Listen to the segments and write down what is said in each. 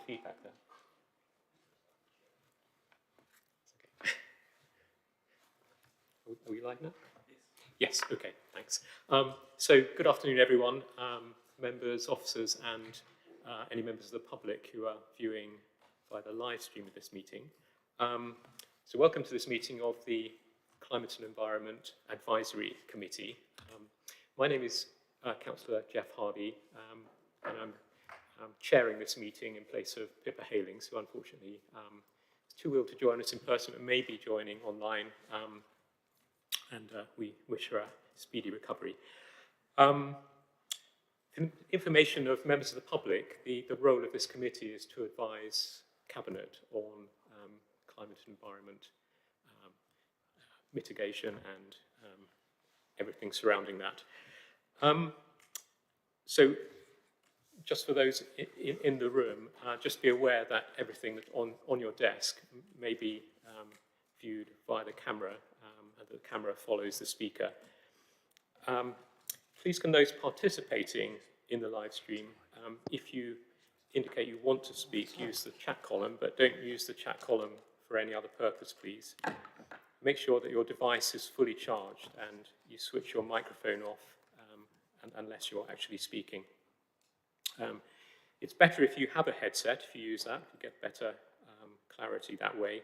feedback there? Okay. Are we live now? Yes, okay, thanks. So good afternoon, everyone, members, officers, and any members of the public who are viewing via the live stream of this meeting. So welcome to this meeting of the Climate and Environment Advisory Committee. My name is Councillor Jeff Hardy, and I'm chairing this meeting in place of Pippa Halings, who unfortunately is too ill to join us in person and may be joining online. And we wish her a speedy recovery. Information of members of the public, the role of this committee is to advise Cabinet on climate and environment mitigation and everything surrounding that. So just for those in the room, just be aware that everything that's on your desk may be viewed via the camera, and the camera follows the speaker. Please can those participating in the live stream, if you indicate you want to speak, use the chat column, but don't use the chat column for any other purpose, please. Make sure that your device is fully charged and you switch your microphone off unless you're actually speaking. It's better if you have a headset, if you use that, you get better clarity that way.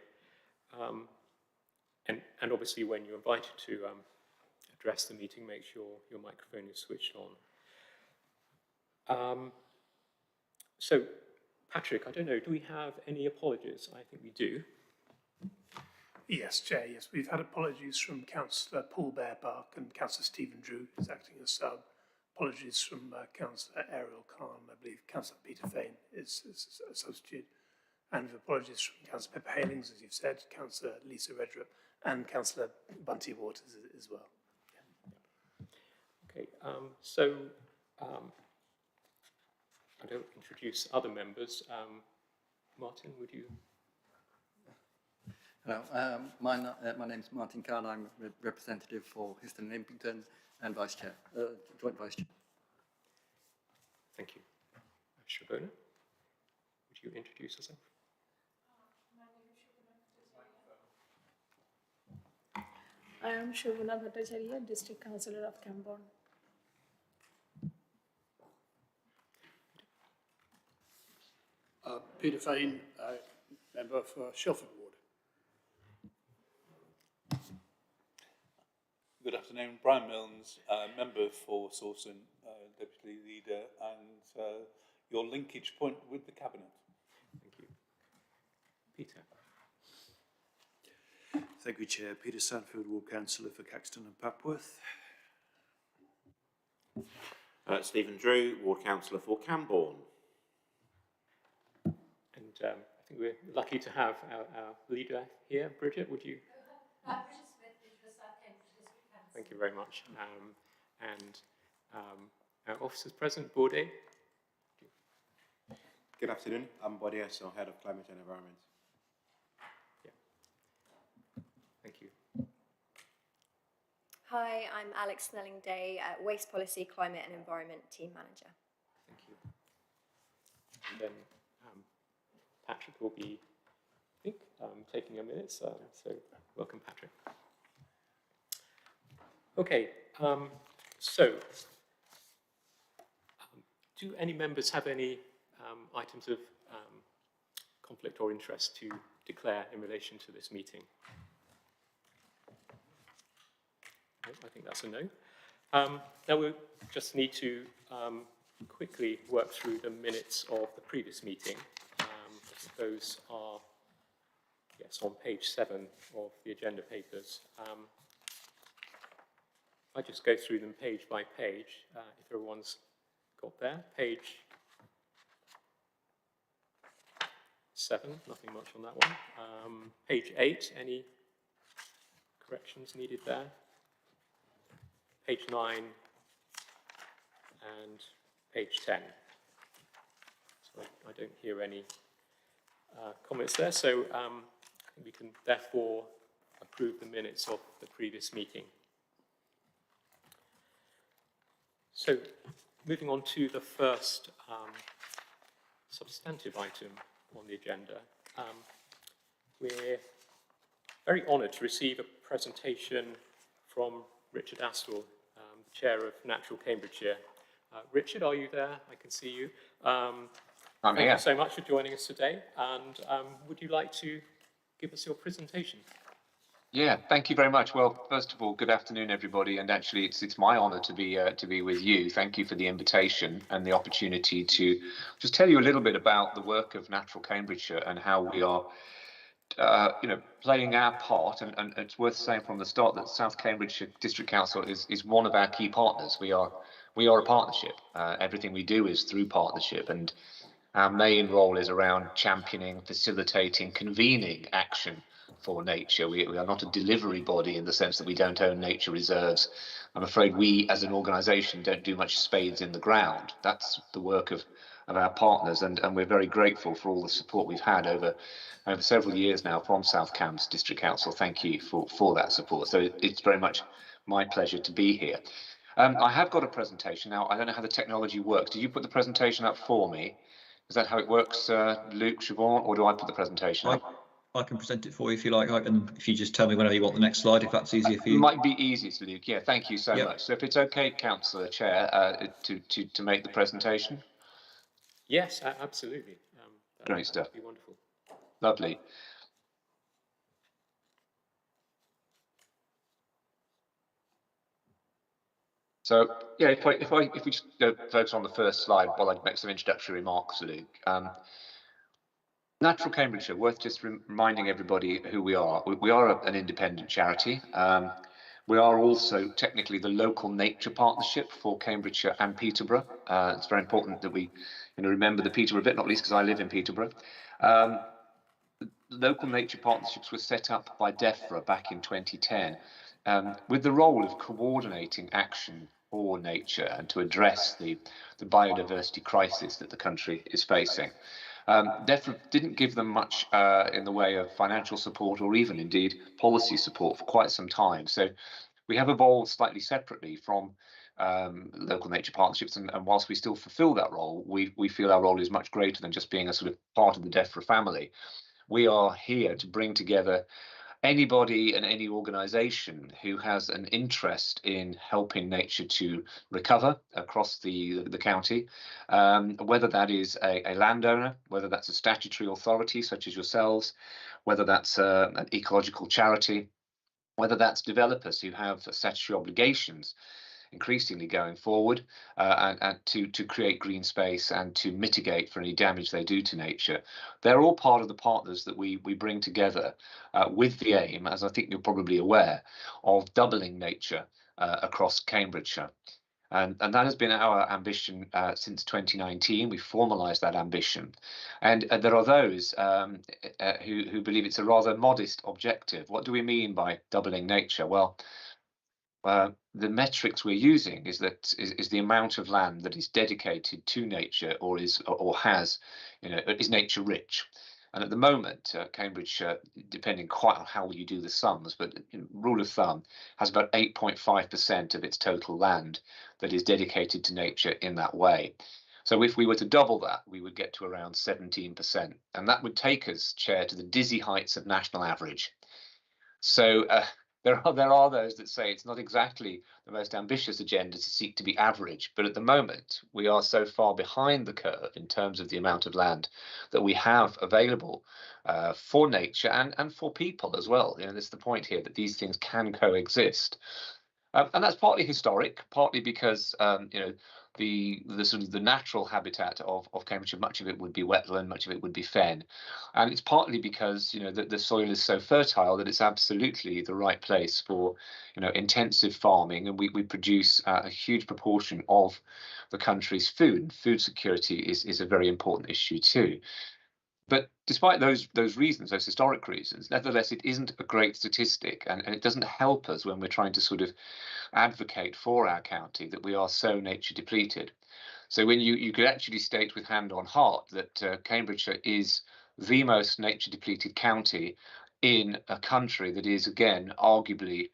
And obviously when you're invited to address the meeting, make sure your microphone is switched on. So, Patrick, I don't know, do we have any apologies? I think we do. Yes, Chair, yes. We've had apologies from Councillor Paul Bearpark and Councillor Stephen Drew, who's acting as sub. Apologies from Councillor Ariel Khan, I believe Councillor Peter Fain is a substitute. And apologies from Councillor Pippa Halings, as you've said, Councillor Lisa Redrup, and Councillor Bunty Waters as well. Yeah. Okay, so I don't introduce other members. Martin, would you? Hello, my name is Martin Khan. I'm representative for Histon and Impington and Vice Chair, Joint Vice Chair. Thank you. Shabona, would you introduce yourself? I am Shobana Bhattacharya, District Councillor of Camborne. Peter Fain, member for Shelford Ward. Good afternoon, Brian Milnes, member for Sawson, Deputy Leader, and your linkage point with the Cabinet. Thank you. Peter. Thank you, Chair. Peter Sanfield, Ward Councillor for Caxton and Papworth. Stephen Drew, Ward Councillor for Camborne. And I think we're lucky to have our leader here. Bridget, would you? Thank you very much. And our officers present, Borde. Good afternoon. I'm Bode, so Head of Climate and Environment. Thank you. Hi, I'm Alex Snelling-Day, Waste Policy, Climate and Environment Team Manager. Thank you. And then Patrick will be, I think, taking a minute, so welcome, Patrick. Okay, so do any members have any items of conflict or interest to declare in relation to this meeting? No, I think that's a no. Now we just need to quickly work through the minutes of the previous meeting. Those are, yes, on page 7 of the agenda papers. I just go through them page by page, if everyone's got there. Page 7, nothing much on that one. Page 8, any corrections needed there? Page 9 and page 10. So I don't hear any comments there, so we can therefore approve the minutes of the previous meeting. So moving on to the first substantive item on the agenda. We're very honoured to receive a presentation from Richard Astell, Chair of Natural Cambridgeshire. Richard, are you there? I can see you. I'm Thank here. you so much for joining us today. And would you like to give us your presentation? Yeah, thank you very much. Well, first of all, good afternoon, everybody. And actually, it's my honour to be with you. Thank you for the invitation and the opportunity to just tell you a little bit about the work of Natural Cambridgeshire and how we are, playing our part. And it's worth saying from the start that South Cambridgeshire District Council is one of our key partners. We are a partnership. Everything we do is through partnership, and our main role is around championing, facilitating, convening action for nature. We are not a delivery body in the sense that we don't own nature reserves. I'm afraid we, as an organisation, don't do much spades in the ground. That's the work of our partners, and we're very grateful for all the support we've had over several years now from South Cambs District Council. Thank you for that support. So it's very much my pleasure to be here. I have got a presentation now. I don't know how the technology works. Did you put the presentation up for me? Is that how it works, Luke, Siobhan, or do I put the presentation up? I can present it for you if you like, and if you just tell me whenever you want the next slide, if that's easier for you. It might be easiest, Luke. Yeah, thank you so much. So if it's okay, Councillor Chair, to make the presentation. Yes, absolutely. Great stuff. That'd be wonderful. Lovely. So yeah, if we just go focus on the first slide while I make some introductory remarks, Luke. Natural Cambridgeshire, worth just reminding everybody who we are. We are an independent charity. We are also technically the local nature partnership for Cambridgeshire and Peterborough. It's very important that we remember the Peterborough bit, not least because I live in Peterborough. Local nature partnerships were set up by DEFRA back in 2010 with the role of coordinating action for nature and to address the biodiversity crisis that the country is facing. DEFRA didn't give them much in the way of financial support or even indeed policy support for quite some time. So we have evolved slightly separately from local nature partnerships, and whilst we still fulfill that role, we feel our role is much greater than just being a sort of part of the DEFRA family. We are here to bring together anybody and any organisation who has an interest in helping nature to recover across the county, whether that is a landowner, whether that's a statutory authority such as yourselves, whether that's an ecological charity, whether that's developers who have statutory obligations increasingly going forward and to create green space and to mitigate for any damage they do to nature. They're all part of the partners that we bring together with the aim, as I think you're probably aware, of doubling nature across Cambridgeshire. And that has been our ambition since 2019. We formalised that ambition. And there are those who believe it's a rather modest objective. What do we mean by doubling nature? Well, the metrics we're using is the amount of land that is dedicated to nature or is nature rich. And at the moment, Cambridgeshire, depending quite on how you do the sums, but rule of thumb, has about 8.5% of its total land that is dedicated to nature in that way. So if we were to double that, we would get to around 17%. And that would take us, Chair, to the dizzy heights of national average. So there are those that say it's not exactly the most ambitious agenda to seek to be average, but at the moment we are so far behind the curve in terms of the amount of land that we have available for nature and for people as well. That's the point here, that these things can coexist. And that's partly historic, partly because the sort of the natural habitat of Cambridgeshire, much of it would be wetland, much of it would be fen, and it's partly because the soil is so fertile that it's absolutely the right place for intensive farming, and we produce a huge proportion of the country's food. Food security is a very important issue too. But despite those reasons, those historic reasons, nevertheless, it isn't a great statistic, and it doesn't help us when we're trying to sort of advocate for our county that we are so nature depleted. So when you could actually state with hand on heart that Cambridgeshire is the most nature depleted county in a country that is, again, arguably,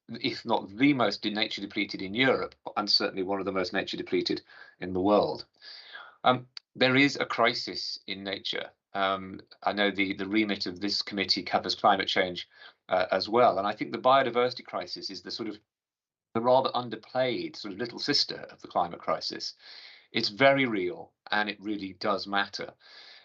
if not the most nature depleted in Europe, and certainly one of the most nature depleted in the world. there is a crisis in nature. I know the remit of this committee covers climate change as well, and I think the biodiversity crisis is the sort of the rather underplayed sort of little sister of the climate crisis. It's very real and it really does matter.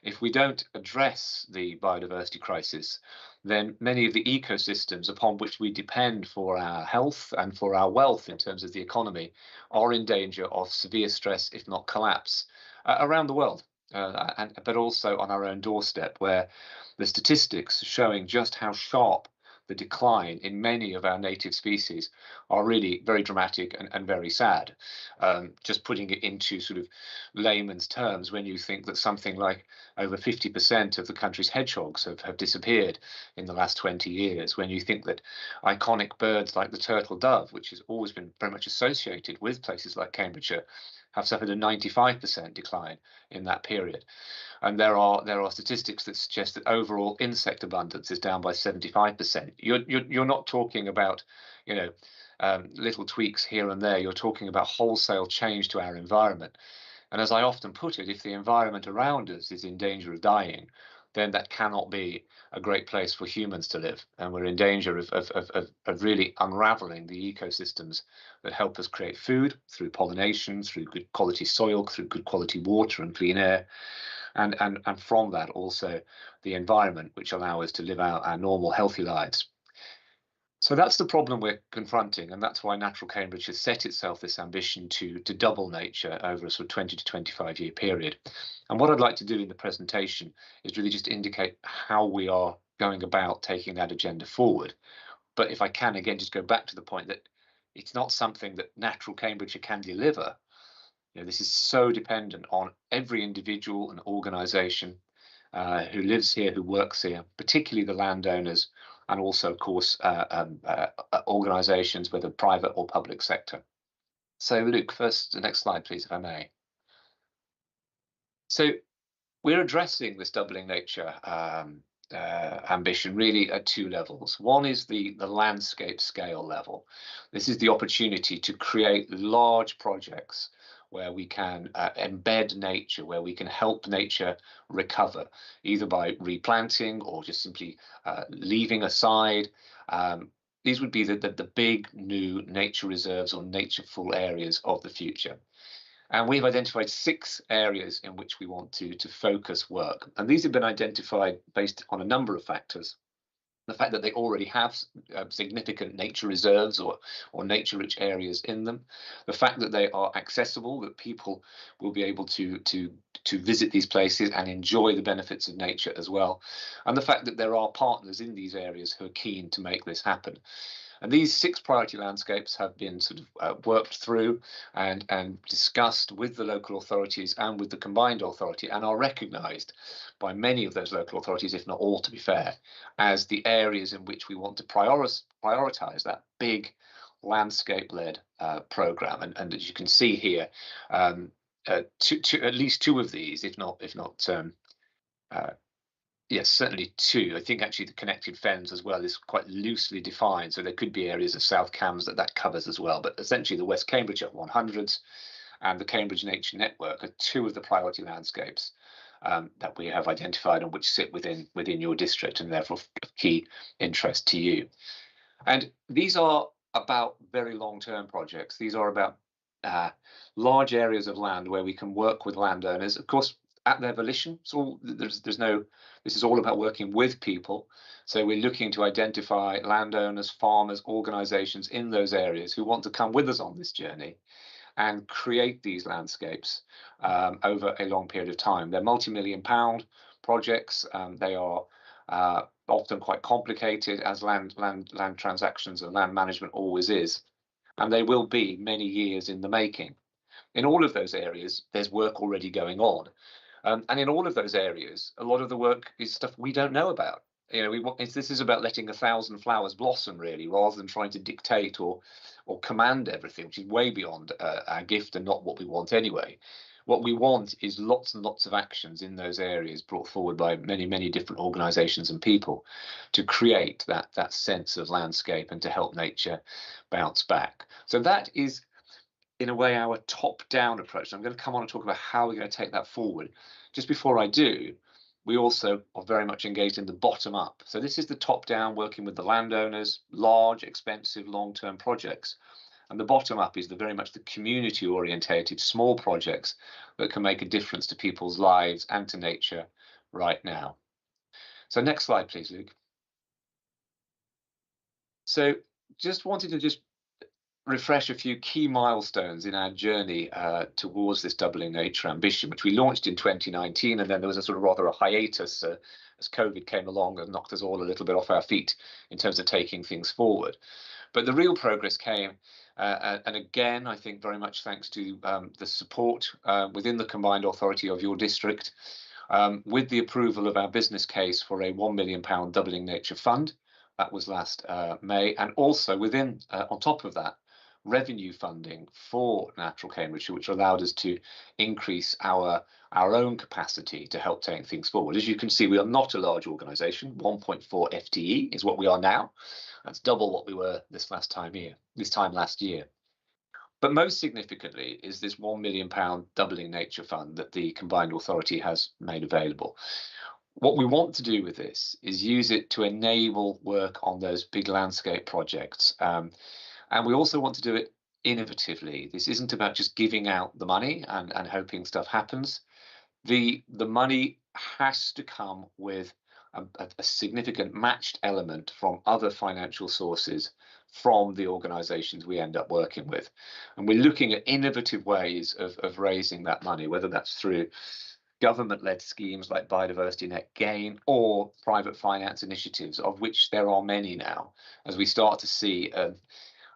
If we don't address the biodiversity crisis, then many of the ecosystems upon which we depend for our health and for our wealth in terms of the economy are in danger of severe stress, if not collapse, around the world. But also on our own doorstep, where the statistics showing just how sharp the decline in many of our native species are really very dramatic and very sad. Just putting it into sort of layman's terms, when you think that something like over 50% of the country's hedgehogs have disappeared in the last 20 years, when you think that iconic birds like the turtle dove, which has always been very much associated with places like Cambridgeshire, have suffered a 95% decline in that period. And there are statistics that suggest that overall insect abundance is down by 75%. You're not talking about, you know, little tweaks here and there. You're talking about wholesale change to our environment. And as I often put it, if the environment around us is in danger of dying, then that cannot be a great place for humans to live. And we're in danger of really unraveling the ecosystems that help us create food through pollination, through good quality soil, through good quality water and clean air. And from that also the environment which allow us to live out our normal healthy lives. So that's the problem we're confronting, and that's why Natural Cambridge has set itself this ambition to double nature over a sort of 20 to 25 year period. And what I'd like to do in the presentation is really just indicate how we are going about taking that agenda forward. But if I can again just go back to the point that it's not something that Natural Cambridge can deliver. You know, this is so dependent on every individual and organisation who lives here, who works here, particularly the landowners, and also, of course, organisations, whether private or public sector. So, Luke, first, the next slide, please, if I may. So, we're addressing this doubling nature ambition really at two levels. One is the landscape scale level. This is the opportunity to create large projects where we can embed nature, where we can help nature recover, either by replanting or just simply leaving aside. These would be the big new nature reserves or natureful areas of the future. And we've identified 6 areas in which we want to focus work. And these have been identified based on a number of factors. The fact that they already have significant nature reserves or nature-rich areas in them, the fact that they are accessible, that people will be able to visit these places and enjoy the benefits of nature as well, and the fact that there are partners in these areas who are keen to make this happen. And these 6 priority landscapes have been sort of worked through and discussed with the local authorities and with the combined authority, and are recognised by many of those local authorities, if not all, to be fair, as the areas in which we want to prioritise that big landscape-led programme. And as you can see here, at least 2 of these, if not yes, certainly 2. I think actually the connected fens as well is quite loosely defined. So there could be areas of South Cambs that covers as well. But essentially the West Cambridgeshire 100s and the Cambridge Nature Network are 2 of the priority landscapes that we have identified and which sit within your district and therefore of key interest to you. And these are about very long-term projects. These are about large areas of land where we can work with landowners. Of course, at their volition. So this is all about working with people. So we're looking to identify landowners, farmers, organisations in those areas who want to come with us on this journey and create these landscapes over a long period of time. They're multi-million-pound projects. They are often quite complicated, as land transactions and land management always is, and they will be many years in the making. In all of those areas, there's work already going on. And in all of those areas, a lot of the work is stuff we don't know about. You know, this is about letting 1,000 flowers blossom, really, rather than trying to dictate or command everything, which is way beyond our gift and not what we want anyway. What we want is lots and lots of actions in those areas brought forward by many, many different organisations and people to create that sense of landscape and to help nature bounce back. So that is in a way, our top-down approach. I'm going to come on and talk about how we're going to take that forward. Just before I do, we also are very much engaged in the bottom-up. So this is the top-down, working with the landowners, large, expensive, long-term projects. And the bottom-up is very much the community-orientated, small projects that can make a difference to people's lives and to nature right now. So next slide, please, Luke. So just wanted to refresh a few key milestones in our journey towards this doubling nature ambition, which we launched in 2019, and then there was a sort of rather a hiatus as COVID came along and knocked us all a little bit off our feet in terms of taking things forward. But the real progress came, and again, I think very much thanks to the support within the combined authority of your district, with the approval of our business case for a £1 million doubling nature fund. That was last May, and also within, on top of that, revenue funding for Natural Cambridgeshire, which allowed us to increase our own capacity to help take things forward. As you can see, we are not a large organisation. 1.4 FTE is what we are now. That's double what we were this time last year. But most significantly is this £1 million doubling nature fund that the combined authority has made available. What we want to do with this is use it to enable work on those big landscape projects. And we also want to do it innovatively. This isn't about just giving out the money and hoping stuff happens. The money has to come with a significant matched element from other financial sources from the organisations we end up working with. And we're looking at innovative ways of raising that money, whether that's through government-led schemes like Biodiversity Net Gain or private finance initiatives, of which there are many now, as we start to see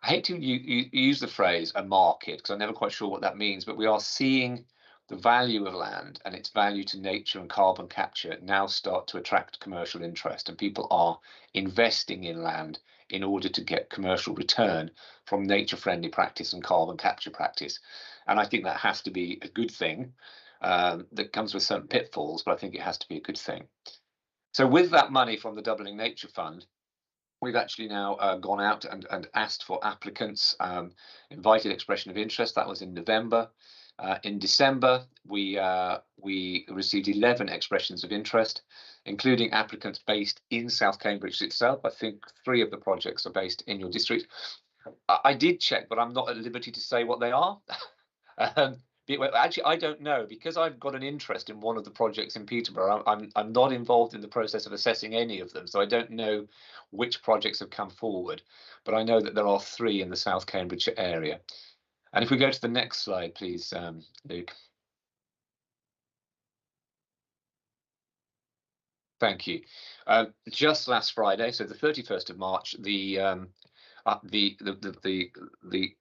I hate to use the phrase a market, because I'm never quite sure what that means, but we are seeing the value of land and its value to nature and carbon capture now start to attract commercial interest, and people are investing in land in order to get commercial return from nature-friendly practice and carbon capture practice. And I think that has to be a good thing. That comes with certain pitfalls, but I think it has to be a good thing. So with that money from the Doubling Nature Fund, we've actually now gone out and asked for applicants, invited expression of interest. That was in November. In December, we received 11 expressions of interest, including applicants based in South Cambridge itself. I think 3 of the projects are based in your district. I did check, but I'm not at liberty to say what they are. Actually, I don't know, because I've got an interest in one of the projects in Peterborough. I'm not involved in the process of assessing any of them, so I don't know which projects have come forward, but I know that there are 3 in the South Cambridgeshire area. And if we go to the next slide, please, Luke. Thank you. Just last Friday, so the 31st of March, the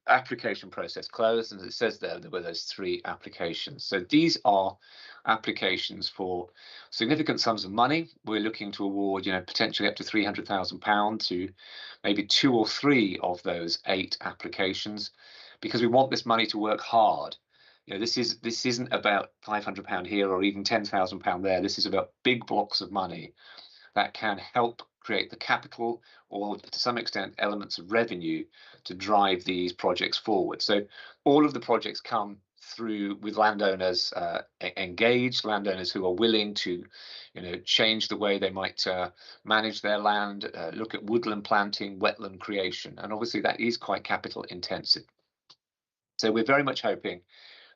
application process closed, and it says there were those 3 applications. So these are applications for significant sums of money. We're looking to award, potentially up to £300,000 to maybe 2 or 3 of those 8 applications, because we want this money to work hard. This isn't about £500 here or even £10,000 there. This is about big blocks of money that can help create the capital, or to some extent elements of revenue, to drive these projects forward. So all of the projects come through with landowners engaged, landowners who are willing to change the way they might manage their land, look at woodland planting, wetland creation, and obviously that is quite capital intensive. So we're very much hoping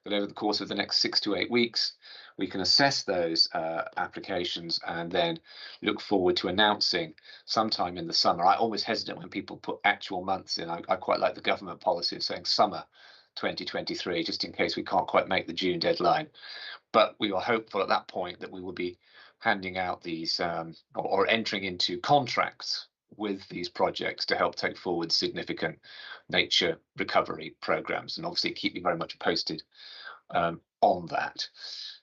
that over the course of the next 6 to 8 weeks, we can assess those applications and then look forward to announcing sometime in the summer. I always hesitate when people put actual months in. I quite like the government policy of saying summer 2023, just in case we can't quite make the June deadline. But we are hopeful at that point that we will be handing out these or entering into contracts with these projects to help take forward significant nature recovery programs, and obviously keep you very much posted on that.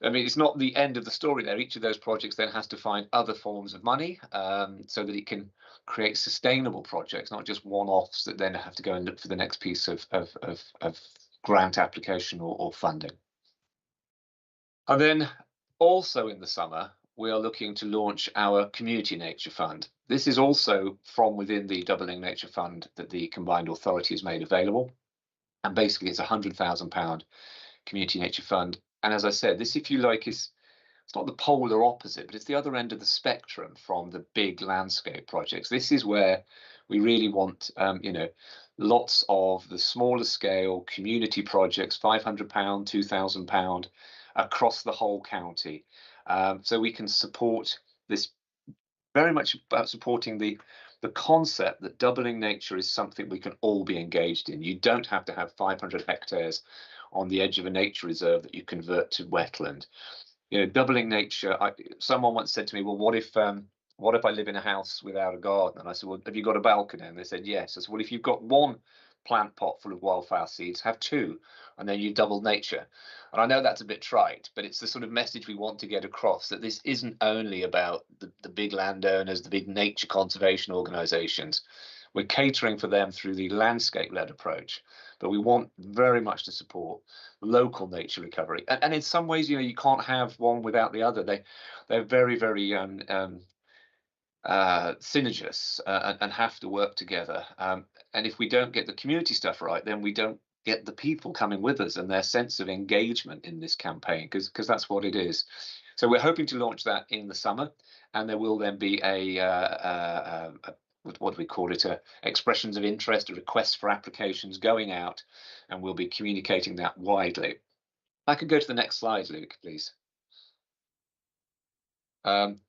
I mean, it's not the end of the story there. Each of those projects then has to find other forms of money so that it can create sustainable projects, not just one-offs that then have to go and look for the next piece of grant application or funding. And then also in the summer, we are looking to launch our Community Nature Fund. This is also from within the Doubling Nature Fund that the Combined Authority has made available. And basically, it's £100,000 community nature fund. And as I said, this, if you like, is it's not the polar opposite, but it's the other end of the spectrum from the big landscape projects. This is where we really want, lots of the smaller scale community projects, £500, £2,000 across the whole county. So we can support this, very much about supporting the concept that doubling nature is something we can all be engaged in. You don't have to have 500 hectares on the edge of a nature reserve that you convert to wetland. Doubling nature. Someone once said to me, "Well, what if I live in a house without a garden?" And I said, "Well, have you got a balcony?" And they said, "Yes." I said, "Well, if you've got one plant pot full of wildflower seeds, have two, and then you double nature." And I know that's a bit trite, but it's the sort of message we want to get across, that this isn't only about the big landowners, the big nature conservation organisations. We're catering for them through the landscape-led approach, but we want very much to support local nature recovery. And in some ways, you can't have one without the other. They're very, very synergous and have to work together. And if we don't get the community stuff right, then we don't get the people coming with us and their sense of engagement in this campaign, because that's what it is. So we're hoping to launch that in the summer, and there will then be what do we call it, expressions of interest, a request for applications going out, and we'll be communicating that widely. I could go to the next slide, Luke, please. And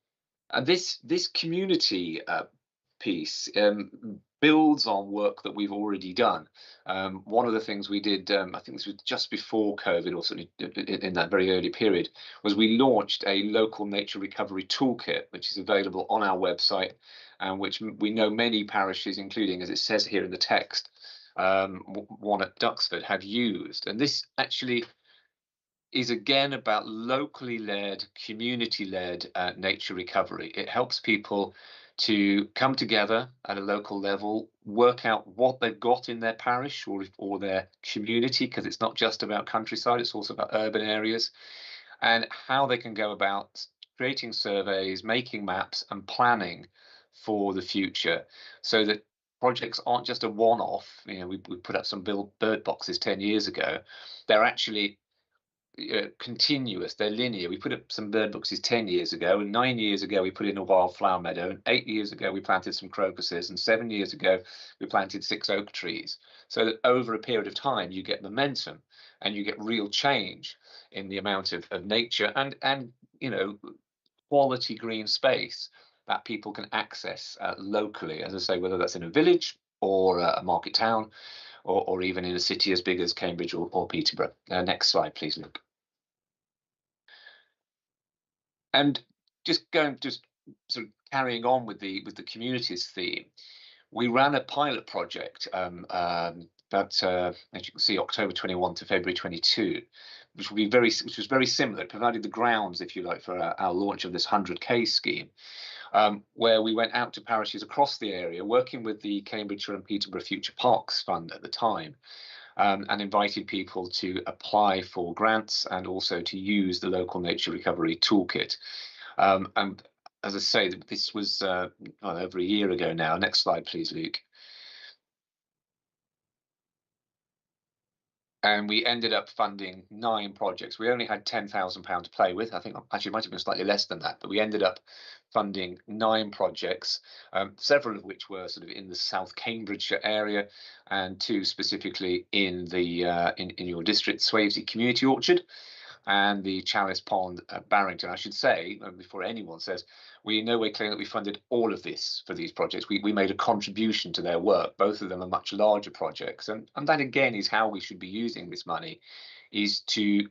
this community piece builds on work that we've already done. One of the things we did, I think this was just before COVID, or certainly in that very early period, was we launched a local nature recovery toolkit, which is available on our website, and which we know many parishes, including, as it says here in the text, one at Duxford, have used. And this actually is again about locally led, community led nature recovery. It helps people to come together at a local level, work out what they've got in their parish or their community, because it's not just about countryside, it's also about urban areas, and how they can go about creating surveys, making maps and planning for the future, so that projects aren't just a one-off. We put up some bird boxes 10 years ago. They're actually continuous, they're linear. We put up some bird boxes 10 years ago, and 9 years ago we put in a wildflower meadow, and 8 years ago we planted some crocuses, and 7 years ago we planted 6 oak trees. So that over a period of time you get momentum and you get real change in the amount of nature and quality green space that people can access locally, as I say, whether that's in a village or a market town, or even in a city as big as Cambridge or Peterborough. Next slide, please, Luke. And just sort of carrying on with the communities theme, we ran a pilot project about, as you can see, October 21 to February 22, which was very similar. It provided the grounds, if you like, for our launch of this 100K scheme. Where we went out to parishes across the area, working with the Cambridgeshire and Peterborough Future Parks Fund at the time, and invited people to apply for grants and also to use the local nature recovery toolkit. And as I say, this was over a year ago now. Next slide, please, Luke. And we ended up funding 9 projects. We only had £10,000 to play with. I think actually it might have been slightly less than that, but we ended up funding 9 projects, several of which were sort of in the South Cambridgeshire area, and 2 specifically in the in your district, Swavesey Community Orchard and the Chalice Pond at Barrington. I should say, before anyone says, we in no way claim that we funded all of this for these projects. We made a contribution to their work. Both of them are much larger projects, and that again is how we should be using this money, is to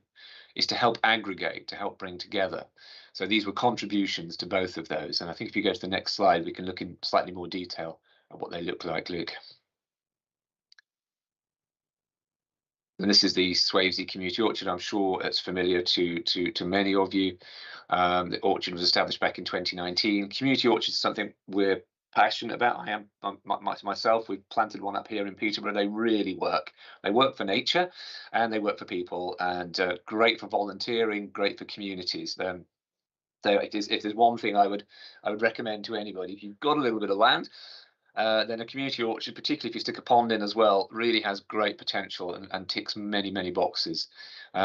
help aggregate, to help bring together. So these were contributions to both of those, and I think if you go to the next slide, we can look in slightly more detail at what they look like, Luke. And this is the Swavesey Community Orchard. I'm sure it's familiar to many of you. The orchard was established back in 2019. Community orchard is something we're passionate about. I am myself. We've planted one up here in Peterborough. They really work. They work for nature and they work for people, and great for volunteering, great for communities. So if there's one thing I would recommend to anybody, if you've got a little bit of land, then a community orchard, particularly if you stick a pond in as well, really has great potential and ticks many, many boxes.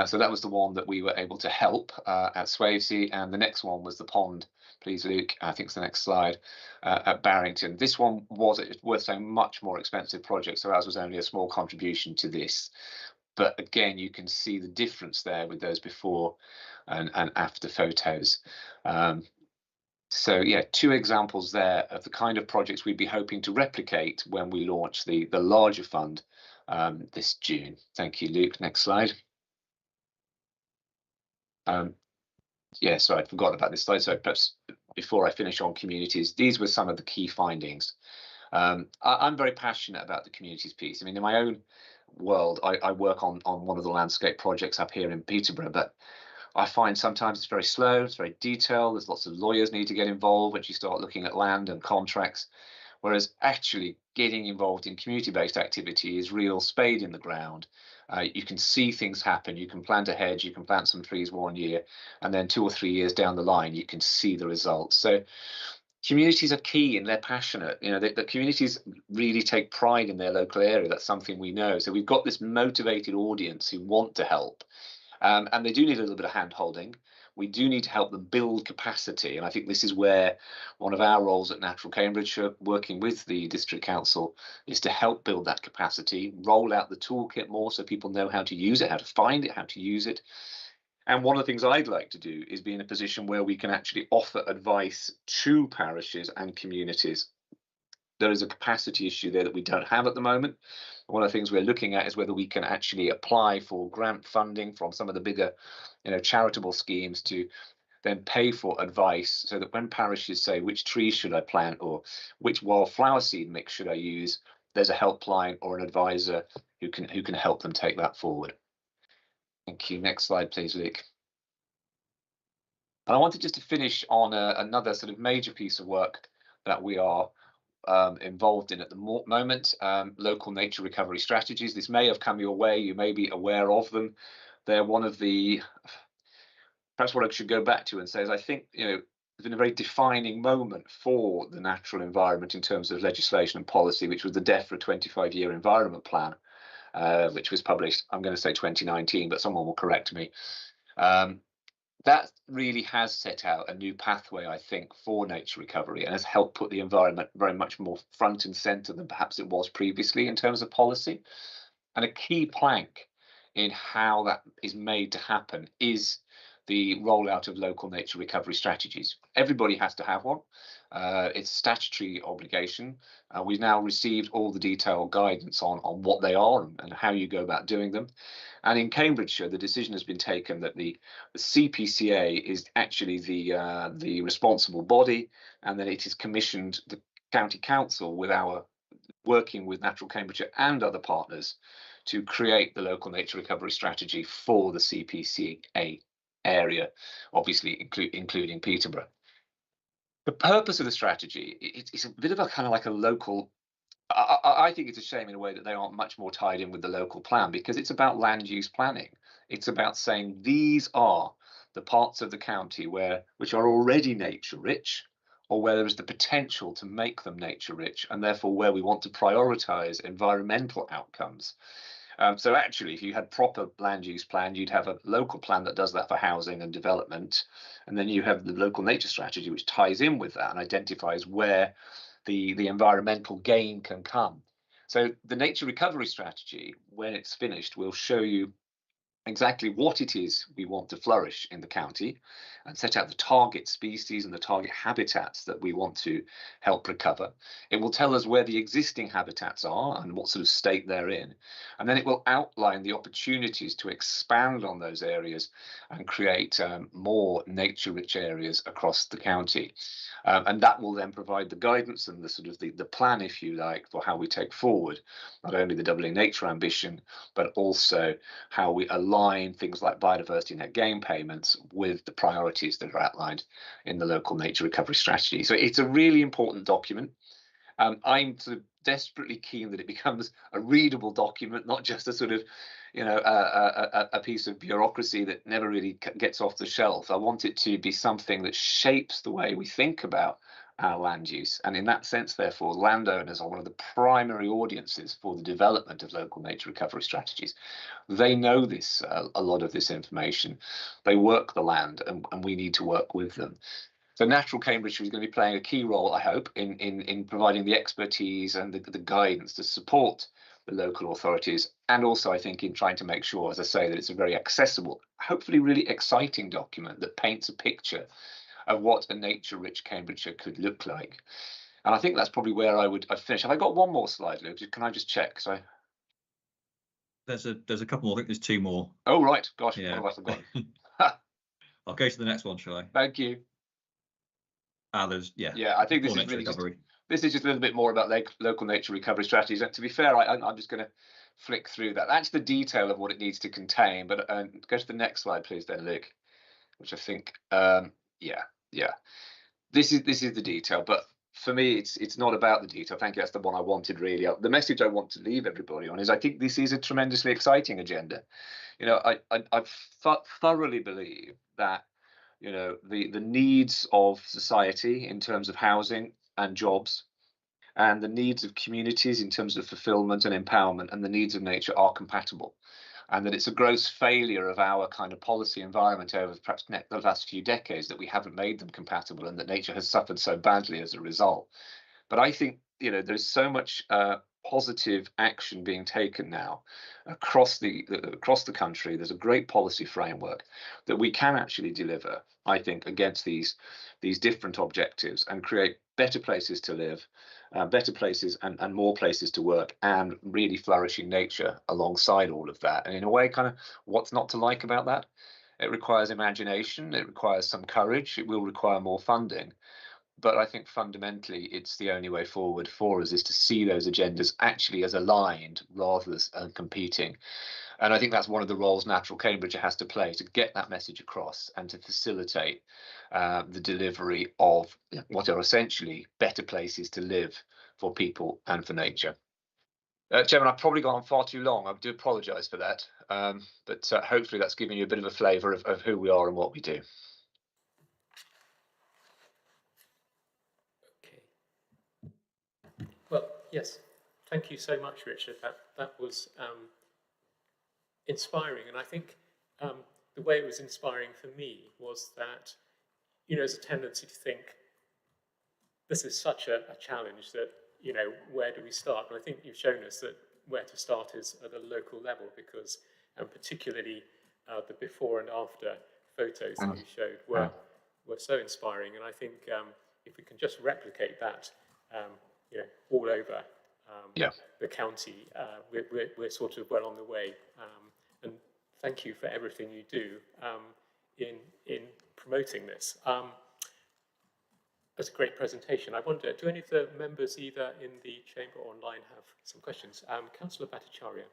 So that was the one that we were able to help at Swavesey, and the next one was the pond, please, Luke, I think it's the next slide, at Barrington. This one was, it's worth saying, much more expensive project, so ours was only a small contribution to this. But again, you can see the difference there with those before and after photos. So yeah, two examples there of the kind of projects we'd be hoping to replicate when we launch the larger fund this June. Thank you, Luke. Next slide. Yeah, sorry, I forgot about this slide. So perhaps before I finish on communities, these were some of the key findings. I'm very passionate about the communities piece. I mean, in my own world, I work on one of the landscape projects up here in Peterborough, but I find sometimes it's very slow, it's very detailed, there's lots of lawyers need to get involved once you start looking at land and contracts, whereas actually getting involved in community-based activity is real spade in the ground. You can see things happen, you can plant a hedge, you can plant some trees one year, and then 2 or 3 years down the line, you can see the results. So communities are key and they're passionate. You know, the communities really take pride in their local area. That's something we know. So we've got this motivated audience who want to help. And they do need a little bit of hand holding. We do need to help them build capacity. And I think this is where one of our roles at Natural Cambridgeshire, working with the District Council, is to help build that capacity, roll out the toolkit more so people know how to use it, how to find it, how to use it. And one of the things I'd like to do is be in a position where we can actually offer advice to parishes and communities. There is a capacity issue there that we don't have at the moment. One of the things we're looking at is whether we can actually apply for grant funding from some of the bigger, charitable schemes to then pay for advice, so that when parishes say which trees should I plant or which wildflower seed mix should I use, there's a helpline or an advisor who can help them take that forward. Thank you. Next slide, please, Luke. And I wanted just to finish on another sort of major piece of work that we are involved in at the moment, local nature recovery strategies. This may have come your way, you may be aware of them. They're one of the, perhaps what I should go back to and say is I think, it's been a very defining moment for the natural environment in terms of legislation and policy, which was the DEFRA 25-year environment plan, which was published, I'm going to say 2019, but someone will correct me. That really has set out a new pathway, I think, for nature recovery and has helped put the environment very much more front and centre than perhaps it was previously in terms of policy. And a key plank in how that is made to happen is the rollout of local nature recovery strategies. Everybody has to have one. It's a statutory obligation. We've now received all the detailed guidance on what they are and how you go about doing them. And in Cambridgeshire, the decision has been taken that the CPCA is actually the responsible body, and that it is commissioned the county council working with Natural Cambridgeshire and other partners to create the local nature recovery strategy for the CPCA area, obviously including Peterborough. The purpose of the strategy, it's a bit of a kind of like a local, I think it's a shame in a way that they aren't much more tied in with the local plan, because it's about land use planning. It's about saying these are the parts of the county which are already nature rich, or where there is the potential to make them nature rich, and therefore where we want to prioritise environmental outcomes. So actually, if you had proper land use plan, you'd have a local plan that does that for housing and development. And then you have the local nature strategy, which ties in with that and identifies where the environmental gain can come. So the nature recovery strategy, when it's finished, will show you exactly what it is we want to flourish in the county and set out the target species and the target habitats that we want to help recover. It will tell us where the existing habitats are and what sort of state they're in. And then it will outline the opportunities to expand on those areas and create more nature-rich areas across the county. And that will then provide the guidance and the sort of the plan, if you like, for how we take forward not only the doubling nature ambition, but also how we align things like biodiversity net gain payments with the priorities that are outlined in the local nature recovery strategy. So it's a really important document. I'm sort of desperately keen that it becomes a readable document, not just a sort of, a piece of bureaucracy that never really gets off the shelf. I want it to be something that shapes the way we think about our land use. And in that sense, therefore, landowners are one of the primary audiences for the development of local nature recovery strategies. They know this, a lot of this information. They work the land, and we need to work with them. So Natural Cambridgeshire is going to be playing a key role, I hope, in providing the expertise and the guidance to support the local authorities, and also, I think, in trying to make sure, as I say, that it's a very accessible, hopefully really exciting document that paints a picture of what a nature-rich Cambridgeshire could look like. And I think that's probably where I'd finish. Have I got one more slide, Luke? Can I just check? So There's a couple more. I think there's two more. oh, right. Gosh, Yeah. what have I forgotten? I'll go to the next one, shall I? Thank you. Yeah, I think this more is nature really recovery. this is just a little bit more about local nature recovery strategies. And to be fair, I'm just going to flick through that. That's the detail of what it needs to contain. But go to the next slide, please, then, Luke. Which I think, yeah. This is the detail. But for me, it's not about the detail. Thank you. That's the one I wanted, really. The message I want to leave everybody on is I think this is a tremendously exciting agenda. You know, I thoroughly believe that, you know, the needs of society in terms of housing and jobs, and the needs of communities in terms of fulfillment and empowerment, and the needs of nature are compatible, and that it's a gross failure of our kind of policy environment over perhaps the last few decades that we haven't made them compatible, and that nature has suffered so badly as a result. But I think, you know, there's so much positive action being taken now across the country. There's a great policy framework that we can actually deliver, I think, against these different objectives and create better places to live, better places and more places to work, and really flourishing nature alongside all of that. And in a way, kind of what's not to like about that? It requires imagination, it requires some courage, it will require more funding. But I think fundamentally it's the only way forward for us, is to see those agendas actually as aligned rather than competing. And I think that's one of the roles Natural Cambridgeshire has to play, to get that message across and to facilitate the delivery of what are essentially better places to live for people and for nature. Chairman, I've probably gone far too long. I do apologise for that, but hopefully that's given you a bit of a flavour of who we are and what we do. Well, yes, thank you so much, Richard. That was inspiring, and I think the way it was inspiring for me was that, you know, there's a tendency to think this is such a challenge that, you know, where do we start? And I think you've shown us that where to start is at a local level, because particularly the before and after photos that you showed were so inspiring, and I think if we can just replicate that, you know, all over the county, we're sort of well on the way. And thank you for everything you do in promoting this. That's a great presentation. I wonder, do any of the members, either in the chamber or online, have some questions? Councillor Bhattacharya.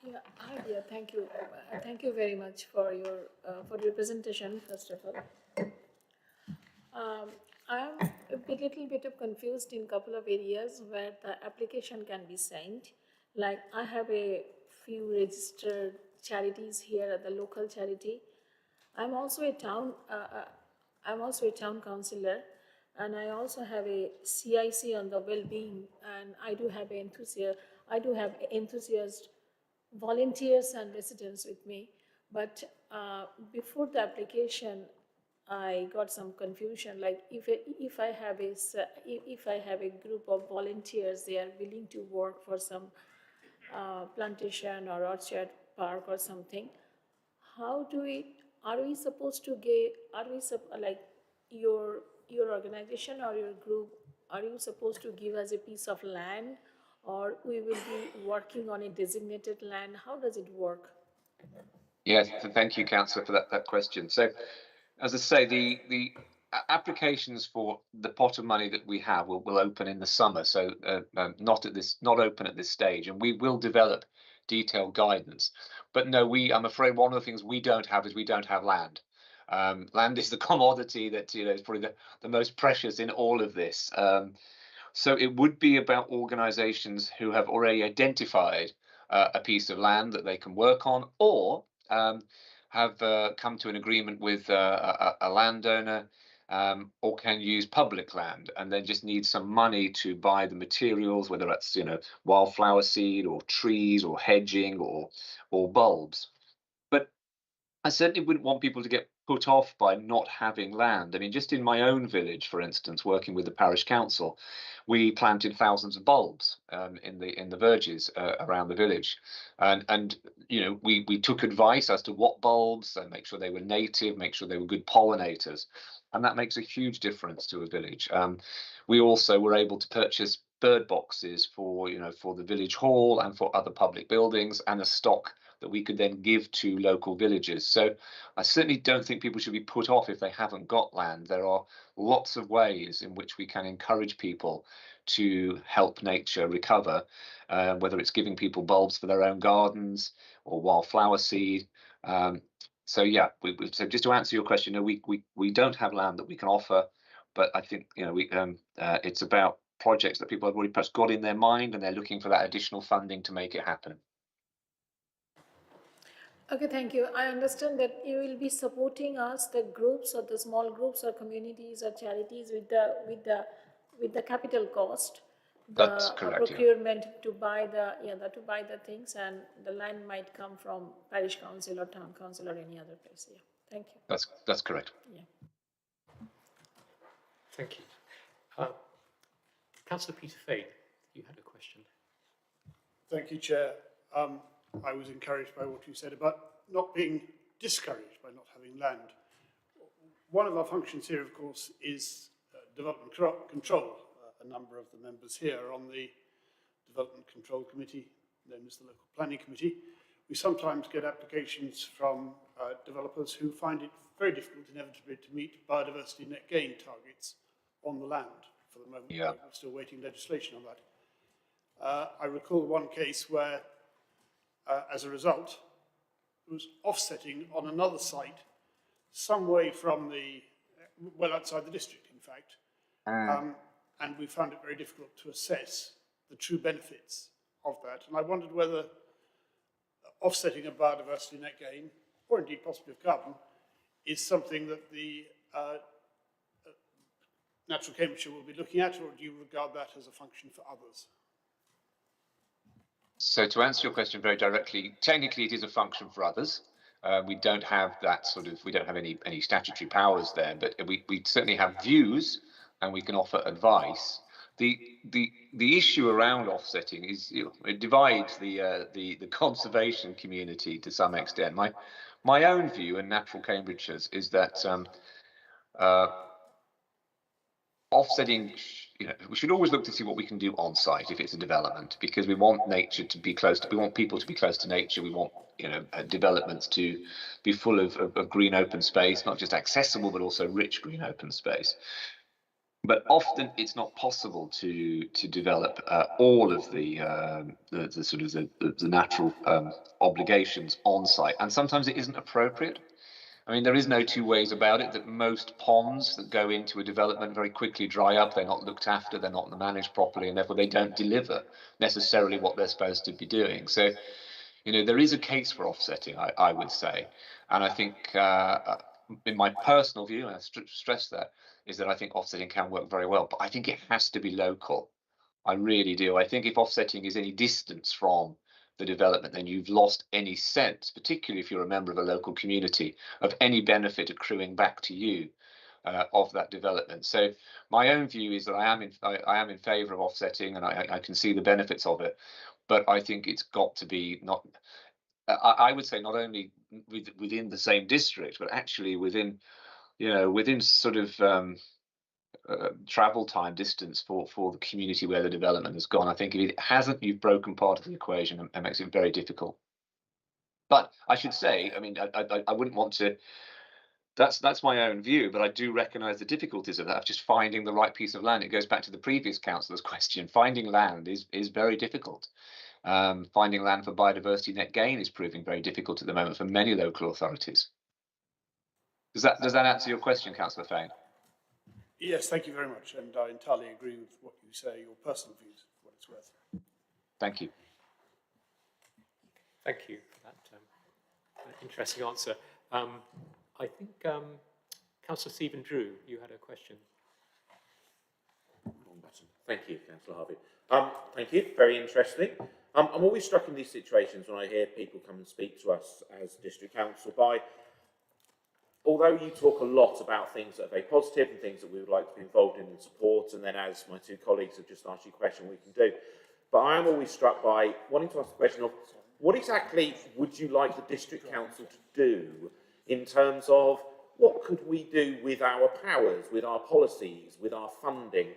Yeah, hi dear, thank you. Thank you very much for your presentation, first of all. I am a little bit of confused in a couple of areas where the application can be sent. Like, I have a few registered charities here at the local charity. I'm also a town councillor, and I also have a CIC on the well-being, and I do have enthusiast volunteers and residents with me. But before the application, I got some confusion. Like, if I have a group of volunteers, they are willing to work for some plantation or orchard park or something. Are we supposed to get? Like, your organization or your group? Are you supposed to give us a piece of land, or we will be working on a designated land? How does it work? Yes, thank you, Councillor, for that question. So, as I say, the applications for the pot of money that we have will open in the summer, so not open at this stage, and we will develop detailed guidance. But no, I'm afraid one of the things we don't have is we don't have land. Land is the commodity that, you know, is probably the most precious in all of this. So it would be about organisations who have already identified a piece of land that they can work on, or have come to an agreement with a landowner or can use public land and then just need some money to buy the materials, whether that's wildflower seed or trees or hedging or bulbs. But I certainly wouldn't want people to get put off by not having land. I mean, just in my own village, for instance, working with the parish council, we planted thousands of bulbs in the verges around the village, and we took advice as to what bulbs and make sure they were native, make sure they were good pollinators, and that makes a huge difference to a village. We also were able to purchase bird boxes for the village hall and for other public buildings, and a stock that we could then give to local villages. So I certainly don't think people should be put off if they haven't got land. There are lots of ways in which we can encourage people to help nature recover, whether it's giving people bulbs for their own gardens or wildflower seed. So yeah, so just to answer your question, no, we don't have land that we can offer, but I think it's about projects that people have already perhaps got in their mind, and they're looking for that additional funding to make it happen. Okay, thank you. I understand that you will be supporting us, the groups or the small groups or communities or charities with the capital cost, That's the correct, yeah. procurement to buy the things, and the land might come from parish council or town council or any other place. Yeah, thank you. That's correct. Yeah. Thank you. Councillor Peter Fane, you had a question. Thank you, Chair. I was encouraged by what you said about not being discouraged by not having land. One of our functions here, of course, is development control. A number of the members here are on the Development Control Committee, known as the Local Planning Committee. We sometimes get applications from developers who find it very difficult inevitably to meet biodiversity net gain targets on the land. For the moment, yeah. We're still waiting legislation on that. I recall one case where as a result, it was offsetting on another site, some way from well outside the district, in fact. And we found it very difficult to assess the true benefits of that. And I wondered whether offsetting of biodiversity net gain, or indeed possibly of carbon, is something that the Natural Cambridgeshire will be looking at, or do you regard that as a function for others? So to answer your question very directly, technically it is a function for others. We don't have that we don't have any statutory powers there, but we certainly have views and we can offer advice. The issue around offsetting is it divides the conservation community to some extent. My own view, and Natural Cambridgeshire's, is that offsetting, we should always look to see what we can do on site if it's a development, because we want nature to be close to, we want people to be close to nature. We want, developments to be full of green open space, not just accessible, but also rich green open space. But often it's not possible to develop all of the natural obligations on site, and sometimes it isn't appropriate. I mean, there is no two ways about it that most ponds that go into a development very quickly dry up. They're not looked after, they're not managed properly, and therefore they don't deliver necessarily what they're supposed to be doing. So, there is a case for offsetting, I would say. And I think, in my personal view, and I stress that, is that I think offsetting can work very well, but I think it has to be local. I really do. I think if offsetting is any distance from the development, then you've lost any sense, particularly if you're a member of a local community, of any benefit accruing back to you of that development. So my own view is that I am in favour of offsetting, and I can see the benefits of it, but I think it's got to be I would say not only within the same district, but actually within sort of travel time distance for the community where the development has gone. I think if it hasn't, you've broken part of the equation and makes it very difficult. But I should say, I mean, I wouldn't want to. That's my own view, but I do recognise the difficulties of that, of just finding the right piece of land. It goes back to the previous councillor's question. Finding land is very difficult. Finding land for biodiversity net gain is proving very difficult at the moment for many local authorities. Does that answer your question, Councillor Fane? Yes, thank you very much, and I entirely agree with what you say, your personal views, for what it's worth. Thank you. Thank you for that. interesting answer. I think Councillor Stephen Drew, you had a question. Thank you, Councillor Harvey. Thank you, very interesting. I'm always struck in these situations when I hear people come and speak to us as District Council by, although you talk a lot about things that are very positive and things that we would like to be involved in and support, and then as my two colleagues have just asked you a question, we can do. But I am always struck by wanting to ask the question of, what exactly would you like the District Council to do in terms of what could we do with our powers, with our policies, with our funding?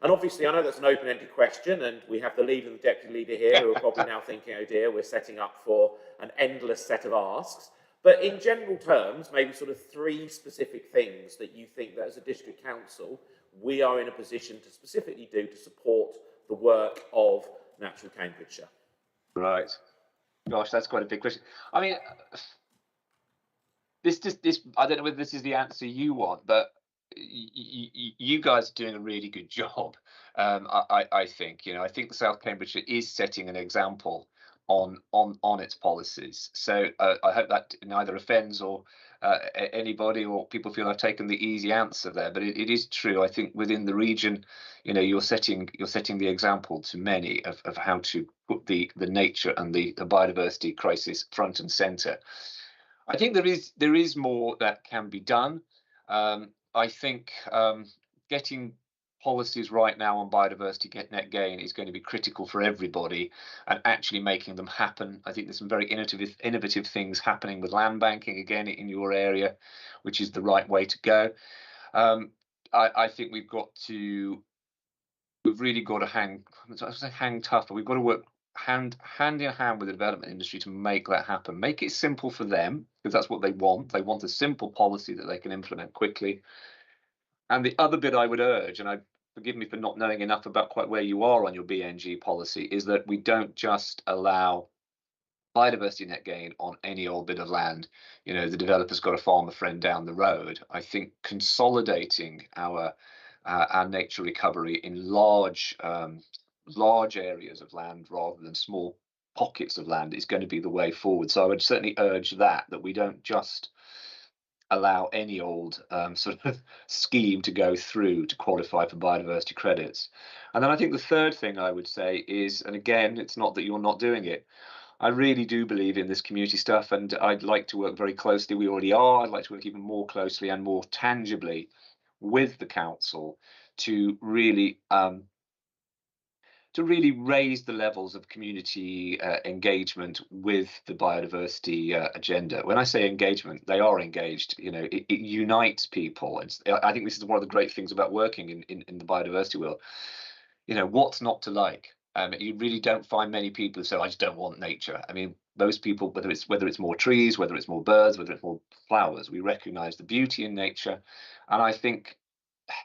And obviously, I know that's an open-ended question, and we have the leader and the deputy leader here who are probably now thinking, oh dear, we're setting up for an endless set of asks. But in general terms, maybe sort of 3 specific things that you think that as a district council, we are in a position to specifically do to support the work of Natural Cambridgeshire. Right. Gosh, that's quite a big question. I mean, this I don't know whether this is the answer you want, but you guys are doing a really good job. I think, I think the South Cambridgeshire is setting an example on its policies. So I hope that neither offends or anybody, or people feel I've taken the easy answer there. But it is true. I think within the region, you're setting the example to many of how to put the nature and the biodiversity crisis front and centre. I think there is more that can be done. I think getting policies right now on biodiversity net gain is going to be critical for everybody, and actually making them happen. I think there's some very innovative things happening with land banking again in your area, which is the right way to go. I think we've really got to hang tough, but we've got to work hand in hand with the development industry to make that happen. Make it simple for them, because that's what they want. They want a simple policy that they can implement quickly. And the other bit I would urge, and forgive me for not knowing enough about quite where you are on your BNG policy, is that we don't just allow biodiversity net gain on any old bit of land. The developer's got a farmer friend down the road. I think consolidating our nature recovery in large areas of land rather than small pockets of land is going to be the way forward. So I would certainly urge that we don't just allow any old sort of scheme to go through to qualify for biodiversity credits. And then I think the third thing I would say is, and again, it's not that you're not doing it, I really do believe in this community stuff, and I'd like to work very closely. We already are. I'd like to work even more closely and more tangibly with the council to really raise the levels of community engagement with the biodiversity agenda. When I say engagement, they are engaged. It unites people. I think this is one of the great things about working in the biodiversity world. What's not to like? You really don't find many people who say, I just don't want nature. I mean, most people, whether it's more trees, whether it's more birds, whether it's more flowers, we recognize the beauty in nature. And I think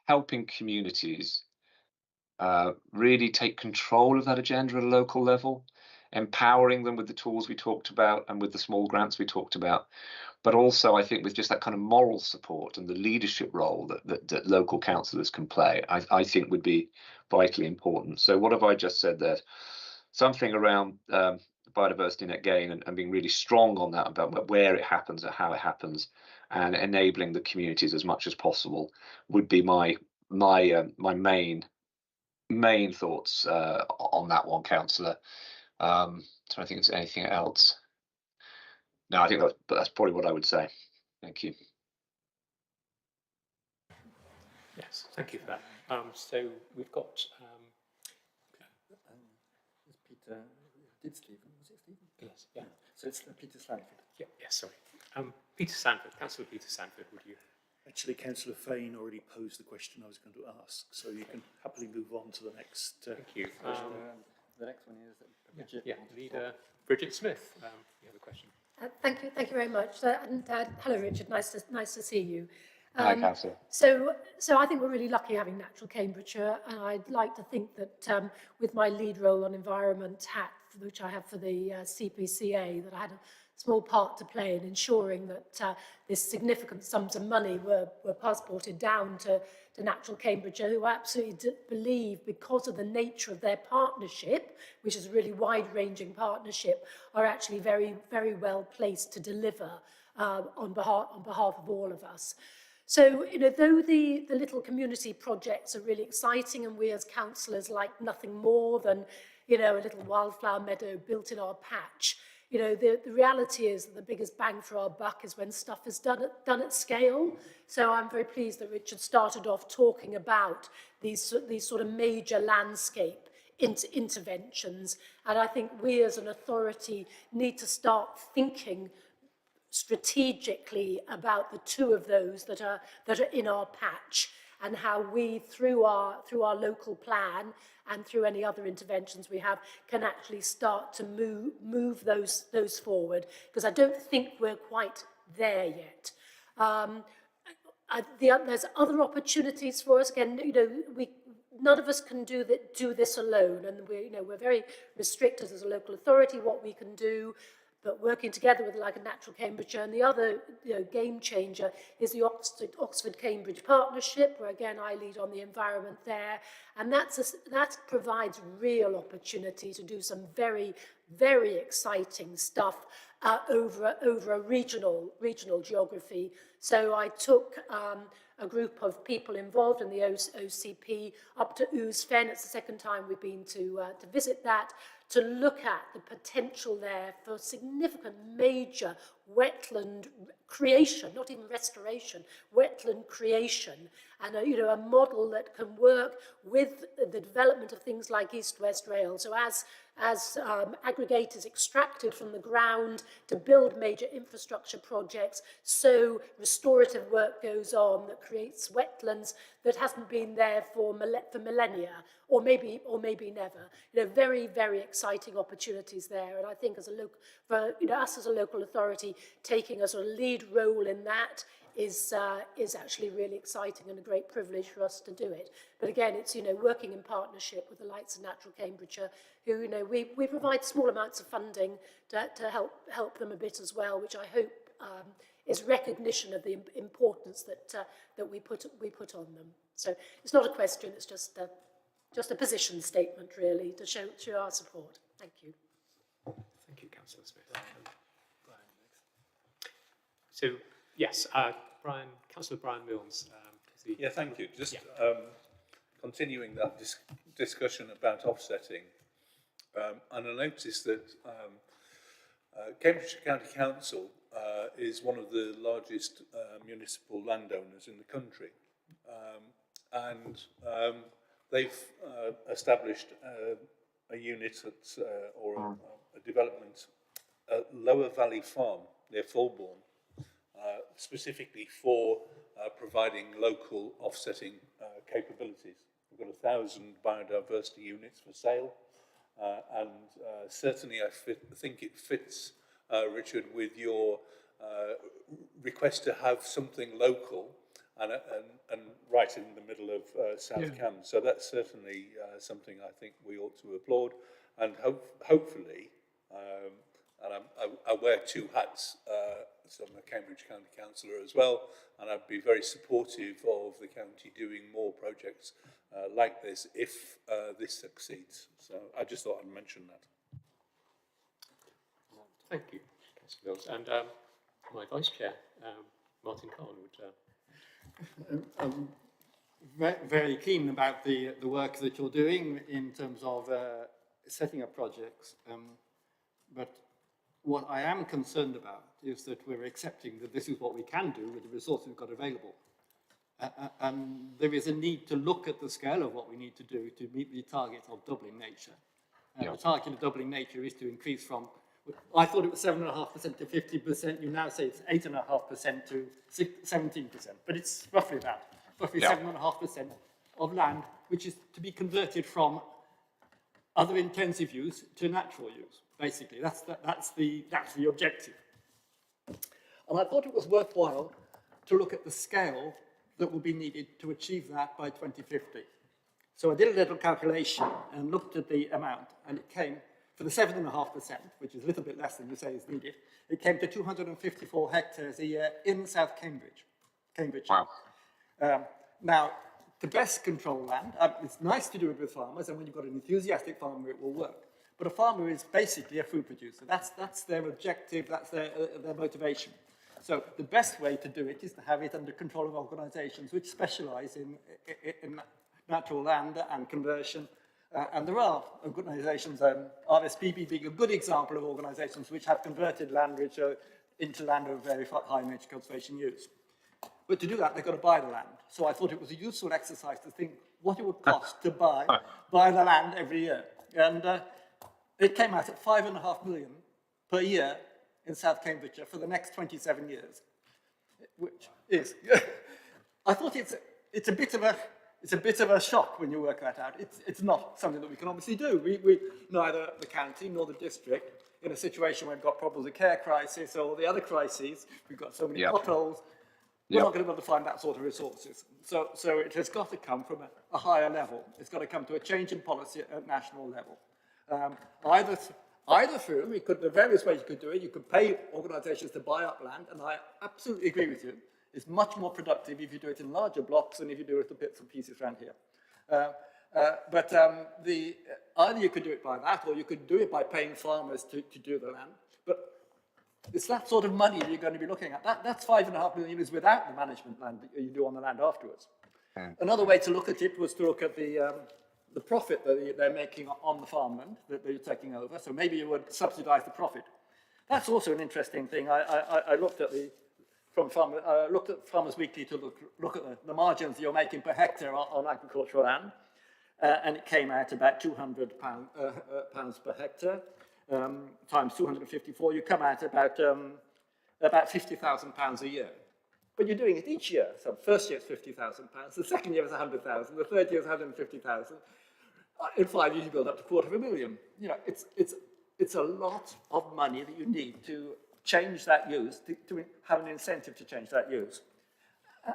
helping communities really take control of that agenda at a local level, empowering them with the tools we talked about and with the small grants we talked about, but also I think with just that kind of moral support and the leadership role that local councillors can play, I think would be vitally important. So what have I just said there? Something around biodiversity net gain and being really strong on that, about where it happens and how it happens, and enabling the communities as much as possible would be my main thoughts on that one, councillor. So I think it's anything else. No, I think that's probably what I would say. Thank you. Yes, thank you for that. So we've got Peter, did Stephen? Was it Stephen? yes, yeah. So it's Peter Sanford. Yeah, yes, sorry. Peter Sanford, Councillor Peter Sanford, would you? Actually, Councillor Fane already posed the question I was going to ask, so you can happily move on to the next. Thank you. The next one is Bridget. Yeah, leader Bridget Smith. You have a question. Thank you very much. And hello, Richard. Nice to see you. Hi, Councillor. So I think we're really lucky having Natural Cambridgeshire, and I'd like to think that with my lead role on environment hat which I have for the CPCA, that I had a small part to play in ensuring that this significant sums of money were passported down to Natural Cambridgeshire, who absolutely believe, because of the nature of their partnership, which is a really wide-ranging partnership, are actually very, very well placed to deliver on behalf of all of us. So, you know, though the little community projects are really exciting, and we as councillors like nothing more than, you know, a little wildflower meadow built in our patch, you know, the reality is that the biggest bang for our buck is when stuff is done at scale. So I'm very pleased that Richard started off talking about these sort of major landscape interventions. And I think we as an authority need to start thinking strategically about the two of those that are in our patch, and how we, through our local plan and through any other interventions we have, can actually start to move those forward, because I don't think we're quite there yet. There's other opportunities for us. Again, you know, none of us can do this alone, and we're very restricted as a local authority what we can do. But working together with like a Natural Cambridgeshire, and the other game changer is the Oxford-Cambridge partnership, where again I lead on the environment there, and that provides real opportunity to do some very, very exciting stuff over a regional geography. So I took a group of people involved in the OCP up to Ouse Fen. It's the second time we've been to visit that, to look at the potential there for significant major wetland creation, not even restoration, wetland creation, and a model that can work with the development of things like East-West Rail. So as aggregate is extracted from the ground to build major infrastructure projects, so restorative work goes on that creates wetlands that hasn't been there for millennia, or maybe never. Very, very exciting opportunities there. And I think as us as a local authority, taking a sort of lead role in that is actually really exciting and a great privilege for us to do it. But again, it's working in partnership with the likes of Natural Cambridgeshire, who we provide small amounts of funding to help them a bit as well, which I hope is recognition of the importance that we put on them. So it's not a question; it's just a position statement, really, to show our support. Thank you. Thank you, Councillor Smith. Brian, next. So yes, Councillor Brian Milnes. Yeah, thank you. Just continuing that discussion about offsetting, and I noticed that Cambridgeshire County Council is one of the largest municipal landowners in the country, and they've established a unit or a development at Lower Valley Farm near Fulbourn, specifically for providing local offsetting capabilities. We've got 1,000 biodiversity units for sale, and certainly I think it fits, Richard, with your request to have something local and right in the middle of South Cam. So that's certainly something I think we ought to applaud, and hopefully, and I wear two hats, so I'm a Cambridge County Councillor as well, and I'd be very supportive of the county doing more projects like this if this succeeds. So I just thought I'd mention that. Thank you, Councillor Milnes. And my Vice Chair, Martin Kahn, would... I'm very keen about the work that you're doing in terms of setting up projects. But what I am concerned about is that we're accepting that this is what we can do with the resources we've got available. And there is a need to look at the scale of what we need to do to meet the target of doubling nature. The target of doubling nature is to increase from, I thought it was 7.5% to 50%. You now say it's 8.5% to 17%, but it's roughly that, roughly 7.5% of land, which is to be converted from other intensive use to natural use. Basically, that's the objective. And I thought it was worthwhile to look at the scale that will be needed to achieve that by 2050. So I did a little calculation and looked at the amount, and it came for the 7.5%, which is a little bit less than you say is needed, it came to 254 hectares a year in South Cambridge. Wow. Now, the best control land, it's nice to do it with farmers, and when you've got an enthusiastic farmer, it will work. But a farmer is basically a food producer. That's their objective, that's their motivation. So the best way to do it is to have it under control of organisations which specialise in natural land and conversion. And there are organisations, RSPB being a good example of organisations which have converted land which are into land of very high nature conservation use. But to do that, they've got to buy the land. So I thought it was a useful exercise to think what it would cost to buy the land every year. And it came out at £5.5 million per year in South Cambridgeshire for the next 27 years, which is, I thought it's a bit of a shock when you work that out. It's not something that we can obviously do. We neither the county nor the district, in a situation where we've got problems with care crisis or the other crises, we've got so many potholes, we're not going to be able to find that sort of resources. So it has got to come from a higher level. It's got to come to a change in policy at national level. Either through, there are various ways you could do it. You could pay organisations to buy up land, and I absolutely agree with you. It's much more productive if you do it in larger blocks than if you do it in bits and pieces around here. Either you could do it by that, or you could do it by paying farmers to do the land. But it's that sort of money you're going to be looking at. That's £5.5 million is without the management land that you do on the land afterwards. Another way to look at it was to look at the profit that they're making on the farmland that they're taking over. So maybe you would subsidise the profit. That's also an interesting thing. I looked at looked at Farmers Weekly to look at the margins you're making per hectare on agricultural land, and it came out about £200 pounds per hectare times 254. You come out about £50,000 a year. But you're doing it each year. So the first year it's £50,000, the second year is 100,000, the third year is 150,000. In 5 years you build up to £250,000. You know, it's a lot of money that you need to change that use, to have an incentive to change that use.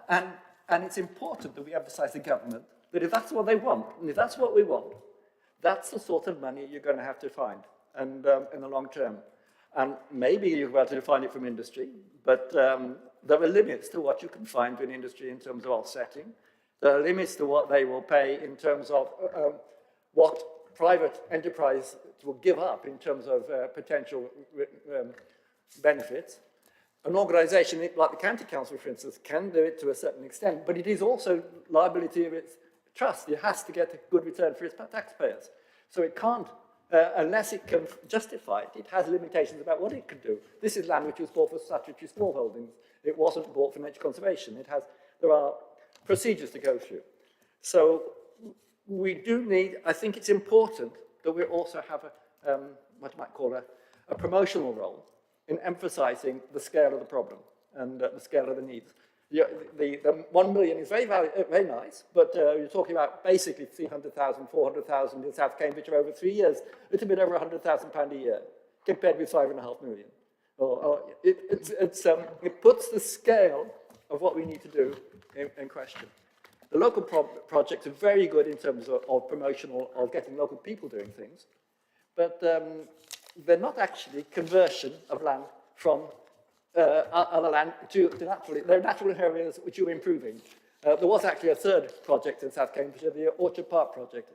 And it's important that we emphasise the government that if that's what they want, and if that's what we want, that's the sort of money you're going to have to find and in the long term. And maybe you'll be able to find it from industry, but there are limits to what you can find in industry in terms of offsetting. There are limits to what they will pay in terms of what private enterprise will give up in terms of potential benefits. An organisation like the County Council, for instance, can do it to a certain extent, but it is also liability of its trust. It has to get a good return for its taxpayers. So it can't, unless it can justify it, it has limitations about what it can do. This is land which was bought for statutory smallholdings. It wasn't bought for nature conservation. There are procedures to go through. So we do need, I think it's important that we also have what you might call a promotional role in emphasising the scale of the problem and the scale of the needs. The 1 million is very nice, but you're talking about basically 300,000, 400,000 in South Cambridge over 3 years, a little bit over £100,000 a year, compared with 5.5 million. It puts the scale of what we need to do in question. The local projects are very good in terms of promotional, of getting local people doing things, but they're not actually conversion of land from other land to natural areas which you're improving. There was actually a third project in South Cambridge, the Orchard Park project.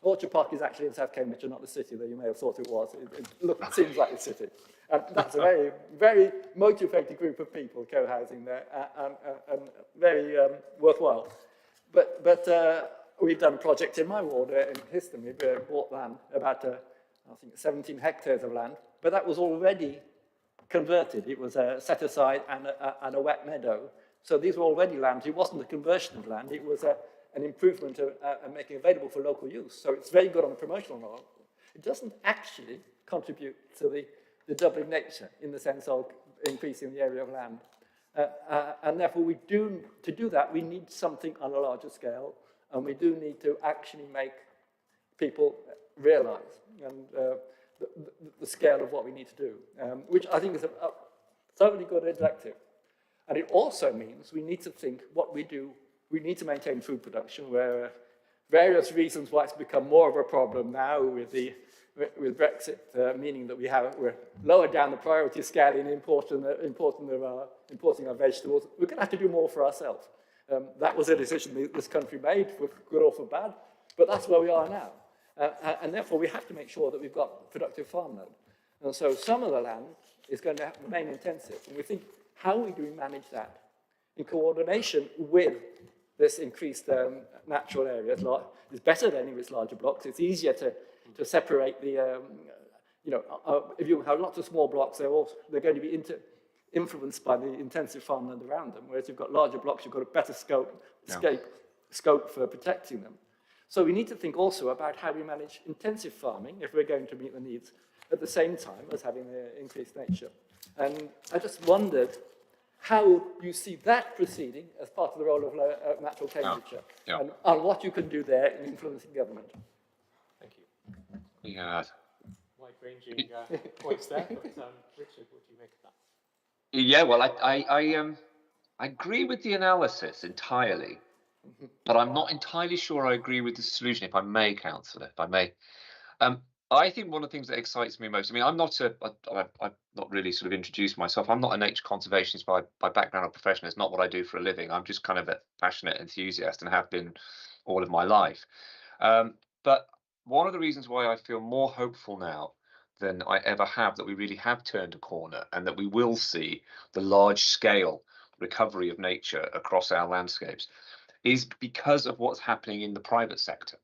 Orchard Park is actually in South Cambridge and not the city, though you may have thought it was. It seems like the city. And that's a very, very motivated group of people co-housing there, and very worthwhile. But we've done a project in my ward in Histon. We bought land, about, I think, 17 hectares of land, but that was already converted. It was set aside and a wet meadow. So these were already lands. It wasn't a conversion of land. It was an improvement and making available for local use. So it's very good on the promotional level. It doesn't actually contribute to the doubling nature in the sense of increasing the area of land. And therefore, to do that, we need something on a larger scale, and we do need to actually make people realise the scale of what we need to do, which I think is a totally good objective. And it also means we need to think what we do. We need to maintain food production, where various reasons why it's become more of a problem now with the with Brexit, meaning that we're lower down the priority scale in importing our vegetables. We're going to have to do more for ourselves. That was a decision this country made, for good or for bad, but that's where we are now. And therefore, we have to make sure that we've got productive farmland. And so some of the land is going to remain intensive. And we think, how do we manage that in coordination with this increased natural areas? It's better than if it's larger blocks. It's easier to separate the, if you have lots of small blocks, they're going to be influenced by the intensive farmland around them. Whereas you've got larger blocks, you've got a better scope for protecting them. So we need to think also about how we manage intensive farming if we're going to meet the needs at the same time as having the increased nature. And I just wondered how you see that proceeding as part of the role of natural Cambridgeshire, and what you can do there in influencing government. Thank you. Yeah. Wide-ranging points there. But, Richard, what do you make of that? Yeah, well, I agree with the analysis entirely, but I'm not entirely sure I agree with the solution, if I may, Councillor, if I may. I think one of the things that excites me most, I mean, I've not really sort of introduced myself. I'm not a nature conservationist by background or profession. It's not what I do for a living. I'm just kind of a passionate enthusiast and have been all of my life. But one of the reasons why I feel more hopeful now than I ever have that we really have turned a corner and that we will see the large scale recovery of nature across our landscapes is because of what's happening in the private sector.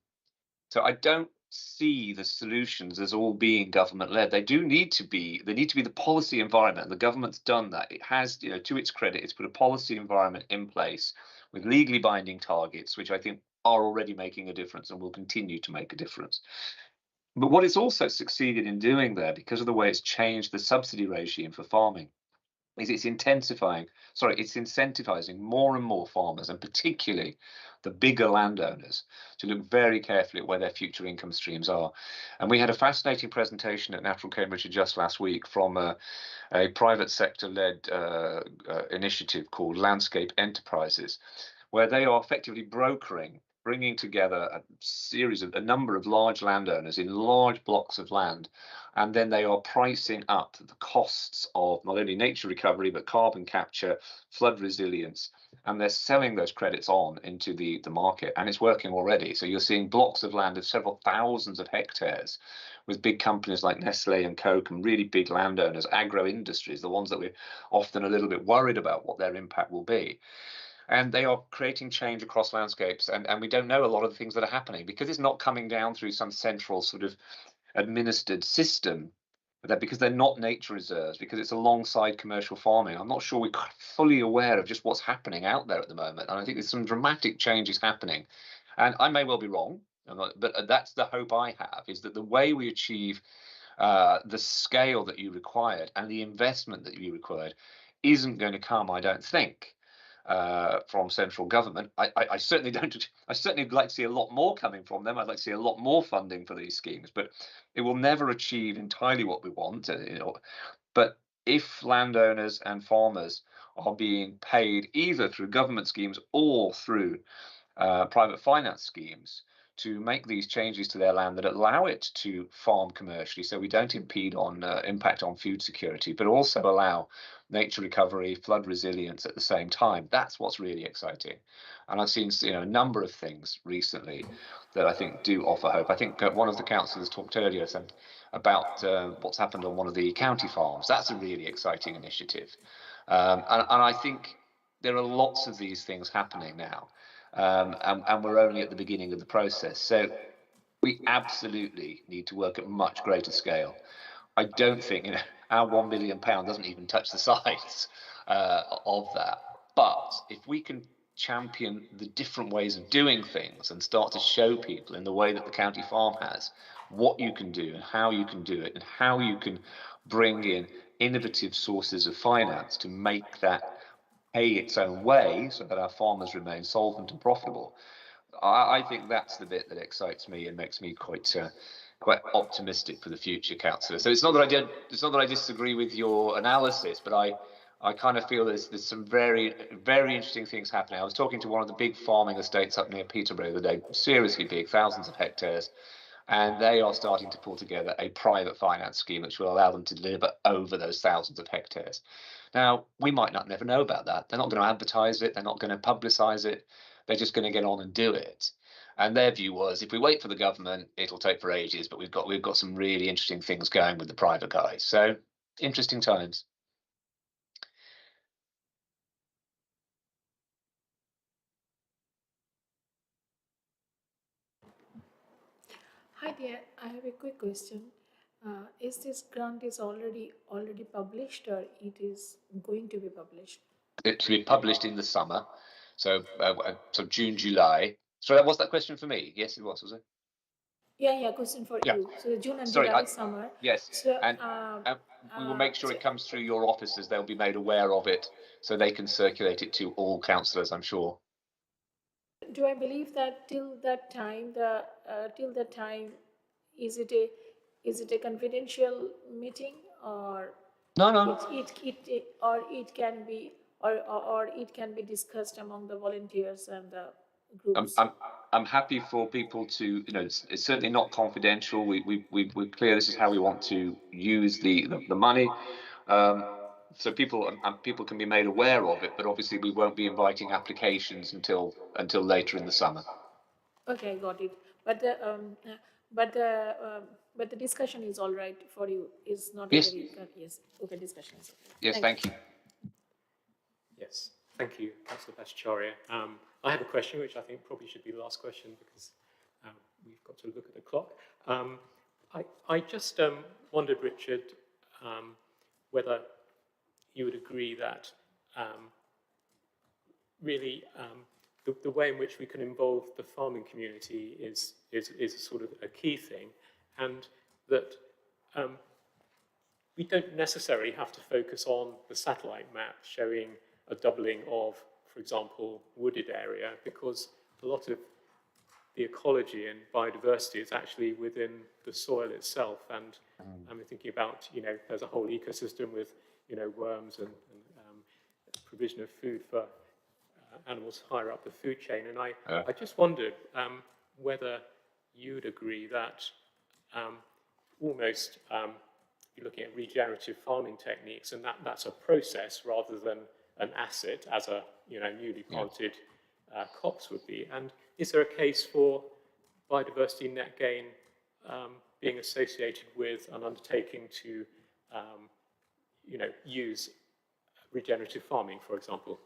So I don't see the solutions as all being government led. They need to be the policy environment. The government's done that. It has, to its credit, it's put a policy environment in place with legally binding targets, which I think are already making a difference and will continue to make a difference. But what it's also succeeded in doing there, because of the way it's changed the subsidy regime for farming, is it's incentivizing more and more farmers, and particularly the bigger landowners, to look very carefully at where their future income streams are. And we had a fascinating presentation at Natural Cambridgeshire just last week from a private sector-led initiative called Landscape Enterprises, where they are effectively bringing together a number of large landowners in large blocks of land, and then they are pricing up the costs of not only nature recovery but carbon capture, flood resilience, and they're selling those credits on into the market, and it's working already. So you're seeing blocks of land of several thousands of hectares with big companies like Nestle and Coke and really big landowners, agro industries, the ones that we're often a little bit worried about what their impact will be. And they are creating change across landscapes, and we don't know a lot of the things that are happening because it's not coming down through some central sort of administered system, because they're not nature reserves, because it's alongside commercial farming. I'm not sure we're fully aware of just what's happening out there at the moment, and I think there's some dramatic changes happening. And I may well be wrong, but that's the hope I have, is that the way we achieve the scale that you required and the investment that you required isn't going to come, I don't think, from central government. I certainly don't. I certainly like to see a lot more coming from them. I'd like to see a lot more funding for these schemes, but it will never achieve entirely what we want. But if landowners and farmers are being paid either through government schemes or through private finance schemes to make these changes to their land that allow it to farm commercially, so we don't impact on food security, but also allow nature recovery, flood resilience at the same time. That's what's really exciting. And I've seen a number of things recently that I think do offer hope. I think one of the councillors talked earlier about what's happened on one of the county farms. That's a really exciting initiative. And I think there are lots of these things happening now. And we're only at the beginning of the process. So we absolutely need to work at much greater scale. I don't think, our £1 million doesn't even touch the size of that. But if we can champion the different ways of doing things and start to show people in the way that the county farm has what you can do and how you can do it and how you can bring in innovative sources of finance to make that pay its own way so that our farmers remain solvent and profitable, I think that's the bit that excites me and makes me quite optimistic for the future, Councillor. So it's not that I disagree with your analysis, but I kind of feel there's some very, very interesting things happening. I was talking to one of the big farming estates up near Peterborough the other day, seriously big, thousands of hectares, And they are starting to pull together a private finance scheme which will allow them to deliver over those thousands of hectares. Now, we might not never know about that. They're not going to advertise it. They're not going to publicise it. They're just going to get on and do it. And their view was, if we wait for the government, it'll take for ages. But we've got some really interesting things going with the private guys. So interesting times. Hi there, I have a quick question. Is this grant is already published or it is going to be published? It to be published in the summer, so June, July. So that was that question for me? Yes, it was it? Yeah, question for Yeah. you. So June and Sorry, July summer. yes, So, and we will make sure so it comes through your offices. They'll be made aware of it, so they can circulate it to all councillors, I'm sure. do I believe that till that time, is it a confidential meeting or No. it can be or it can be discussed among the volunteers and the groups? I'm happy for people to, you know, it's certainly not confidential. We're clear this is how we want to use the money. So people can be made aware of it, but obviously we won't be inviting applications until later in the summer. Okay, got it. But the but the discussion is all right for you. Is not Yes. a very yes. Okay, discussion is okay. Yes, thank you. Yes, thank you, Councillor Bhattacharya. I have a question, which I think probably should be the last question because we've got to look at the clock. I just wondered, Richard, whether you would agree that really the way in which we can involve the farming community is sort of a key thing, and that we don't necessarily have to focus on the satellite map showing a doubling of, for example, wooded area, because a lot of the ecology and biodiversity is actually within the soil itself. And I'm thinking about, you know, there's a whole ecosystem with, you know, worms and provision of food for animals higher up the food chain. And I just wondered whether you'd agree that almost you're looking at regenerative farming techniques, and that's a process rather than an asset, as a, you know, newly planted copse would be. And is there a case for biodiversity net gain being associated with an undertaking to, you know, use regenerative farming, for example?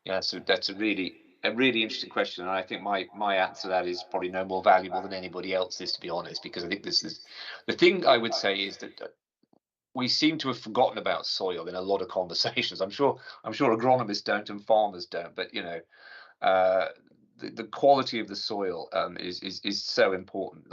Yeah, so that's a really interesting question, and I think my answer to that is probably no more valuable than anybody else's, to be honest, because I think this is the thing I would say is that we seem to have forgotten about soil in a lot of conversations. I'm sure agronomists don't and farmers don't, but you know, the quality of the soil is so important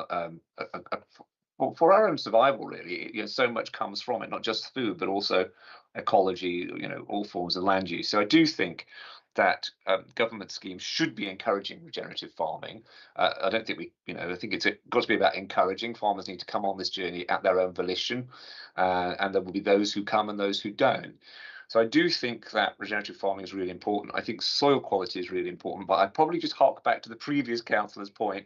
for our own survival. Really, you know, so much comes from it, not just food, but also ecology. You know, all forms of land use. So I do think that government schemes should be encouraging regenerative farming. I don't think I think it's got to be about encouraging. Farmers need to come on this journey at their own volition, and there will be those who come and those who don't. So I do think that regenerative farming is really important. I think soil quality is really important, but I'd probably just hark back to the previous councillor's point.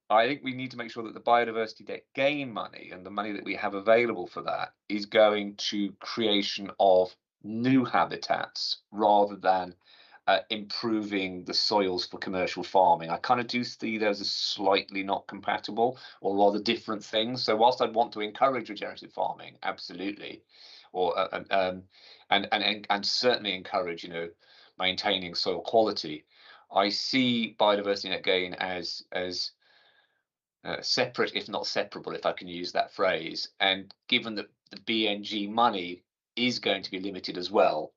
I think we need to make sure that the biodiversity net gain money and the money that we have available for that is going to creation of new habitats rather than improving the soils for commercial farming. I kind of do see those as slightly not compatible or rather different things. So whilst I'd want to encourage regenerative farming, absolutely, or and certainly encourage, you know, maintaining soil quality, I see biodiversity net gain as separate, if not separable, if I can use that phrase. And given that the BNG money is going to be limited as well,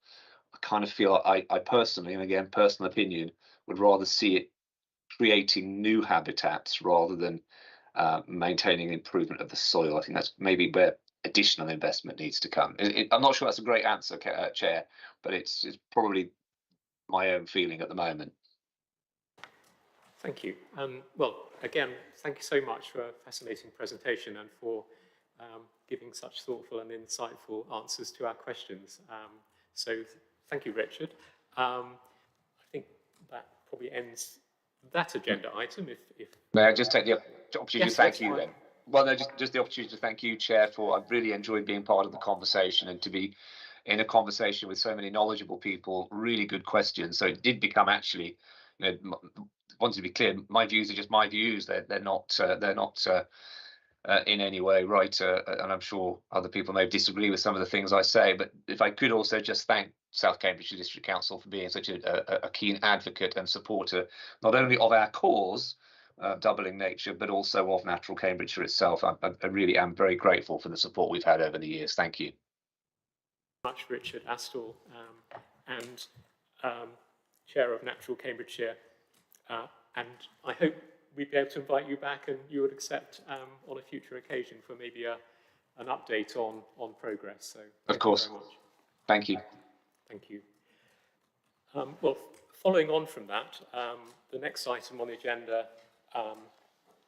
I kind of feel I personally, and again, personal opinion, would rather see it creating new habitats rather than maintaining improvement of the soil. I think that's maybe where additional investment needs to come. I'm not sure that's a great answer, Chair, but it's probably my own feeling at the moment. Thank you. Well, again, thank you so much for a fascinating presentation and for giving such thoughtful and insightful answers to our questions. So thank you, Richard. I think that probably ends that agenda item, if May I just take the opportunity Yes, to thank that's you fine. then? Well, no, just the opportunity to thank you, Chair, for I've really enjoyed being part of the conversation and to be in a conversation with so many knowledgeable people, really good questions. So it did become actually, wanted to be clear, my views are just my views. They're not in any way right, and I'm sure other people may disagree with some of the things I say. But if I could also just thank South Cambridgeshire District Council for being such a keen advocate and supporter, not only of our cause, doubling nature, but also of natural Cambridgeshire itself. I really am very grateful for the support we've had over the years. Thank you. much Richard Astall, and Chair of Natural Cambridgeshire, and I hope we'd be able to invite you back and you would accept on a future occasion for maybe an update on progress. So Of course. very much. Thank you. Thank you. Well, following on from that, the next item on the agenda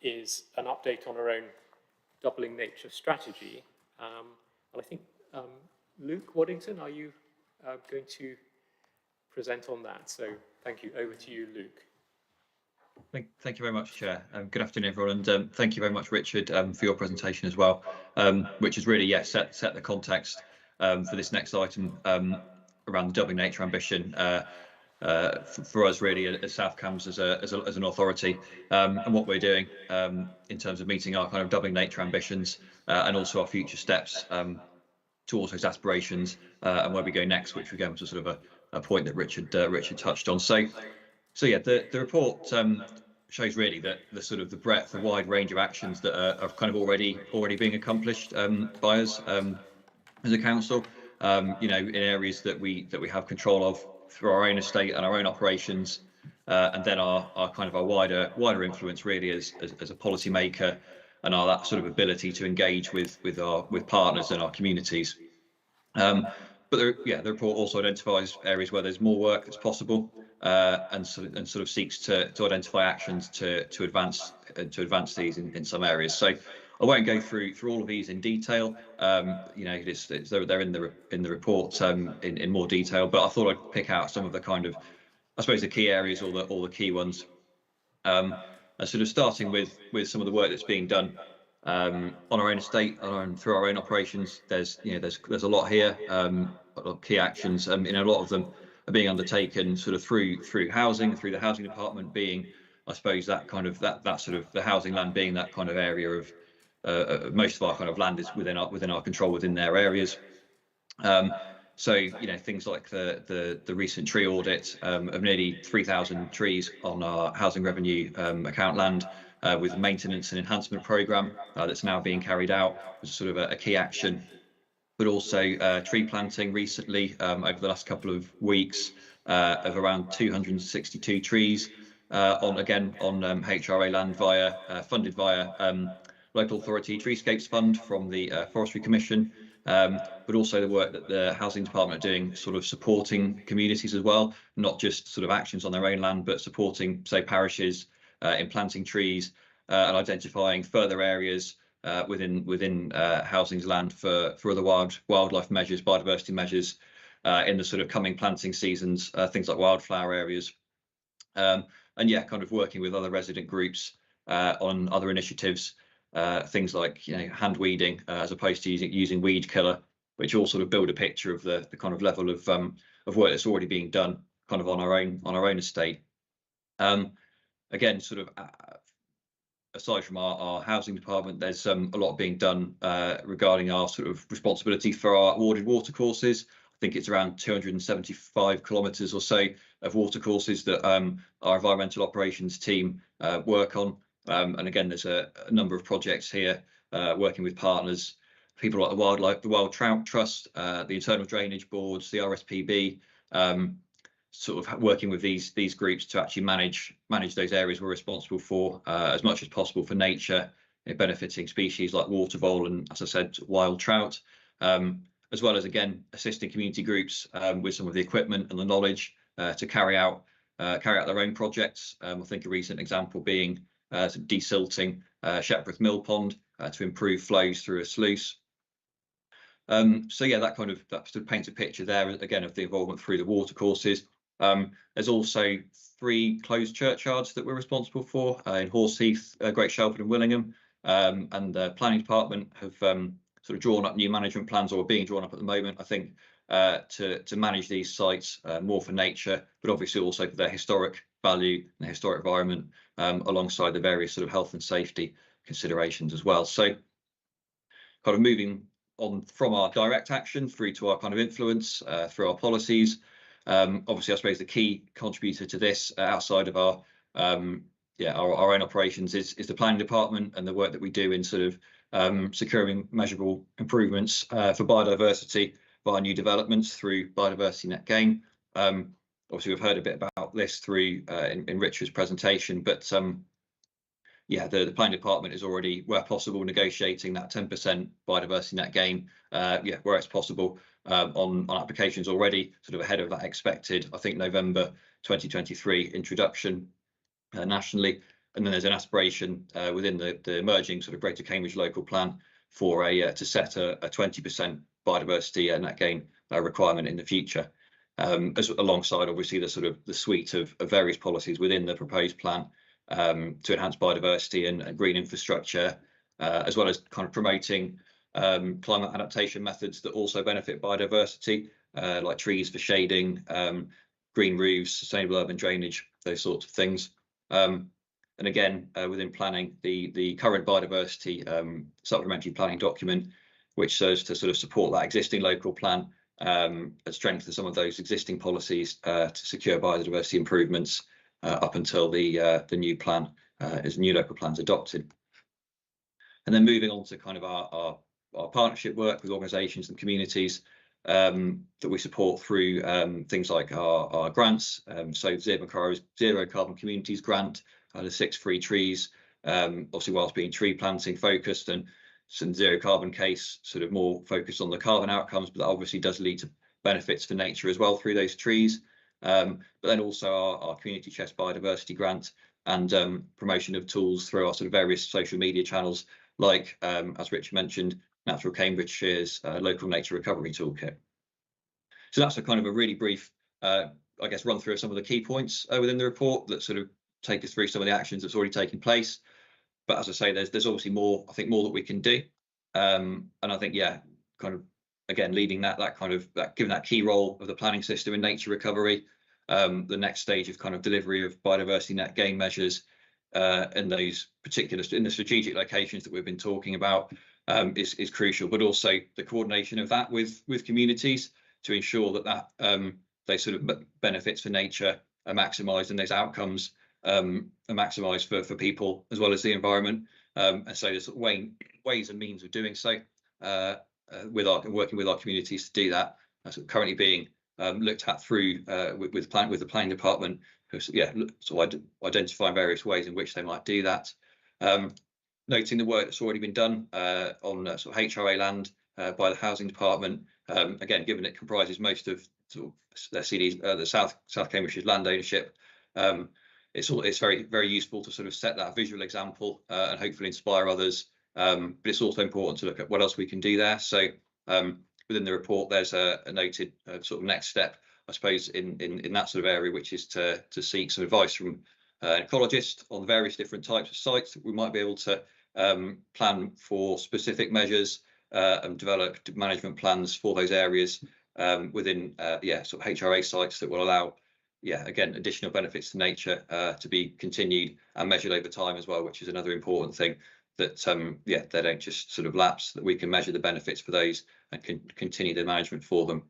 is an update on our own doubling nature strategy. And I think, Luke Waddington, are you going to present on that? So thank you. Over to you, Luke. Thank you very much, Chair. Good afternoon, everyone, and thank you very much, Richard, for your presentation as well, which has really, set the context for this next item around the doubling nature ambition for us, really, as South Cambs as an authority, and what we're doing in terms of meeting our kind of doubling nature ambitions and also our future steps towards those aspirations and where we go next, which we go to sort of a point that Richard touched on. So yeah, the report shows really that the breadth, the wide range of actions that are kind of already being accomplished by us as a council. In areas that we have control of through our own estate and our own operations, and then our wider influence really as a policy maker, and that sort of ability to engage with partners and our communities. But the report also identifies areas where there's more work that's possible, and sort of seeks to identify actions to advance these in some areas. So I won't go through all of these in detail. They're in the report in more detail. But I thought I'd pick out some of the kind of, I suppose, the key areas or the key ones. And sort of starting with some of the work that's being done on our own estate and through our own operations. There's a lot here, a lot of key actions. A lot of them are being undertaken sort of through housing, through the housing department being, I suppose, that kind of that sort of the housing land being that kind of area of most of our kind of land is within our control within their areas. So things like the recent tree audit of nearly 3,000 trees on our housing revenue account land, with a maintenance and enhancement programme that's now being carried out, was sort of a key action. But also tree planting recently over the last couple of weeks of around 262 trees on HRA land funded via local authority treescapes fund from the Forestry Commission. But also the work that the housing department are doing, sort of supporting communities as well, not just sort of actions on their own land, but supporting, say, parishes in planting trees and identifying further areas within housing's land for other wildlife measures, biodiversity measures in the sort of coming planting seasons, things like wildflower areas, and kind of working with other resident groups on other initiatives. Things like hand weeding as opposed to using weed killer, which all sort of build a picture of the kind of level of work that's already being done kind of on our own estate. Again, sort of aside from our housing department, there's a lot being done regarding our sort of responsibility for our awarded watercourses. I think it's around 275 kilometres or so of watercourses that our environmental operations team work on. And again, there's a number of projects here working with partners, people like the Wild Trout Trust, the Internal Drainage Boards, the RSPB, sort of working with these groups to actually manage those areas we're responsible for as much as possible for nature, benefiting species like water vole and, as I said, wild trout, as well as, again, assisting community groups with some of the equipment and the knowledge to carry out their own projects. I think a recent example being desilting Shepworth Mill Pond to improve flows through a sluice. So yeah, that sort of paints a picture there again of the involvement through the watercourses. There's also 3 closed churchyards that we're responsible for in Horseheath, Great Shelford and Willingham, and the planning department have sort of drawn up new management plans, or are being drawn up at the moment, I think, to manage these sites more for nature, but obviously also for their historic value and the historic environment, alongside the various sort of health and safety considerations as well. So kind of moving on from our direct action through to our kind of influence through our policies. Obviously, I suppose the key contributor to this outside of our own operations is the planning department and the work that we do in sort of securing measurable improvements for biodiversity via new developments through biodiversity net gain. Obviously, we've heard a bit about this through in Richard's presentation, but the planning department is already, where possible, negotiating that 10% biodiversity net gain, where it's possible, on applications already, sort of ahead of that expected, I think, November 2023 introduction nationally. And then there's an aspiration within the emerging sort of Greater Cambridge local plan for to set a 20% biodiversity net gain requirement in the future, as alongside obviously the sort of the suite of various policies within the proposed plan to enhance biodiversity and green infrastructure, as well as kind of promoting climate adaptation methods that also benefit biodiversity, like trees for shading, green roofs, sustainable urban drainage, those sorts of things. And again, within planning, the current biodiversity supplementary planning document, which serves to sort of support that existing local plan and strengthen some of those existing policies to secure biodiversity improvements up until the new plan as new local plans adopted. And then moving on to kind of our partnership work with organisations and communities that we support through things like our grants. So Zero Carbon Communities grant, the 6 free trees, obviously whilst being tree planting focused, and some zero carbon case sort of more focused on the carbon outcomes, but that obviously does lead to benefits for nature as well through those trees. But then also our community chest biodiversity grant and promotion of tools through our sort of various social media channels, like as Richard mentioned, Natural Cambridgeshire's local nature recovery toolkit. So that's a kind of a really brief, I guess, run through of some of the key points within the report that sort of take us through some of the actions that's already taken place. But as I say, there's obviously more, I think, more that we can do. And I think, kind of, again, leading given that key role of the planning system in nature recovery, the next stage of kind of delivery of biodiversity net gain measures in those particular, in the strategic locations that we've been talking about is crucial, but also the coordination of that with communities to ensure that those sort of benefits for nature are maximised and those outcomes are maximised for people as well as the environment. And so there's ways and means of doing so working with our communities to do that. That's currently being looked at through with the planning department, so identifying various ways in which they might do that. Noting the work that's already been done on sort of HRA land by the housing department. Again, given it comprises most of sort of their CDs, the South Cambridgeshire's land ownership, it's very, very useful to sort of set that visual example and hopefully inspire others. But it's also important to look at what else we can do there. So within the report, there's a noted sort of next step, I suppose, in that sort of area, which is to seek some advice from an ecologist on the various different types of sites that we might be able to plan for specific measures and develop management plans for those areas within sort of HRA sites that will allow, again, additional benefits to nature to be continued and measured over time as well, which is another important thing, that they don't just sort of lapse, that we can measure the benefits for those and can continue the management for them.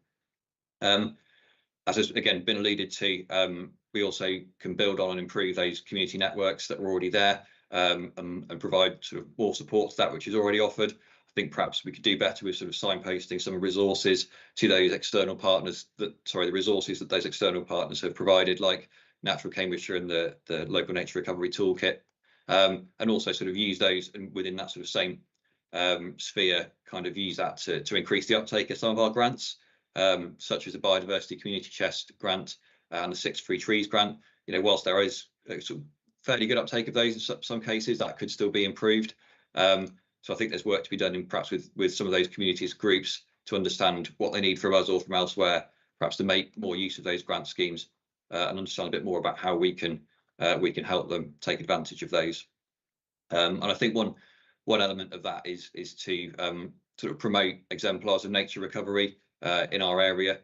As has again been alluded to, we also can build on and improve those community networks that were already there and provide sort of more support to that which is already offered. I think perhaps we could do better with sort of signposting some resources to those external partners the resources that those external partners have provided, like Natural Cambridgeshire and the local nature recovery toolkit, and also sort of use those and within that sort of same sphere, kind of use that to increase the uptake of some of our grants, such as the biodiversity community chest grant and the 6 free trees grant. Whilst there is sort of fairly good uptake of those in some cases, that could still be improved. So I think there's work to be done perhaps with some of those communities groups to understand what they need from us or from elsewhere, perhaps to make more use of those grant schemes. and understand a bit more about how we can help them take advantage of those. And I think one element of that is to sort of promote exemplars of nature recovery in our area.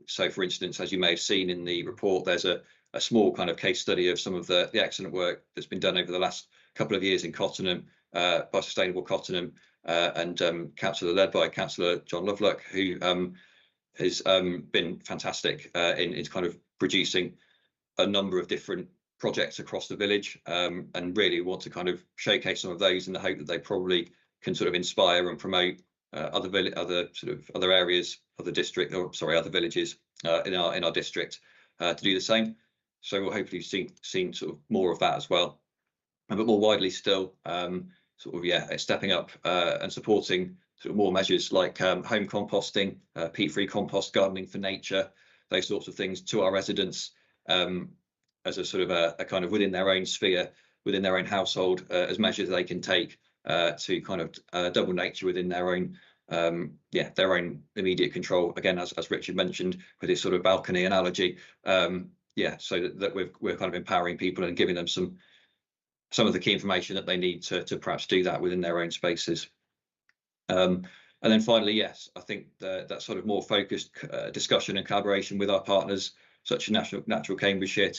So, for instance, as you may have seen in the report, there's a small kind of case study of some of the excellent work that's been done over the last couple of years in Cottenham by Sustainable Cottenham and led by Councillor John Lovelock, who has been fantastic in kind of producing a number of different projects across the village, and really want to kind of showcase some of those in the hope that they probably can sort of inspire and promote other areas of the district, or sorry, other villages in our district to do the same. So we'll hopefully see sort of more of that as well. But more widely still, stepping up and supporting sort of more measures like home composting, peat-free compost, gardening for nature, those sorts of things to our residents, as a sort of a kind of within their own sphere, within their own household, as measures they can take to kind of double nature within their own immediate control. Again, as Richard mentioned with his sort of balcony analogy, so that we're kind of empowering people and giving them some of the key information that they need to perhaps do that within their own spaces. And then finally, yes, I think that sort of more focused discussion and collaboration with our partners, such as Natural Cambridgeshire,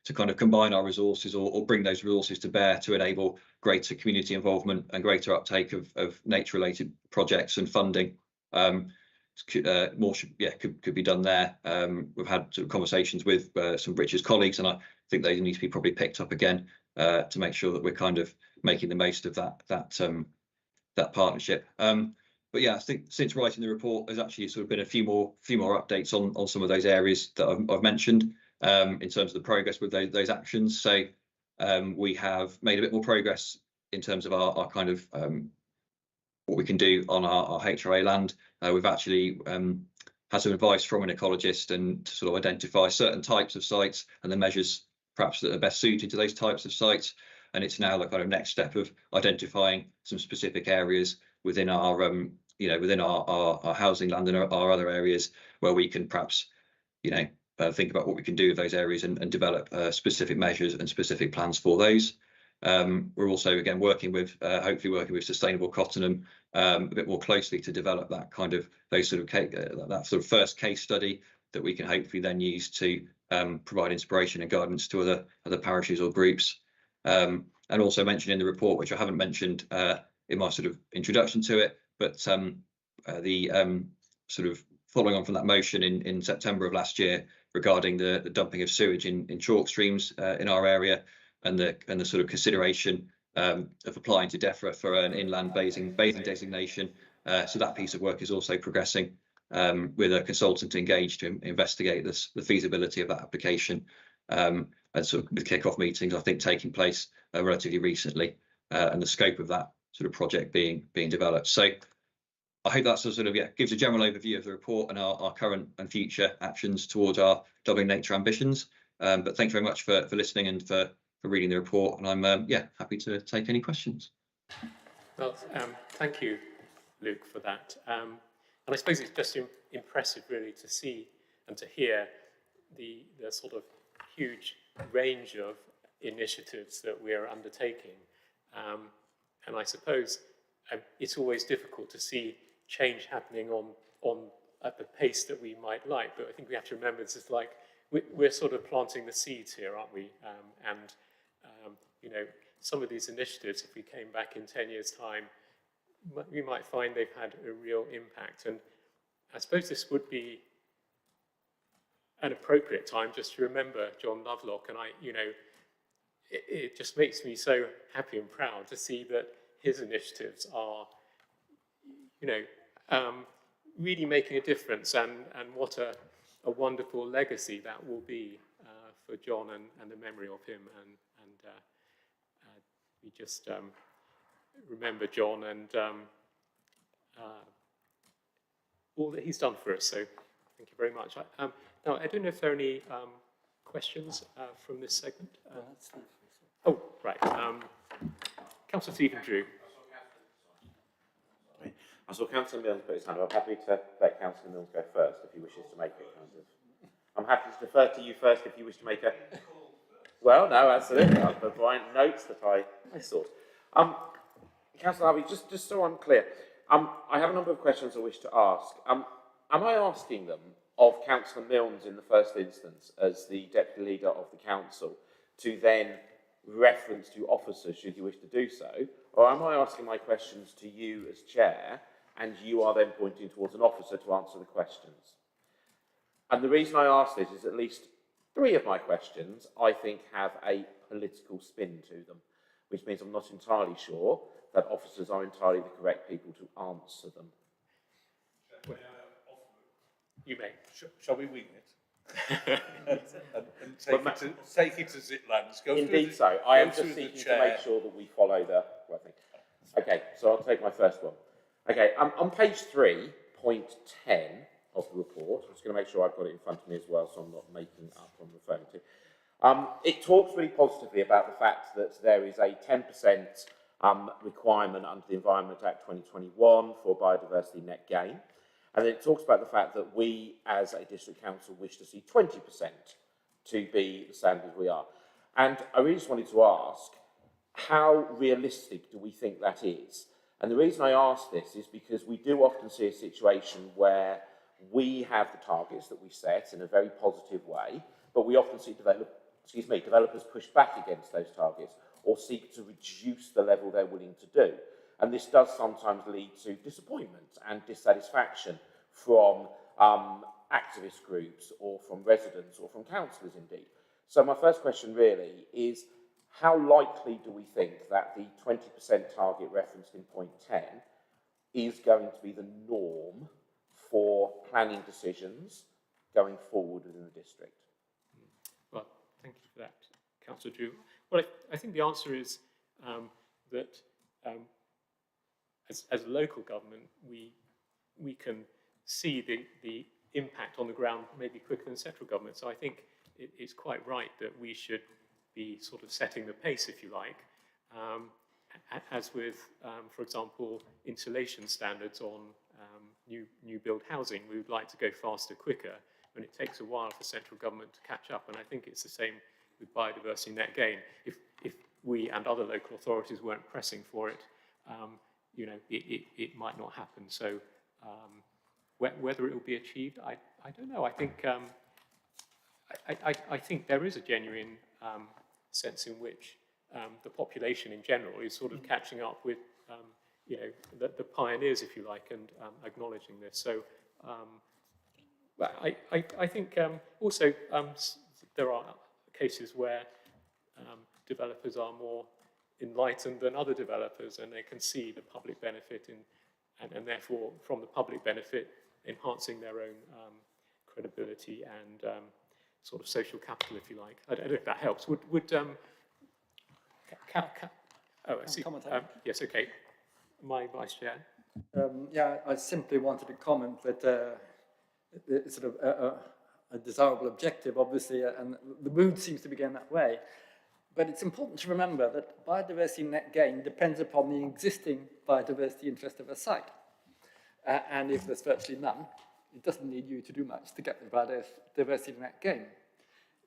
to kind of combine our resources or bring those resources to bear to enable greater community involvement and greater uptake of nature-related projects and funding. More could be done there. We've had sort of conversations with some of Richard's colleagues, and I think they need to be probably picked up again to make sure that we're kind of making the most of that partnership. But yeah, I think since writing the report, there's actually sort of been a few more updates on some of those areas that I've mentioned in terms of the progress with those actions. So we have made a bit more progress in terms of our kind of what we can do on our HRA land. We've actually had some advice from an ecologist and to sort of identify certain types of sites and the measures perhaps that are best suited to those types of sites. And it's now the kind of next step of identifying some specific areas within our our housing land and our other areas where we can perhaps think about what we can do with those areas and develop specific measures and specific plans for those. We're also again hopefully working with Sustainable Cottenham a bit more closely to develop that kind of that sort of first case study that we can hopefully then use to provide inspiration and guidance to other parishes or groups. And also mentioned in the report, which I haven't mentioned in my sort of introduction to it, but the sort of following on from that motion in September of last year regarding the dumping of sewage in chalk streams in our area, and the sort of consideration of applying to DEFRA for an inland bathing designation. So that piece of work is also progressing with a consultant engaged to investigate the feasibility of that application, and sort of with kick-off meetings I think taking place relatively recently, and the scope of that sort of project being developed. So I hope that sort of gives a general overview of the report and our current and future actions towards our doubling nature ambitions. But thank you very much for listening and for reading the report, and I'm happy to take any questions. Well, thank you, Luke, for that. And I suppose it's just impressive really to see and to hear the sort of huge range of initiatives that we are undertaking. And I suppose it's always difficult to see change happening at the pace that we might like, but I think we have to remember this is like we're sort of planting the seeds here, aren't we? Some of these initiatives, if we came back in 10 years' time, we might find they've had a real impact. And I suppose this would be an appropriate time just to remember John Lovelock. And it just makes me so happy and proud to see that his initiatives are, really making a difference, and what a wonderful legacy that will be for John and the memory of him. And we just remember John and all that he's done for us. So thank you very much. Now, I don't know if there are any questions from this segment. Oh, right. Councillor Stephen Drew. I saw Councillor Mills put his hand up. I'm happy to let Councillor Mills go first if he wishes to make it. I'm happy to defer to you first if you wish to make a... Well, no, absolutely. I'll provide notes that I sought. Councillor Harvey, just so I'm clear, I have a number of questions I wish to ask. Am I asking them of Councillor Milnes in the first instance as the Deputy Leader of the Council to then reference to officers should you wish to do so, or am I asking my questions to you as Chair and you are then pointing towards an officer to answer the questions? And the reason I ask this is at least 3 of my questions I think have a political spin to them, which means I'm not entirely sure that officers are entirely the correct people to answer them. Well, you may. Shall we wing it? and take it as it lands. Indeed so. I am just seeking to make sure that we follow the right thing. Okay, so I'll take my first one. Okay, on page 3, point 10 of the report, I'm just going to make sure I've got it in front of me as well, so I'm not making up what I'm referring to. It talks really positively about the fact that there is a 10% requirement under the Environment Act 2021 for biodiversity net gain. And then it talks about the fact that we, as a district council, wish to see 20% to be the standard we are. And I really just wanted to ask, how realistic do we think that is? And the reason I ask this is because we do often see a situation where we have the targets that we set in a very positive way, but we often see developers push back against those targets or seek to reduce the level they're willing to do. And this does sometimes lead to disappointment and dissatisfaction from activist groups or from residents or from councillors indeed. So my first question really is, how likely do we think that the 20% target referenced in point 10 is going to be the norm for planning decisions going forward within the district? Well, thank you for that, Councillor Drew. Well, I think the answer is that as a local government, we can see the impact on the ground maybe quicker than central government. So I think it's quite right that we should be sort of setting the pace, if you like, as with, for example, insulation standards on new build housing. We would like to go faster, quicker, and it takes a while for central government to catch up. And I think it's the same with biodiversity net gain. If we and other local authorities weren't pressing for it, you know, it might not happen. So whether it will be achieved, I don't know. I think I think there is a genuine sense in which the population in general is sort of catching up with you know, the pioneers, if you like, and acknowledging this. So I think also there are cases where developers are more enlightened than other developers, and they can see the public benefit and therefore from the public benefit enhancing their own credibility and sort of social capital, if you like. I don't know if that helps. Would oh, I see. Yes, okay. My Vice Chair. Yeah, I simply wanted to comment that it's sort of a desirable objective, obviously, and the mood seems to be going that way. But it's important to remember that biodiversity net gain depends upon the existing biodiversity interest of a site. And if there's virtually none, it doesn't need you to do much to get the biodiversity net gain.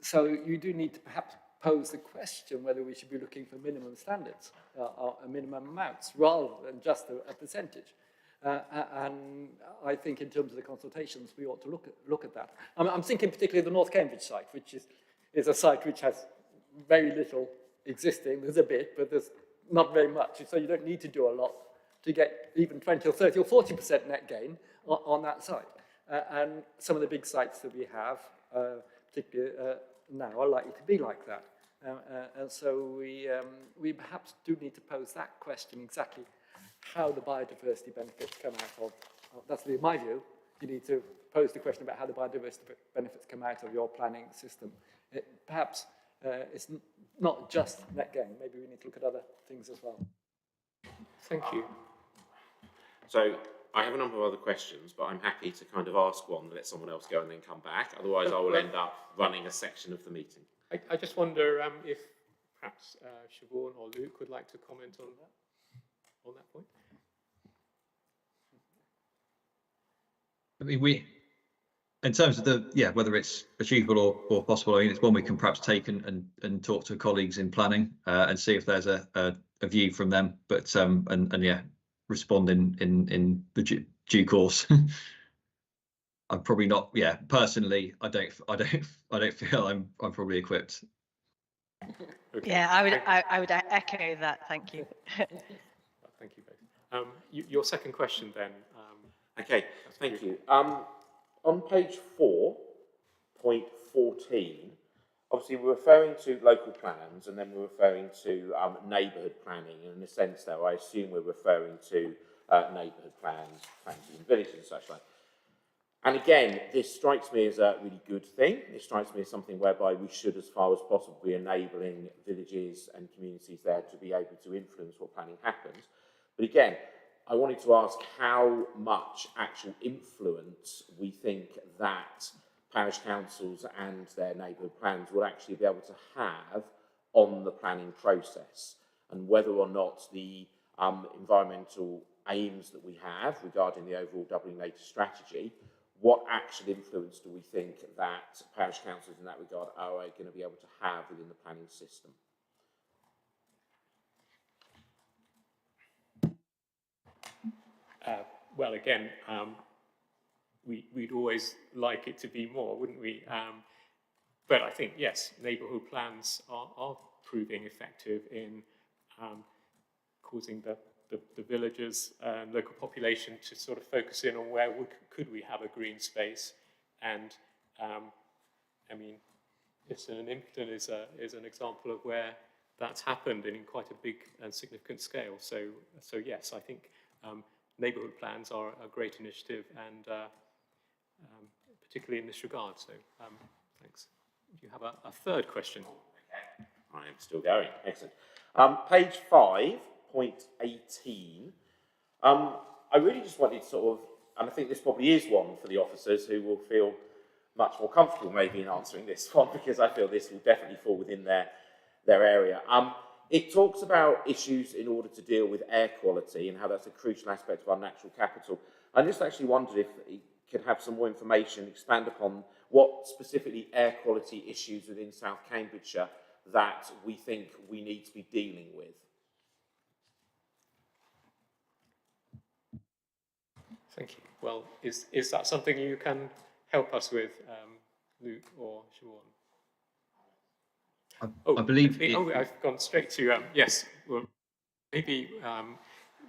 So you do need to perhaps pose the question whether we should be looking for minimum standards or minimum amounts rather than just a percentage. And I think in terms of the consultations, we ought to look at that. I'm thinking particularly of the North Cambridge site, which is a site which has very little existing. There's a bit, but there's not very much. So you don't need to do a lot to get even 20 or 30 or 40% net gain on that site. And some of the big sites that we have, particularly now, are likely to be like that. And so we perhaps do need to pose that question exactly how the biodiversity benefits come out of. That's my view. You need to pose the question about how the biodiversity benefits come out of your planning system. Perhaps it's not just net gain. Maybe we need to look at other things as well. Thank you. So I have a number of other questions, but I'm happy to kind of ask one, let someone else go and then come back. Otherwise, I will end up running a section of the meeting. I just wonder if perhaps Siobhan or Luke would like to comment on that point. I mean, in terms of whether it's achievable or possible, I mean, it's one we can perhaps take and talk to colleagues in planning and see if there's a view from them, but respond in the due course. I'm probably not. Yeah, personally, I don't feel I'm probably equipped. Okay. Yeah, I would echo that. Thank you. Thank you both. Your second question then. Okay, thank you. On page 4.14, obviously we're referring to local plans and then we're referring to neighbourhood planning, and in a sense though, I assume we're referring to neighbourhood plans in villages and such like. And again, this strikes me as a really good thing. It strikes me as something whereby we should, as far as possible, be enabling villages and communities there to be able to influence what planning happens. But again, I wanted to ask how much actual influence we think that parish councils and their neighbourhood plans will actually be able to have on the planning process, and whether or not the environmental aims that we have regarding the overall doubling nature strategy, what actual influence do we think that parish councils in that regard are going to be able to have within the planning system? Well, again, we'd always like it to be more, wouldn't we? But I think, yes, neighbourhood plans are proving effective in causing the villagers and local population to sort of focus in on where could we have a green space. And I mean, Ipswich Impton is an example of where that's happened in quite a big and significant scale. So yes, I think neighbourhood plans are a great initiative, and particularly in this regard. So thanks. Do you have a third question? Okay. I am still going. Excellent. Page 5.18. I really just wanted to sort of, and I think this probably is one for the officers who will feel much more comfortable maybe in answering this one, because I feel this will definitely fall within their area. It talks about issues in order to deal with air quality and how that's a crucial aspect of our natural capital. I just actually wondered if you could have some more information, expand upon what specifically air quality issues within South Cambridgeshire that we think we need to be dealing with. Thank you. Well, is that something you can help us with, Luke or Siobhan? I believe. I've gone straight to yes. Well, maybe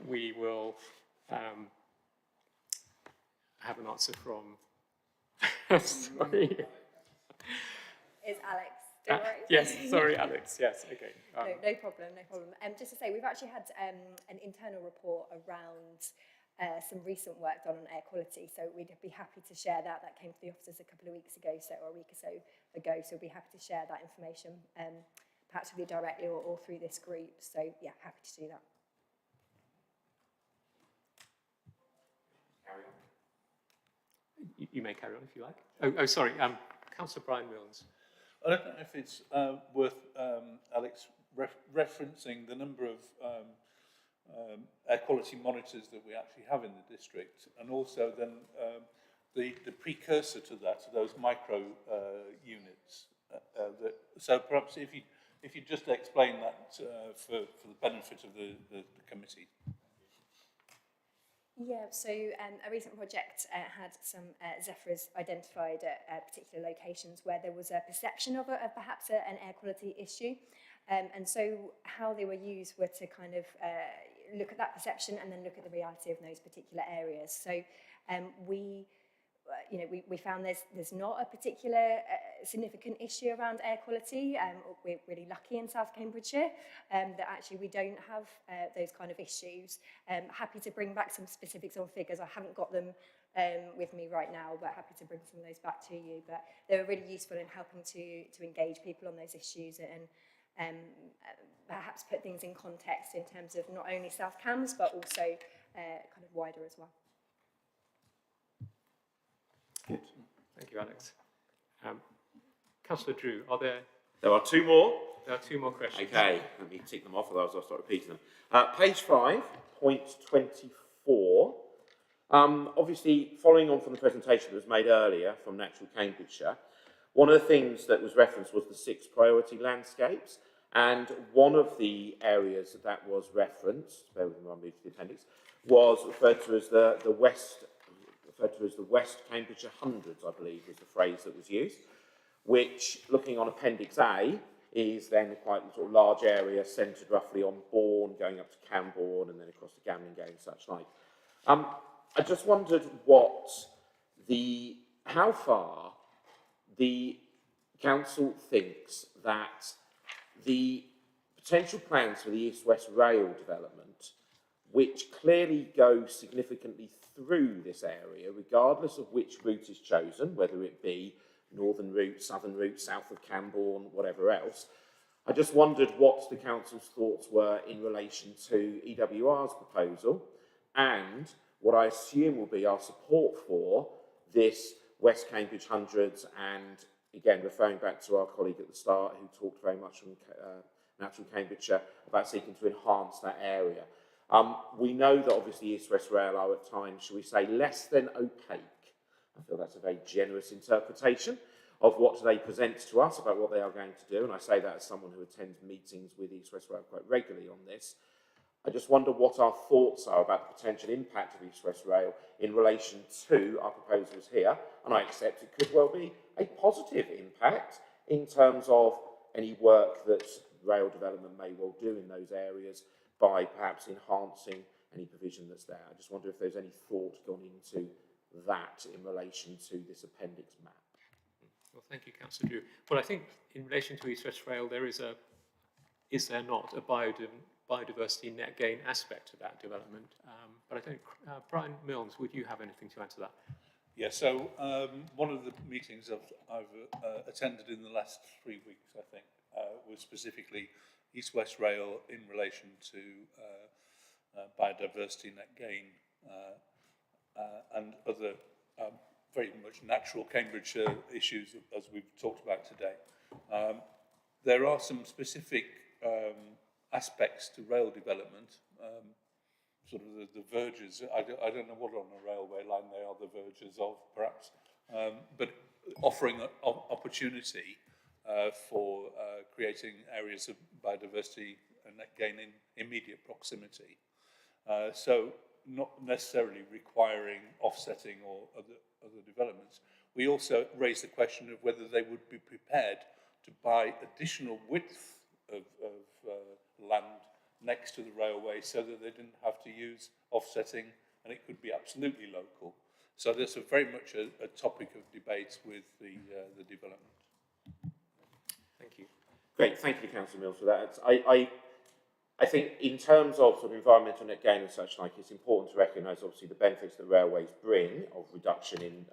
we will have an answer from. Sorry. It's Alex. Don't worry. Yes. Sorry, Alex. Yes. Okay. No problem. No problem. Just to say, we've actually had an internal report around some recent work done on air quality, so we'd be happy to share that. That came to the officers a couple of weeks ago, or a week or so ago, so we'd be happy to share that information, perhaps with you directly or through this group. So yeah, happy to do that. You may carry on if you like. Oh, sorry. Councillor Brian Milnes. I don't know if it's worth Alex referencing the number of air quality monitors that we actually have in the district, and also then the precursor to that, to those micro units. So perhaps if you just explain that for the benefit of the committee. Yeah, so a recent project had some Zephyrs identified at particular locations where there was a perception of perhaps an air quality issue. And so how they were used were to kind of look at that perception and then look at the reality of those particular areas. So we found there's not a particular significant issue around air quality. We're really lucky in South Cambridgeshire that actually we don't have those kind of issues. Happy to bring back some specifics on figures. I haven't got them with me right now, but happy to bring some of those back to you. But they were really useful in helping to engage people on those issues and perhaps put things in context in terms of not only South Cambs, but also kind of wider as well. Good. Thank you, Alex. Councillor Drew, are there... There are two more. There are two more questions. Okay, let me tick them off, otherwise I'll start repeating them. Page 5, point 24. Obviously, following on from the presentation that was made earlier from Natural Cambridgeshire, one of the things that was referenced was the 6 priority landscapes, and one of the areas that was referenced, bear with me while I move to the appendix, was referred to as the West Cambridgeshire Hundreds, I believe was the phrase that was used, which, looking on Appendix A, is then quite a sort of large area centred roughly on Bourne, going up to Camborne, and then across to Gamlingay and such like. I just wondered how far the council thinks that the potential plans for the East-West Rail development, which clearly go significantly through this area, regardless of which route is chosen, whether it be northern route, southern route, south of Camborne, whatever else. I just wondered what the council's thoughts were in relation to EWR's proposal and what I assume will be our support for this West Cambridge Hundreds, and again, referring back to our colleague at the start who talked very much from Natural Cambridgeshire about seeking to enhance that area. We know that obviously East-West Rail are at times, shall we say, less than opaque. I feel that's a very generous interpretation of what they present to us about what they are going to do, and I say that as someone who attends meetings with East-West Rail quite regularly on this. I just wonder what our thoughts are about the potential impact of East-West Rail in relation to our proposals here, and I accept it could well be a positive impact in terms of any work that rail development may well do in those areas by perhaps enhancing any provision that's there. I just wonder if there's any thought gone into that in relation to this appendix map. Well, thank you, Councillor Drew. Well, I think in relation to East-West Rail, is there not a biodiversity net gain aspect to that development? But I think, Brian Milnes, would you have anything to add to that? Yeah, so one of the meetings I've attended in the last 3 weeks, I think, was specifically East-West Rail in relation to biodiversity net gain and other very much natural Cambridgeshire issues as we've talked about today. There are some specific aspects to rail development, sort of the verges. I don't know what on a railway line they are the verges of, perhaps, but offering an opportunity for creating areas of biodiversity and net gain in immediate proximity. So not necessarily requiring offsetting or other developments. We also raised the question of whether they would be prepared to buy additional width of land next to the railway so that they didn't have to use offsetting and it could be absolutely local. So there's very much a topic of debate with the development. Thank you. Great, thank you, Councillor Mills, for that. I think in terms of sort of environmental net gain and such like, it's important to recognise obviously the benefits that railways bring of reduction in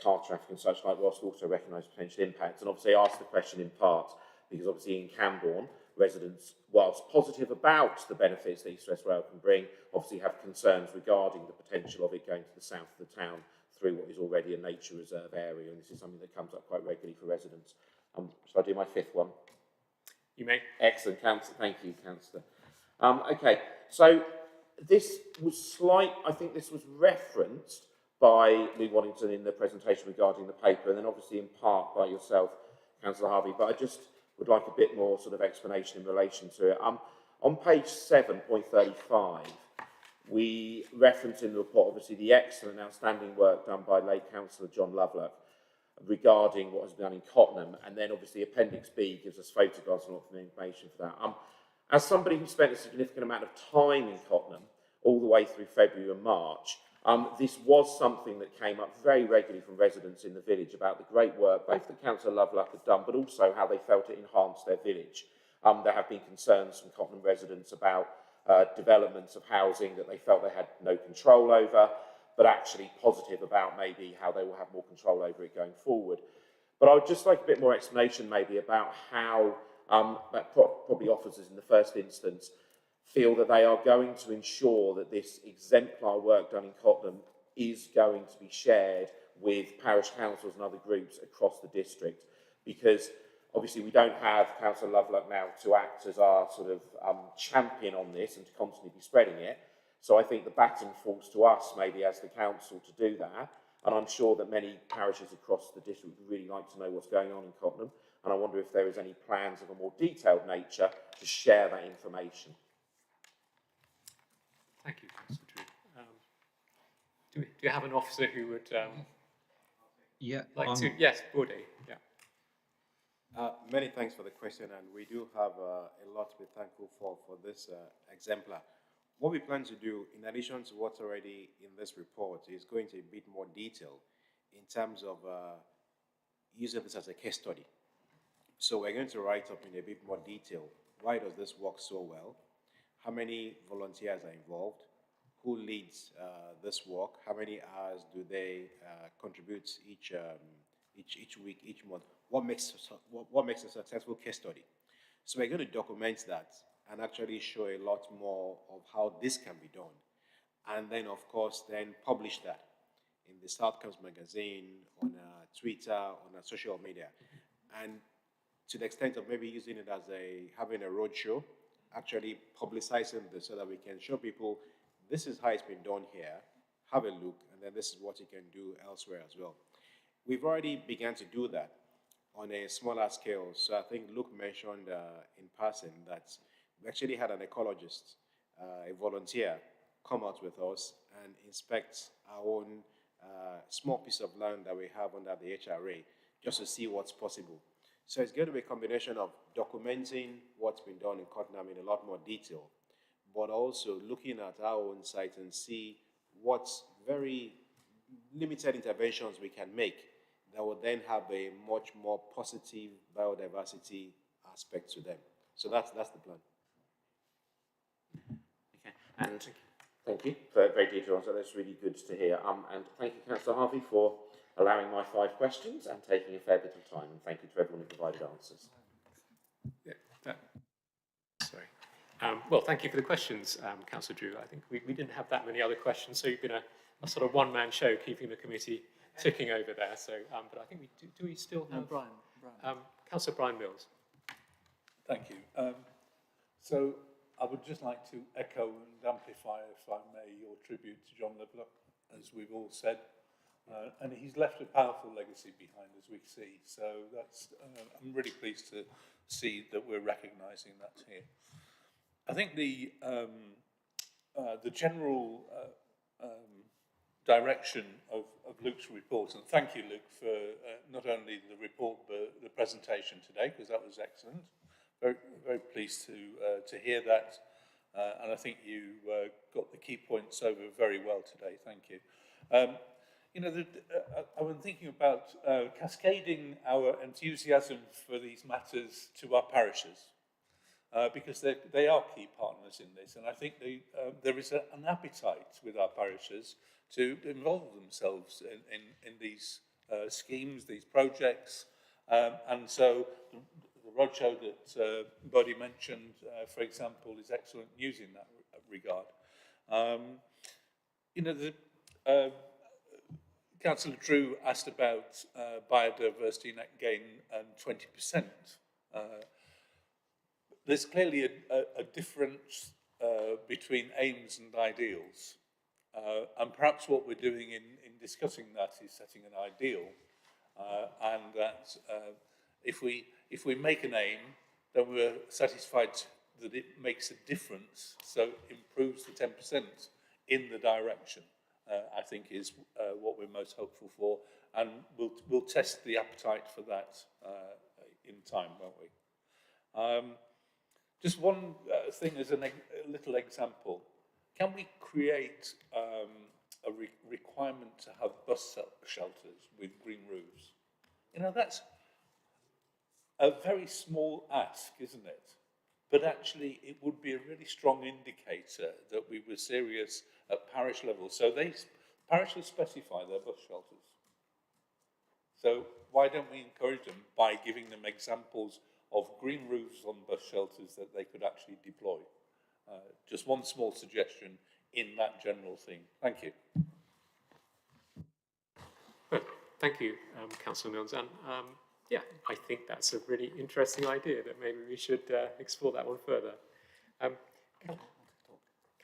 car traffic and such like, whilst also recognise potential impacts. And obviously I asked the question in part because obviously in Camborne, residents, whilst positive about the benefits that East-West Rail can bring, obviously have concerns regarding the potential of it going to the south of the town through what is already a nature reserve area, and this is something that comes up quite regularly for residents. Shall I do my fifth one? You may. Excellent, Councillor. Thank you, Councillor. Okay, so this was I think this was referenced by Lou Waddington in the presentation regarding the paper, and then obviously in part by yourself, Councillor Harvey, but I just would like a bit more sort of explanation in relation to it. On page 7.35, we reference in the report, obviously, the excellent, outstanding work done by late Councillor John Lovelock regarding what has been done in Cottenham, and then obviously Appendix B gives us photographs and lots of information for that. As somebody who spent a significant amount of time in Cottenham, all the way through February and March, this was something that came up very regularly from residents in the village about the great work both that Councillor Lovelock had done, but also how they felt it enhanced their village. There have been concerns from Cottenham residents about developments of housing that they felt they had no control over, but actually positive about maybe how they will have more control over it going forward. But I would just like a bit more explanation maybe about how that probably officers in the first instance feel that they are going to ensure that this exemplar work done in Cottenham is going to be shared with parish councils and other groups across the district. Because obviously we don't have Councillor Lovelock now to act as our sort of champion on this and to constantly be spreading it. So I think the baton falls to us, maybe as the council, to do that. And I'm sure that many parishes across the district would really like to know what's going on in Cottenham. And I wonder if there is any plans of a more detailed nature to share that information. Thank you, Councillor Drew. Do you have an officer who would like to? Yes, Bode. Yeah. Many thanks for the question, and we do have a lot to be thankful for this exemplar. What we plan to do, in addition to what's already in this report, is going to a bit more detail in terms of using this as a case study. So we're going to write up in a bit more detail, why does this work so well? How many volunteers are involved? Who leads this work? How many hours do they contribute each week, each month? What makes a successful case study? So we're going to document that and actually show a lot more of how this can be done. And then, of course, then publish that in the South Coast magazine, on Twitter, on social media. And to the extent of maybe using it as having a roadshow, actually publicizing this so that we can show people this is how it's been done here, have a look, and then this is what you can do elsewhere as well. We've already begun to do that on a smaller scale. So I think Luke mentioned in passing that we actually had an ecologist, a volunteer, come out with us and inspect our own small piece of land that we have under the HRA, just to see what's possible. So it's going to be a combination of documenting what's been done in Cottenham in a lot more detail, but also looking at our own site and see what very limited interventions we can make that will then have a much more positive biodiversity aspect to them. So that's the plan. Okay, and thank you for a very detailed answer. That's really good to hear. And thank you, Councillor Harvey, for allowing my 5 questions and taking a fair bit of time. And thank you to everyone who provided answers. Yeah, sorry. Well, thank you for the questions, Councillor Drew. I think we didn't have that many other questions, so you've been a sort of one-man show keeping the committee ticking over there. So, but I think do we still have Brian. Councillor Brian Mills. Thank you. So I would just like to echo and amplify, if I may, your tribute to John Lovelock, as we've all said. And he's left a powerful legacy behind, as we see. So that's, I'm really pleased to see that we're recognising that here. I think the general direction of Luke's report, and thank you, Luke, for not only the report but the presentation today, because that was excellent. Very, very pleased to hear that, and I think you got the key points over very well today. Thank you. You know, I've been thinking about cascading our enthusiasm for these matters to our parishes, because they are key partners in this, and I think there is an appetite with our parishes to involve themselves in these schemes, these projects, and so the roadshow that Bodhi mentioned, for example, is excellent news in that regard. You know, Councillor Drew asked about biodiversity net gain and 20%. There's clearly a difference between aims and ideals. And perhaps what we're doing in discussing that is setting an ideal, and that if we make an aim, then we're satisfied that it makes a difference, so improves the 10% in the direction, I think is what we're most hopeful for, and we'll test the appetite for that in time, won't we? Just one thing as a little example. Can we create a requirement to have bus shelters with green roofs? You know, that's a very small ask, isn't it? But actually, it would be a really strong indicator that we were serious at parish level. So parishes specify their bus shelters. So why don't we encourage them by giving them examples of green roofs on bus shelters that they could actually deploy? Just one small suggestion in that general theme. Thank you. Well, thank you, Councillor Mills. And yeah, I think that's a really interesting idea that maybe we should explore that one further.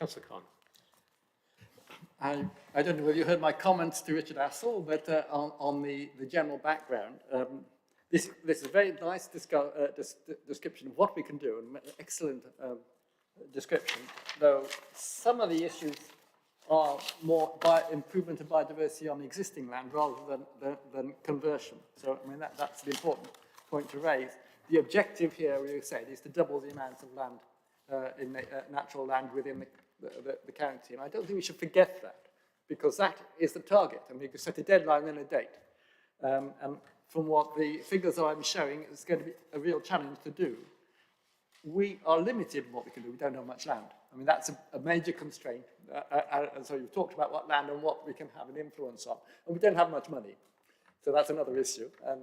Councillor Khan. I don't know whether you heard my comments to Richard Assel, but on the general background, this is a very nice description of what we can do, and excellent description, though some of the issues are more by improvement of biodiversity on existing land rather than conversion. So, I mean, that's the important point to raise. The objective here, we said, is to double the amount of land in the, natural land within the county. And I don't think we should forget that, because that is the target. I mean, you can set a deadline and a date. And from what the figures I'm showing, it's going to be a real challenge to do. We are limited in what we can do. We don't have much land. I mean, that's a major constraint. And so you've talked about what land and what we can have an influence on. And we don't have much money. So that's another issue. And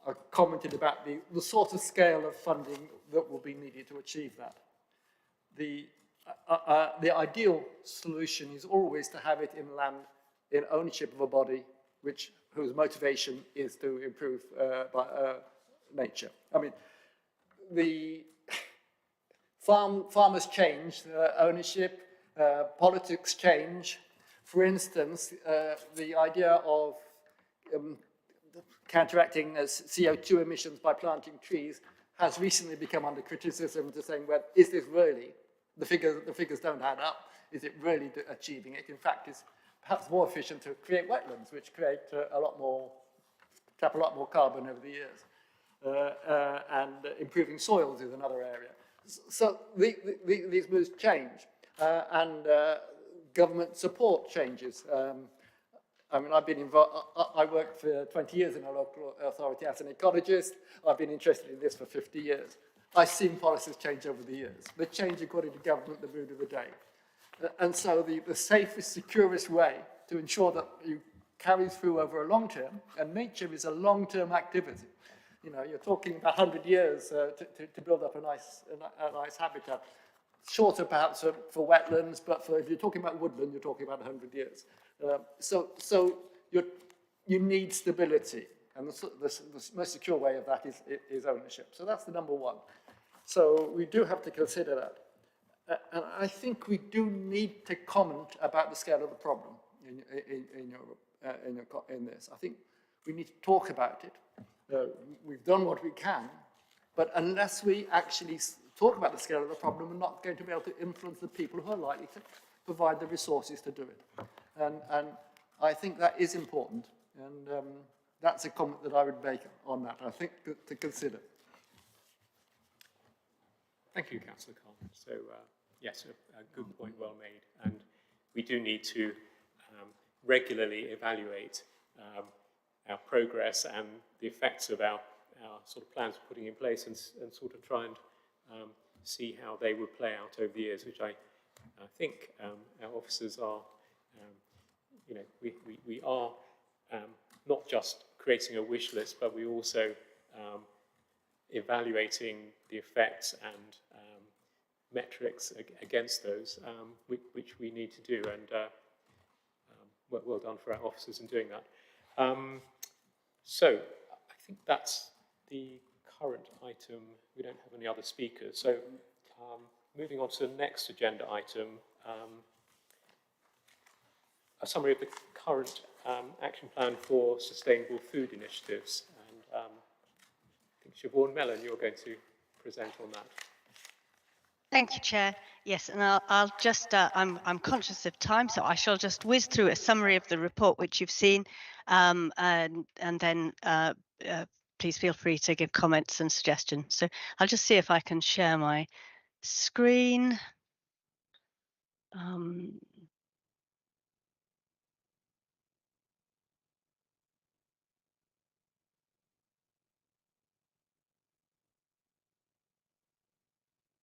I commented about the sort of scale of funding that will be needed to achieve that. The ideal solution is always to have it in land, in ownership of a body whose motivation is to improve nature. I mean, the farmers change, ownership, politics change. For instance, the idea of counteracting CO2 emissions by planting trees has recently become under criticism to saying, well, is this really, the figures don't add up, is it really achieving it? In fact, it's perhaps more efficient to create wetlands, which create trap a lot more carbon over the years. And improving soils is another area. So these moves change, and government support changes. I mean, I've been involved, I worked for 20 years in a local authority as an ecologist. I've been interested in this for 50 years. I've seen policies change over the years. They change according to government, the mood of the day. And so the safest, securest way to ensure that you carry through over a long term, and nature is a long-term activity. You know, you're talking about 100 years to build up a nice habitat. Shorter perhaps for wetlands, but if you're talking about woodland, you're talking about 100 years. So you need stability, and the most secure way of that is ownership. So that's the number one. So we do have to consider that. And I think we do need to comment about the scale of the problem in this. I think we need to talk about it. We've done what we can, but unless we actually talk about the scale of the problem, we're not going to be able to influence the people who are likely to provide the resources to do it. And I think that is important, and that's a comment that I would make on that, I think, to consider. Thank you, Councillor Khan. So, yes, a good point, well made. And we do need to regularly evaluate our progress and the effects of our sort of plans we're putting in place, and sort of try and see how they would play out over the years, which I think our officers are, you know, we are not just creating a wish list, but we also evaluating the effects and metrics against those, which we need to do, and well done for our officers in doing that. So I think that's the current item. We don't have any other speakers. So moving on to the next agenda item, a summary of the current action plan for sustainable food initiatives. And I think Siobhan Mellon, you're going to present on that. Thank you, Chair. Yes, and I'll just, I'm conscious of time, so I shall just whiz through a summary of the report which you've seen, and then please feel free to give comments and suggestions. So I'll just see if I can share my screen.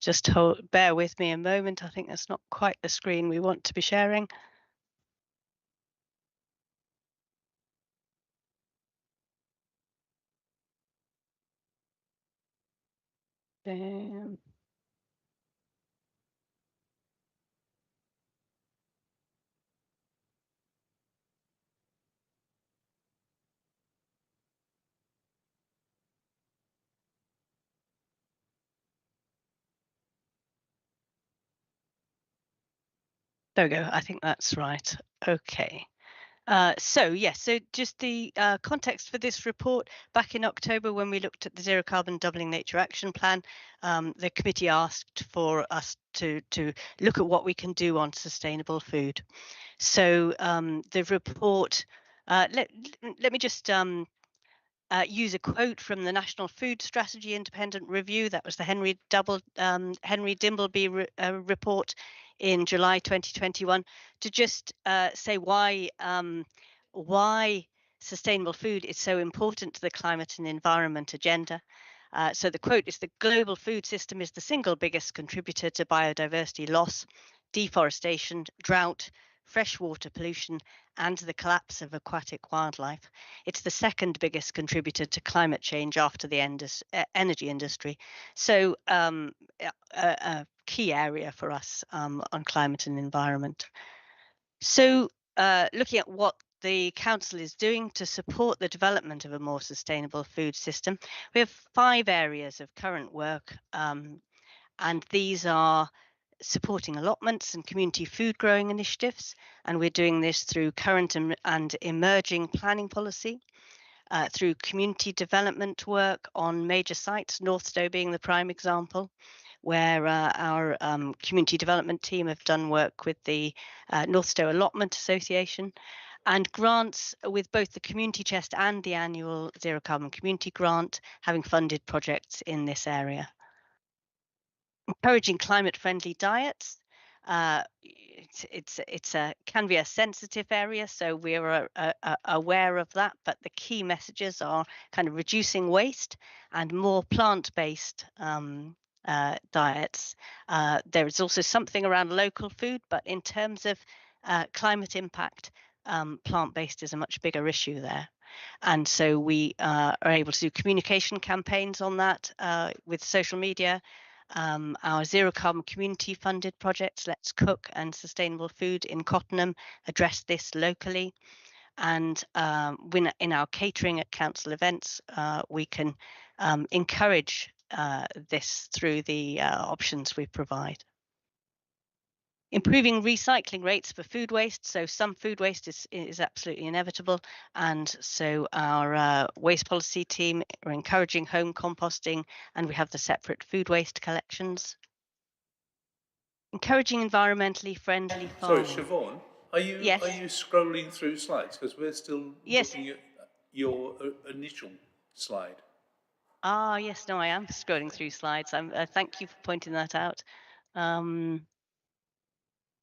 Just bear with me a moment. I think that's not quite the screen we want to be sharing. There we go. I think that's right. Okay. So just the context for this report. Back in October, when we looked at the Zero Carbon Doubling Nature Action Plan, the committee asked for us to look at what we can do on sustainable food. So the report, let me just use a quote from the National Food Strategy Independent Review. That was the Henry Dimbleby report in July 2021, to just say why sustainable food is so important to the climate and environment agenda. So the quote is: "The global food system is the single biggest contributor to biodiversity loss, deforestation, drought, freshwater pollution, and the collapse of aquatic wildlife. It's the second biggest contributor to climate change after the energy industry." So a key area for us on climate and environment. So looking at what the Council is doing to support the development of a more sustainable food system, we have 5 areas of current work, and these are supporting allotments and community food growing initiatives, and we're doing this through current and emerging planning policy, through community development work on major sites, Northstowe being the prime example, where our community development team have done work with the Northstowe Allotment Association, and grants with both the Community Chest and the annual Zero Carbon Community Grant, having funded projects in this area. Encouraging climate-friendly diets. Can be a sensitive area, so we're aware of that. But the key messages are kind of reducing waste and more plant-based diets. There is also something around local food, but in terms of climate impact, plant-based is a much bigger issue there. And so we are able to do communication campaigns on that with social media. Our Zero Carbon Community funded projects, Let's Cook and Sustainable Food in Cottenham, address this locally. And in our catering at council events, we can encourage this through the options we provide. Improving recycling rates for food waste. So some food waste is absolutely inevitable. And so our waste policy team are encouraging home composting, and we have the separate food waste collections. Encouraging environmentally friendly farming. Sorry, Siobhan, are you scrolling through slides? Because we're still looking at your initial slide. Ah, yes, no, I am scrolling through slides. Thank you for pointing that out.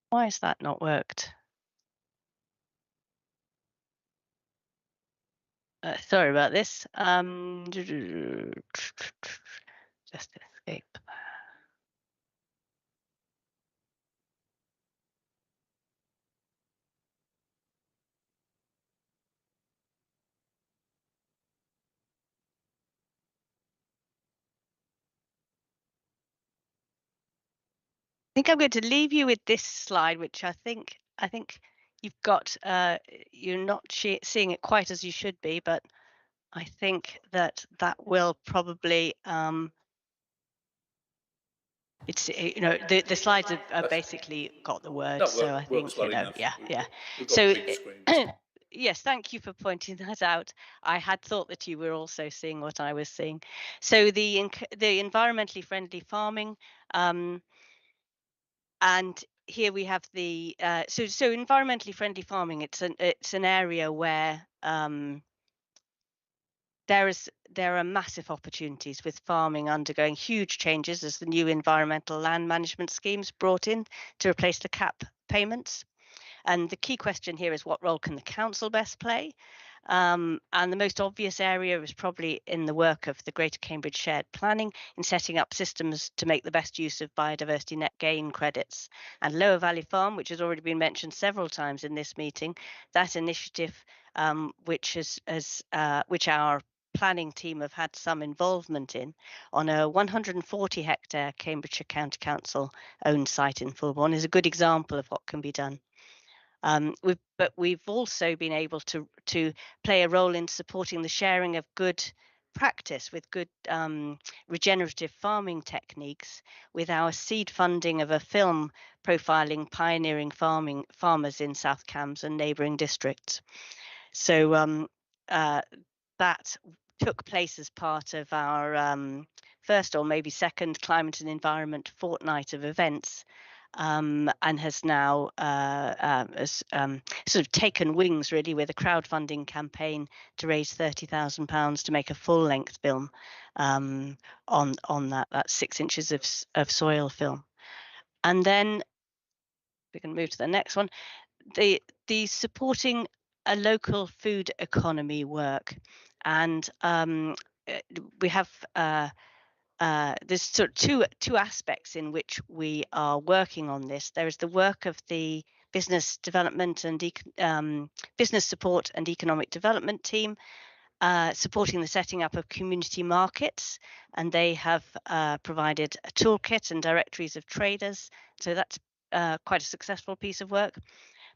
Why has that not worked? Sorry about this. Just escape. I think I'm going to leave you with this slide, which I think you've got. You're not seeing it quite as you should be, but I think that will probably. It's the slides have basically got the words, so I think yeah. So yes, thank you for pointing that out. I had thought that you were also seeing what I was seeing. So the environmentally friendly farming. And here we have the so environmentally friendly farming. It's an area where there are massive opportunities, with farming undergoing huge changes as the new environmental land management schemes brought in to replace the CAP payments. And the key question here is, what role can the council best play? And the most obvious area is probably in the work of the Greater Cambridge Shared Planning, in setting up systems to make the best use of biodiversity net gain credits. And Lower Valley Farm, which has already been mentioned several times in this meeting, that initiative, which our planning team have had some involvement in, on a 140 hectare Cambridgeshire County Council owned site in Fulbourn, is a good example of what can be done. But we've also been able to play a role in supporting the sharing of good practice with good regenerative farming techniques with our seed funding of a film profiling pioneering farmers in South Cambs and neighbouring districts. So that took place as part of our first or maybe second Climate and Environment fortnight of events, and has now sort of taken wings really with a crowdfunding campaign to raise £30,000 to make a full-length film on that. That's 6 inches of soil film. And then we can move to the next one. The supporting a local food economy work, and we have there's sort of two aspects in which we are working on this. There is the work of the business development and business support and economic development team, supporting the setting up of community markets, and they have provided a toolkit and directories of traders. So that's quite a successful piece of work.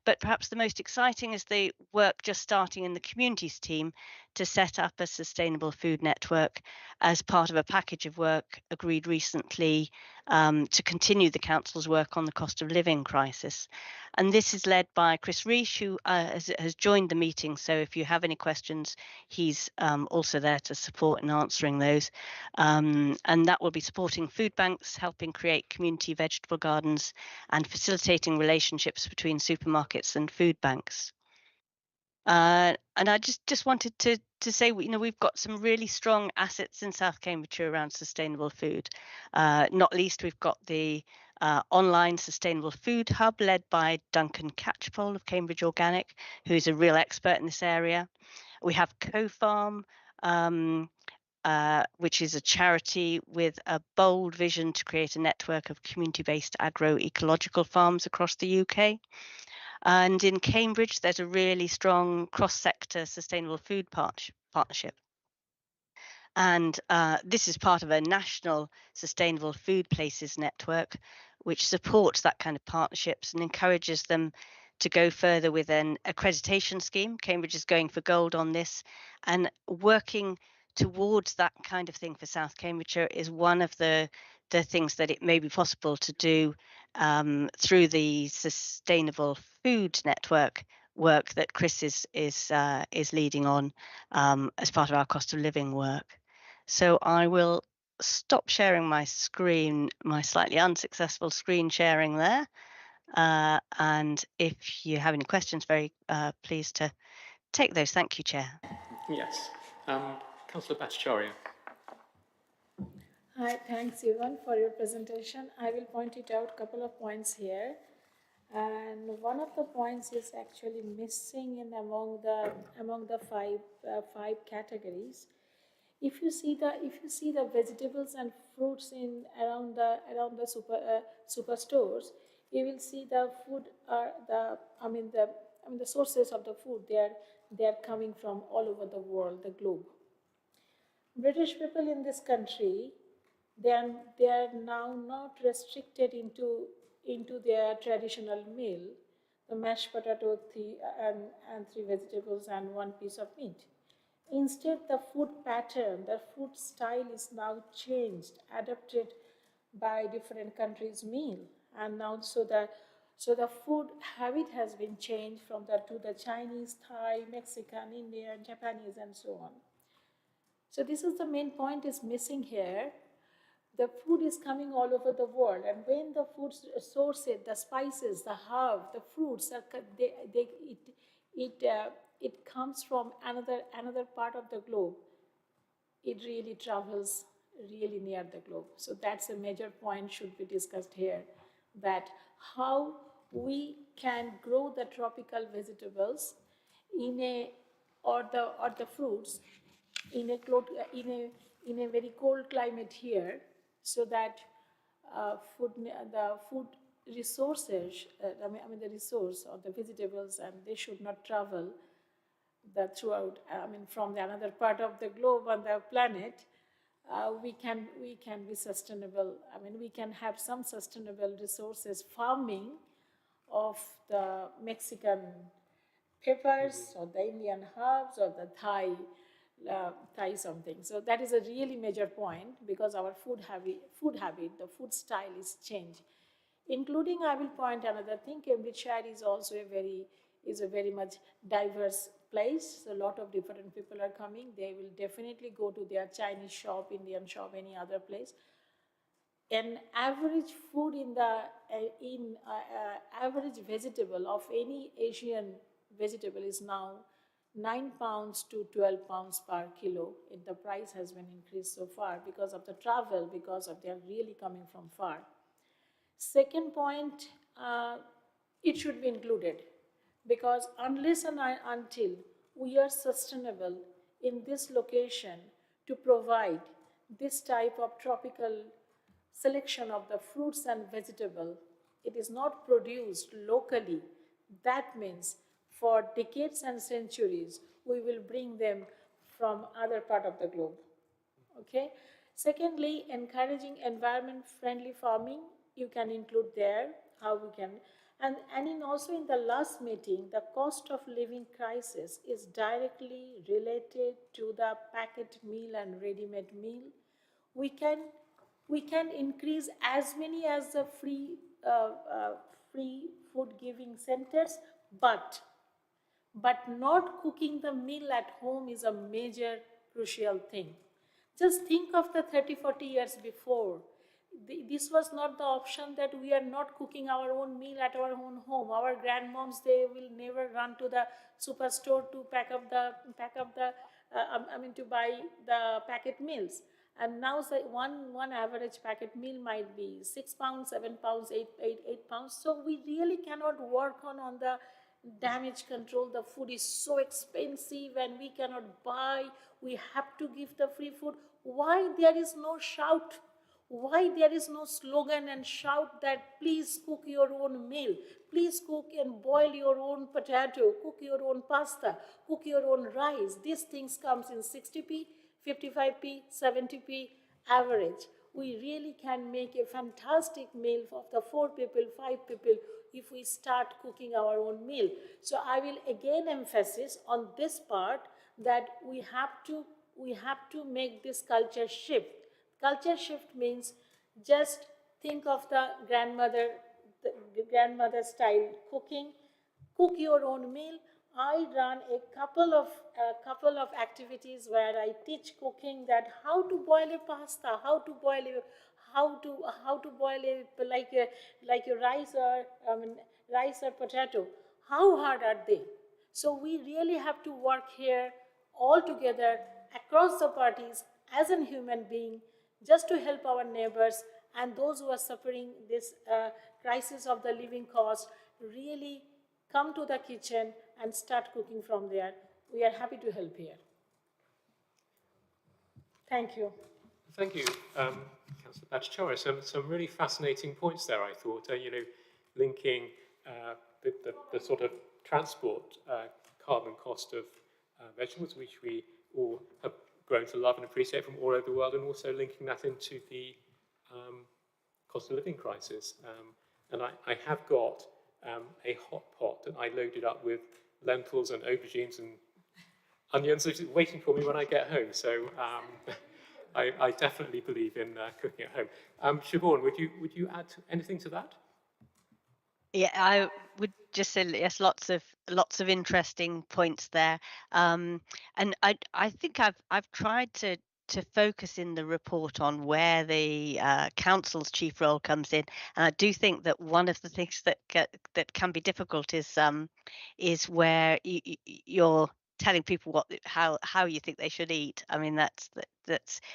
But perhaps the most exciting is the work just starting in the communities team to set up a sustainable food network as part of a package of work agreed recently to continue the council's work on the cost of living crisis. And this is led by Chris Reish, who has joined the meeting. So if you have any questions, he's also there to support in answering those. And that will be supporting food banks, helping create community vegetable gardens, and facilitating relationships between supermarkets and food banks. And I just wanted to say, we've got some really strong assets in South Cambridgeshire around sustainable food. Not least, we've got the online sustainable food hub led by Duncan Catchpole of Cambridge Organic, who is a real expert in this area. We have Co-Farm, which is a charity with a bold vision to create a network of community-based agroecological farms across the UK. And in Cambridge, there's a really strong cross-sector sustainable food partnership. And this is part of a national sustainable food places network, which supports that kind of partnerships and encourages them to go further with an accreditation scheme. Cambridge is going for gold on this, and working towards that kind of thing for South Cambridgeshire is one of the things that it may be possible to do through the sustainable food network work that Chris is leading on as part of our cost of living work. So I will stop sharing my screen, my slightly unsuccessful screen sharing there. And if you have any questions, very pleased to take those. Thank you, Chair. Yes. Councillor Bhattacharya. Hi, thanks Ewan for your presentation. I will point it out a couple of points here. And one of the points is actually missing in among the five categories. If you see the vegetables and fruits in around the superstores, you will see the food are the sources of the food. They are coming from all over the world, the globe. British people in this country, they are now not restricted into their traditional meal, the mashed potato and 3 vegetables and 1 piece of meat. Instead, the food pattern, the food style is now changed, adapted by different countries' meal, and now so the food habit has been changed to the Chinese, Thai, Mexican, Indian, Japanese, and so on. So this is the main point is missing here. The food is coming all over the world, and when the food sources, the spices, the herb, the fruits, it comes from another part of the globe. It really travels really near the globe. So that's a major point should be discussed here, that how we can grow the tropical vegetables or the fruits in a very cold climate here, so that the food resources, the resource of the vegetables, and they should not travel throughout, from the another part of the globe on the planet. We can be sustainable. We can have some sustainable resources, farming of the Mexican peppers or the Indian herbs or the Thai try something. So that is a really major point, because our food habit, the food style is changed. Including, I will point another thing, Cambridgeshire is also a very much diverse place. So a lot of different people are coming. They will definitely go to their Chinese shop, Indian shop, any other place. An average food average vegetable of any Asian vegetable is now £9 to £12 per kilo. The price has been increased so far because of the travel, because of they are really coming from far. Second point, it should be included, because unless and until we are sustainable in this location to provide this type of tropical selection of the fruits and vegetable, it is not produced locally. That means for decades and centuries, we will bring them from other part of the globe. Okay. Secondly, encouraging environment-friendly farming, you can include there how we can, and also in the last meeting, the cost of living crisis is directly related to the packet meal and ready-made meal. We can increase as many as the free food giving centers, but not cooking the meal at home is a major crucial thing. Just think of the 30-40 years before. This was not the option, that we are not cooking our own meal at our own home. Our grandmoms, they will never run to the superstore to to buy the packet meals. And now say one average packet meal might be £6, £7, £8. So we really cannot work on the damage control. The food is so expensive and we cannot buy. We have to give the free food. Why there is no shout? Why there is no slogan and shout that please cook your own meal, please cook and boil your own potato, cook your own pasta, cook your own rice. These things comes in 60p, 55p, 70p average. We really can make a fantastic meal for the 4 people, 5 people if we start cooking our own meal. So I will again emphasize on this part that we have to make this culture shift. Culture shift means just think of the grandmother style cooking. Cook your own meal. I run a couple of activities where I teach cooking, that how to boil a pasta, how to boil like a rice or potato. How hard are they? So we really have to work here all together across the parties as a human being, just to help our neighbors and those who are suffering this crisis of the living cost, really come to the kitchen and start cooking from there. We are happy to help here. Thank you. Thank you, Councillor Bhattacharya. Some really fascinating points there, I thought. Linking the sort of transport carbon cost of vegetables, which we all have grown to love and appreciate from all over the world, and also linking that into the cost of living crisis. And I have got a hot pot that I loaded up with lentils and aubergines and onions, which is waiting for me when I get home. So I definitely believe in cooking at home. Siobhan, would you add anything to that? Yeah, I would just say yes, lots of interesting points there, and I think I've tried to focus in the report on where the council's chief role comes in, and I do think that one of the things that can be difficult is where you're telling people how you think they should eat. I mean, that's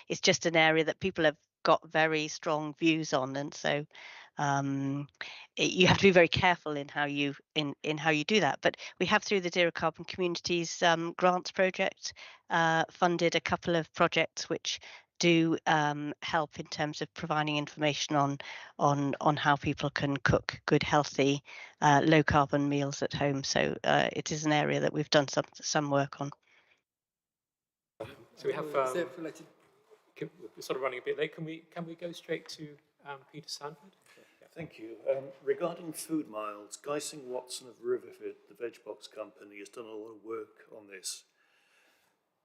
it's just an area that people have got very strong views on, and so you have to be very careful in how you do that. But we have, through the Zero Carbon Communities grants project, funded a couple of projects which do help in terms of providing information on how people can cook good, healthy, low carbon meals at home. So it is an area that we've done some work on. So we have sort of running a bit late. Can we go straight to Peter Sanford? Thank you. Regarding food miles, Geising Watson of Riverford, the veg box company, has done a lot of work on this.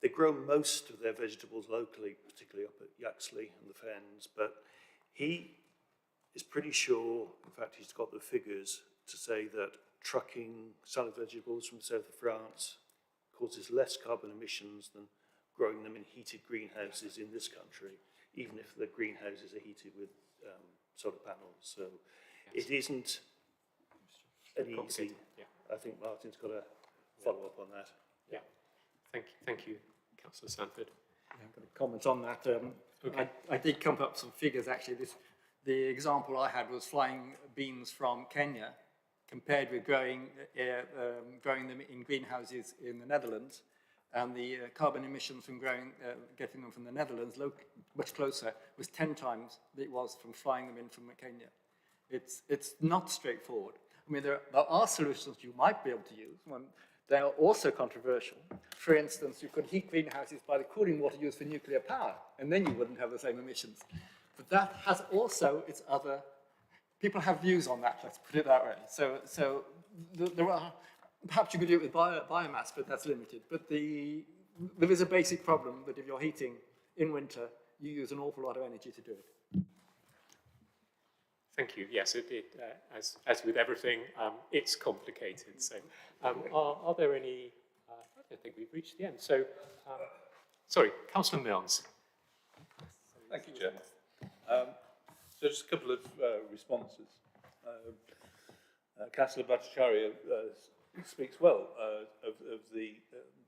they grow most of their vegetables locally, particularly up at Yaxley and the Fens, but he is pretty sure, in fact he's got the figures to say that trucking salad vegetables from the south of France causes less carbon emissions than growing them in heated greenhouses in this country, even if the greenhouses are heated with solar panels. So it isn't an easy. Yeah. I think Martin's got to follow up on that. Yeah. Thank you, Councillor Sanford. I'm going to comment on that. Okay. I did come up with some figures actually. The example I had was flying beans from Kenya compared with growing them in greenhouses in the Netherlands, and the carbon emissions from getting them from the Netherlands, much closer, was 10 times it was from flying them in from Kenya. It's not straightforward. I mean, there are solutions you might be able to use. They are also controversial. For instance, you could heat greenhouses by the cooling water used for nuclear power, and then you wouldn't have the same emissions. But that has also its other, people have views on that, let's put it that way. So there are, perhaps you could do it with biomass, but that's limited. But there is a basic problem that if you're heating in winter, you use an awful lot of energy to do it. Thank you. Yes, as with everything, it's complicated. So, are there any? I don't think we've reached the end. So, sorry, Councillor Milnes. Thank you, Chair. So just a couple of responses. Councillor Bhattacharya speaks well of the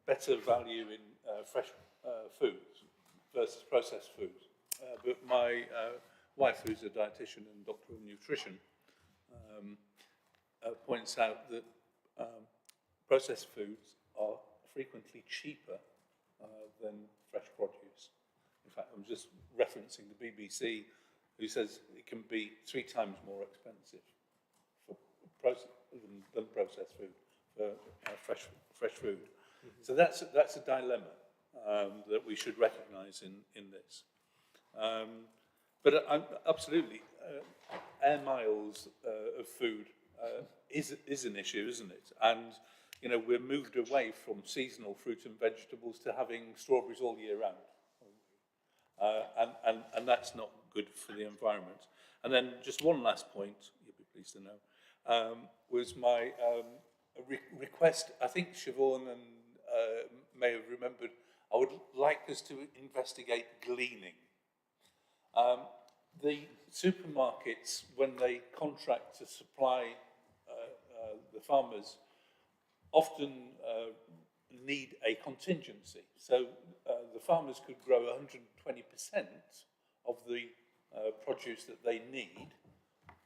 better value in fresh foods versus processed foods. But my wife, who's a dietitian and doctor of nutrition, points out that processed foods are frequently cheaper than fresh produce. In fact, I'm just referencing the BBC, who says it can be 3 times more expensive for than processed food, for fresh food. Mm-hmm. So that's a dilemma that we should recognise in this. But absolutely, air miles of food is an issue, isn't it? And you know, we're moved away from seasonal fruit and vegetables to having strawberries all year round. And that's not good for the environment. And then just one last point, you'll be pleased to know, was my request. I think Siobhan may have remembered, I would like us to investigate gleaning. The supermarkets, when they contract to supply the farmers, often need a contingency. So the farmers could grow 120% of the produce that they need,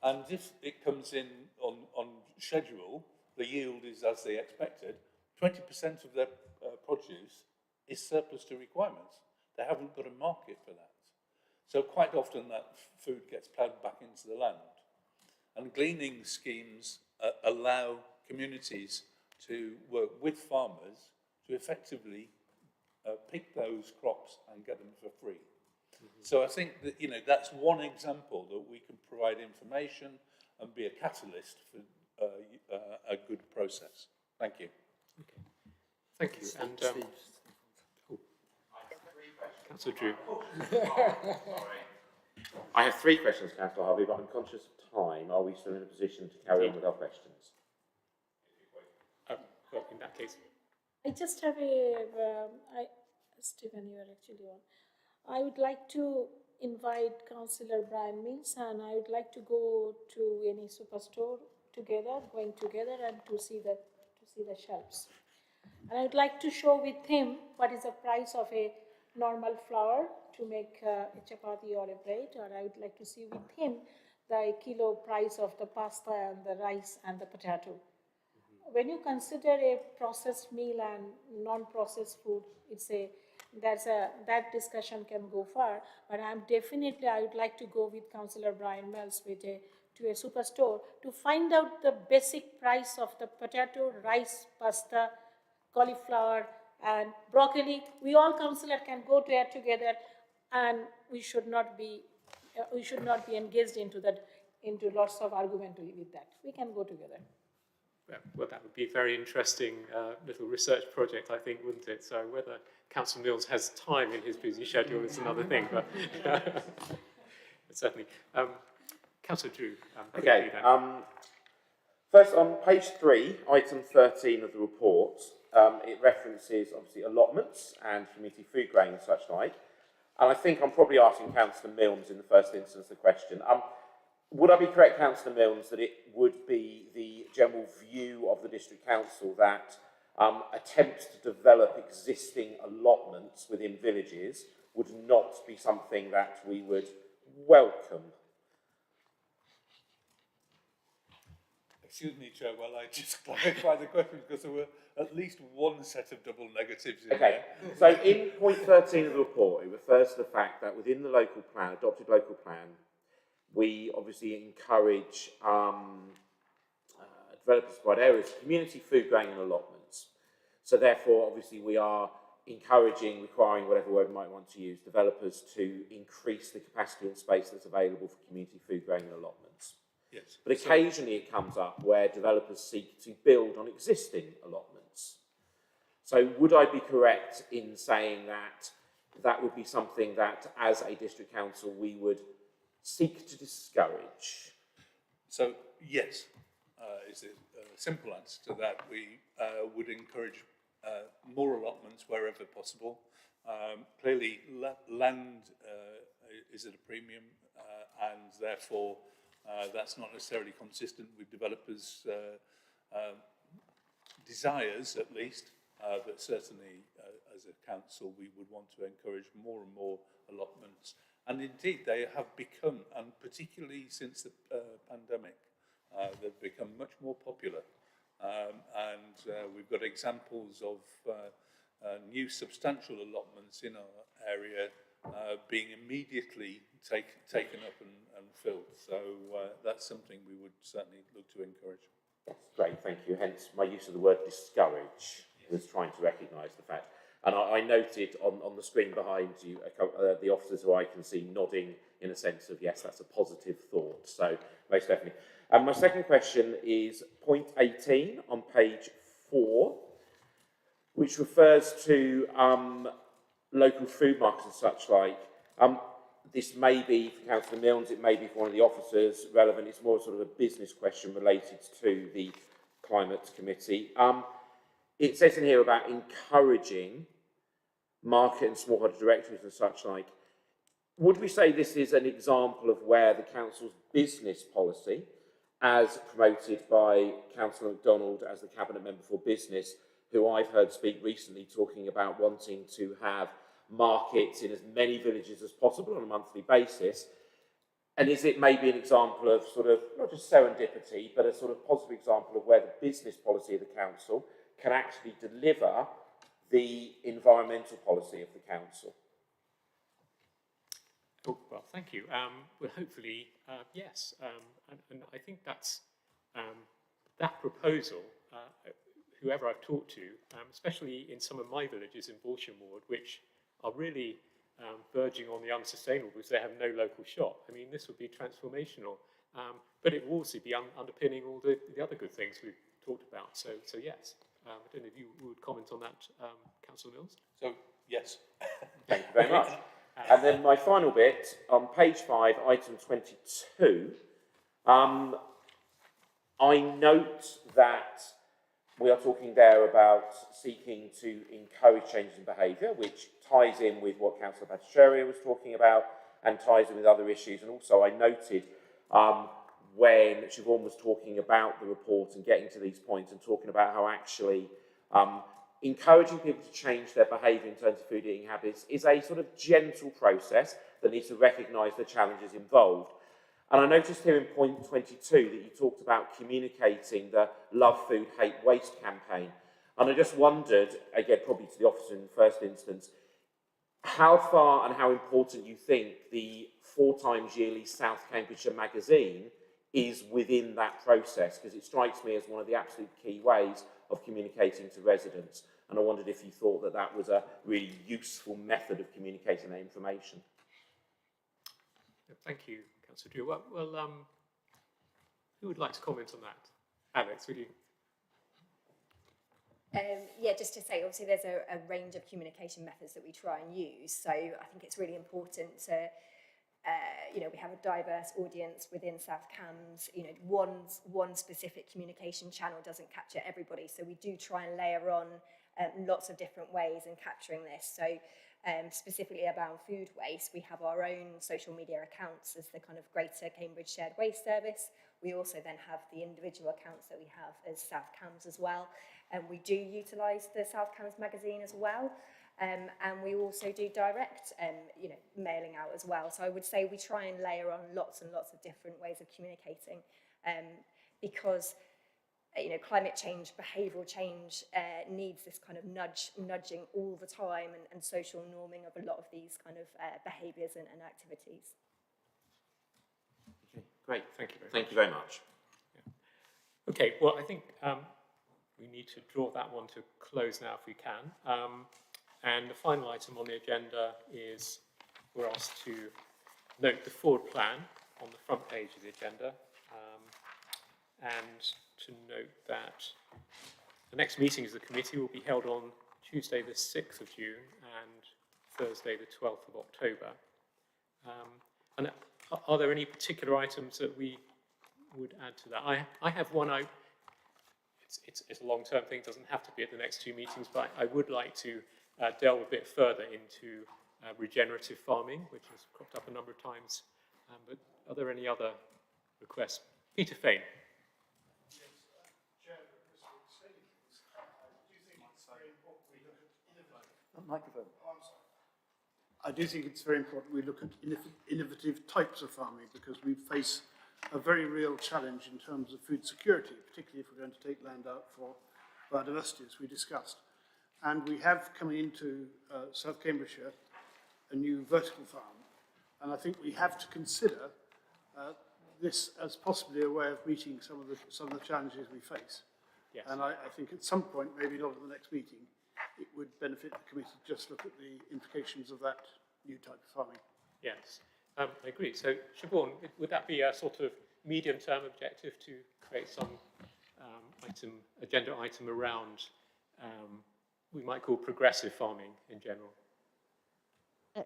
and if it comes in on schedule, the yield is as they expected, 20% of their produce is surplus to requirements. They haven't got a market for that. So quite often that food gets ploughed back into the land. And gleaning schemes allow communities to work with farmers to effectively pick those crops and get them for free. Mm-hmm. So I think that, you know, that's one example that we can provide information and be a catalyst for a good process. Thank you. Okay. Thank you. And Councillor Drew. I have 3 questions, Councillor Harvey, but I'm conscious of time. Are we still in a position to carry on with our questions? Well, in that case. I just have Stephen, you are actually on. I would like to invite Councillor Brian Mills, and I would like to go to any superstore going together and to see the shelves. And I would like to show with him what is the price of a normal flour to make a chapati or a bread, or I would like to see with him the kilo price of the pasta and the rice and the potato. Mm-hmm. When you consider a processed meal and non-processed food, that discussion can go far, but I would like to go with Councillor Brian Mills to a superstore to find out the basic price of the potato, rice, pasta, cauliflower and broccoli. We all councillors can go together, and we should not be engaged into lots of argument with that. We can go together. well, that would be a very interesting little research project, I think, wouldn't it? So whether Councillor Mills has time in his busy schedule is another thing, but certainly. Councillor Drew. Okay. First, on page 3, item 13 of the report, it references, obviously, allotments and community food grain and such like. And I think I'm probably asking Councillor Milnes in the first instance the question. Would I be correct, Councillor Milnes, that it would be the general view of the District Council that attempts to develop existing allotments within villages would not be something that we would welcome? Excuse me, Chair, while I just clarify the question, because there were at least one set of double negatives in there. So in point 13 of the report, it refers to the fact that within the local plan, adopted local plan, we obviously encourage developers to provide areas of community food grain and allotments. So therefore, obviously, we are encouraging, requiring, whatever word we might want to use, developers to increase the capacity and space that's available for community food grain and allotments. Yes. But occasionally it comes up where developers seek to build on existing allotments. So would I be correct in saying that that would be something that, as a district council, we would seek to discourage? So, yes, is a simple answer to that. We would encourage more allotments wherever possible. Clearly, land is at a premium, and therefore that's not necessarily consistent with developers' desires, at least, but certainly as a council we would want to encourage more and more allotments. And indeed they have become, and particularly since the pandemic, they've become much more popular. And we've got examples of new substantial allotments in our area being immediately taken up and filled. So that's something we would certainly look to encourage. That's great, thank you. Hence my use of the word discourage, was trying to recognise the fact. And I noted on the screen behind you the officers who I can see nodding in a sense of, yes, that's a positive thought. So most definitely. And my second question is point 18 on page 4, which refers to local food markets and such like. This may be for Councillor Milnes, it may be for one of the officers relevant. It's more sort of a business question related to the Climate Committee. It says in here about encouraging market and smallholder directories and such like. Would we say this is an example of where the council's business policy, as promoted by Councillor MacDonald as the Cabinet Member for Business, who I've heard speak recently talking about wanting to have markets in as many villages as possible on a monthly basis, and is it maybe an example of sort of, not just serendipity, but a sort of positive example of where the business policy of the council can actually deliver the environmental policy of the council? Oh, well, thank you. Well, hopefully, yes. And I think that's that proposal, whoever I've talked to, especially in some of my villages in Balsham Ward, which are really verging on the unsustainable because they have no local shop. I mean, this would be transformational, but it will also be underpinning all the other good things we've talked about. So yes. I don't know if you would comment on that, Councillor Milnes? So, yes. Thank you very much. And then my final bit, on page 5, item 22, I note that we are talking there about seeking to encourage changes in behaviour, which ties in with what Councillor Bhattacharya was talking about and ties in with other issues. And also I noted when Siobhan was talking about the report and getting to these points and talking about how actually encouraging people to change their behaviour in terms of food eating habits is a sort of gentle process that needs to recognise the challenges involved. And I noticed here in point 22 that you talked about communicating the Love Food, Hate Waste campaign. And I just wondered, again, probably to the officer in the first instance, how far and how important you think the 4 times yearly South Cambridgeshire magazine is within that process, because it strikes me as one of the absolute key ways of communicating to residents. And I wondered if you thought that that was a really useful method of communicating that information. Thank you, Councillor Drew. Well, who would like to comment on that? Alex, would you? Yeah, just to say, obviously there's a range of communication methods that we try and use. So I think it's really important to, you know, we have a diverse audience within South Cambs. You know, one specific communication channel doesn't capture everybody. So we do try and layer on lots of different ways in capturing this. So specifically about food waste, we have our own social media accounts as the kind of Greater Cambridge Shared Waste Service. We also then have the individual accounts that we have as South Cambs as well. And we do utilise the South Cambs magazine as well. And we also do direct, you know, mailing out as well. So I would say we try and layer on lots and lots of different ways of communicating because, you know, climate change, behavioural change needs this kind of nudging all the time and social norming of a lot of these kind of behaviours and activities. Okay, great. Thank you very much. Thank you very much. Yeah. Okay, well, I think we need to draw that one to close now if we can. And the final item on the agenda is we're asked to note the forward plan on the front page of the agenda and to note that the next meetings of the committee will be held on Tuesday the 6th of June and Thursday the 12th of October. And are there any particular items that we would add to that? I have one. It's a long-term thing. It doesn't have to be at the next two meetings, but I would like to delve a bit further into regenerative farming, which has cropped up a number of times. But are there any other requests? Peter Fain. Yes, Chair, Mr. Stevens, I do think it's very important we look at innovative... Microphone. Oh, I'm sorry. I do think it's very important we look at innovative types of farming because we face a very real challenge in terms of food security, particularly if we're going to take land out for biodiversity, as we discussed. And we have coming into South Cambridgeshire a new vertical farm, and I think we have to consider this as possibly a way of meeting some of the challenges we face. Yes. And I think at some point, maybe not at the next meeting, it would benefit the committee to just look at the implications of that new type of farming. Yes, I agree. So, Siobhan, would that be a sort of medium-term objective to create some agenda item around we might call progressive farming in general?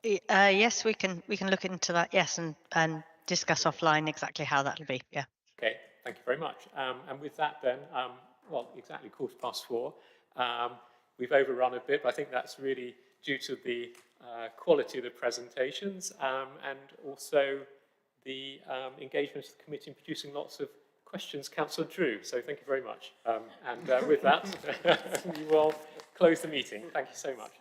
Yes, we can look into that. Yes, and discuss offline exactly how that'll be. Yeah. Okay, thank you very much. And with that then, well, exactly 4:15. We've overrun a bit, but I think that's really due to the quality of the presentations and also the engagement of the committee in producing lots of questions. Councillor Drew, so thank you very much. And with that, we will close the meeting. Thank you so much.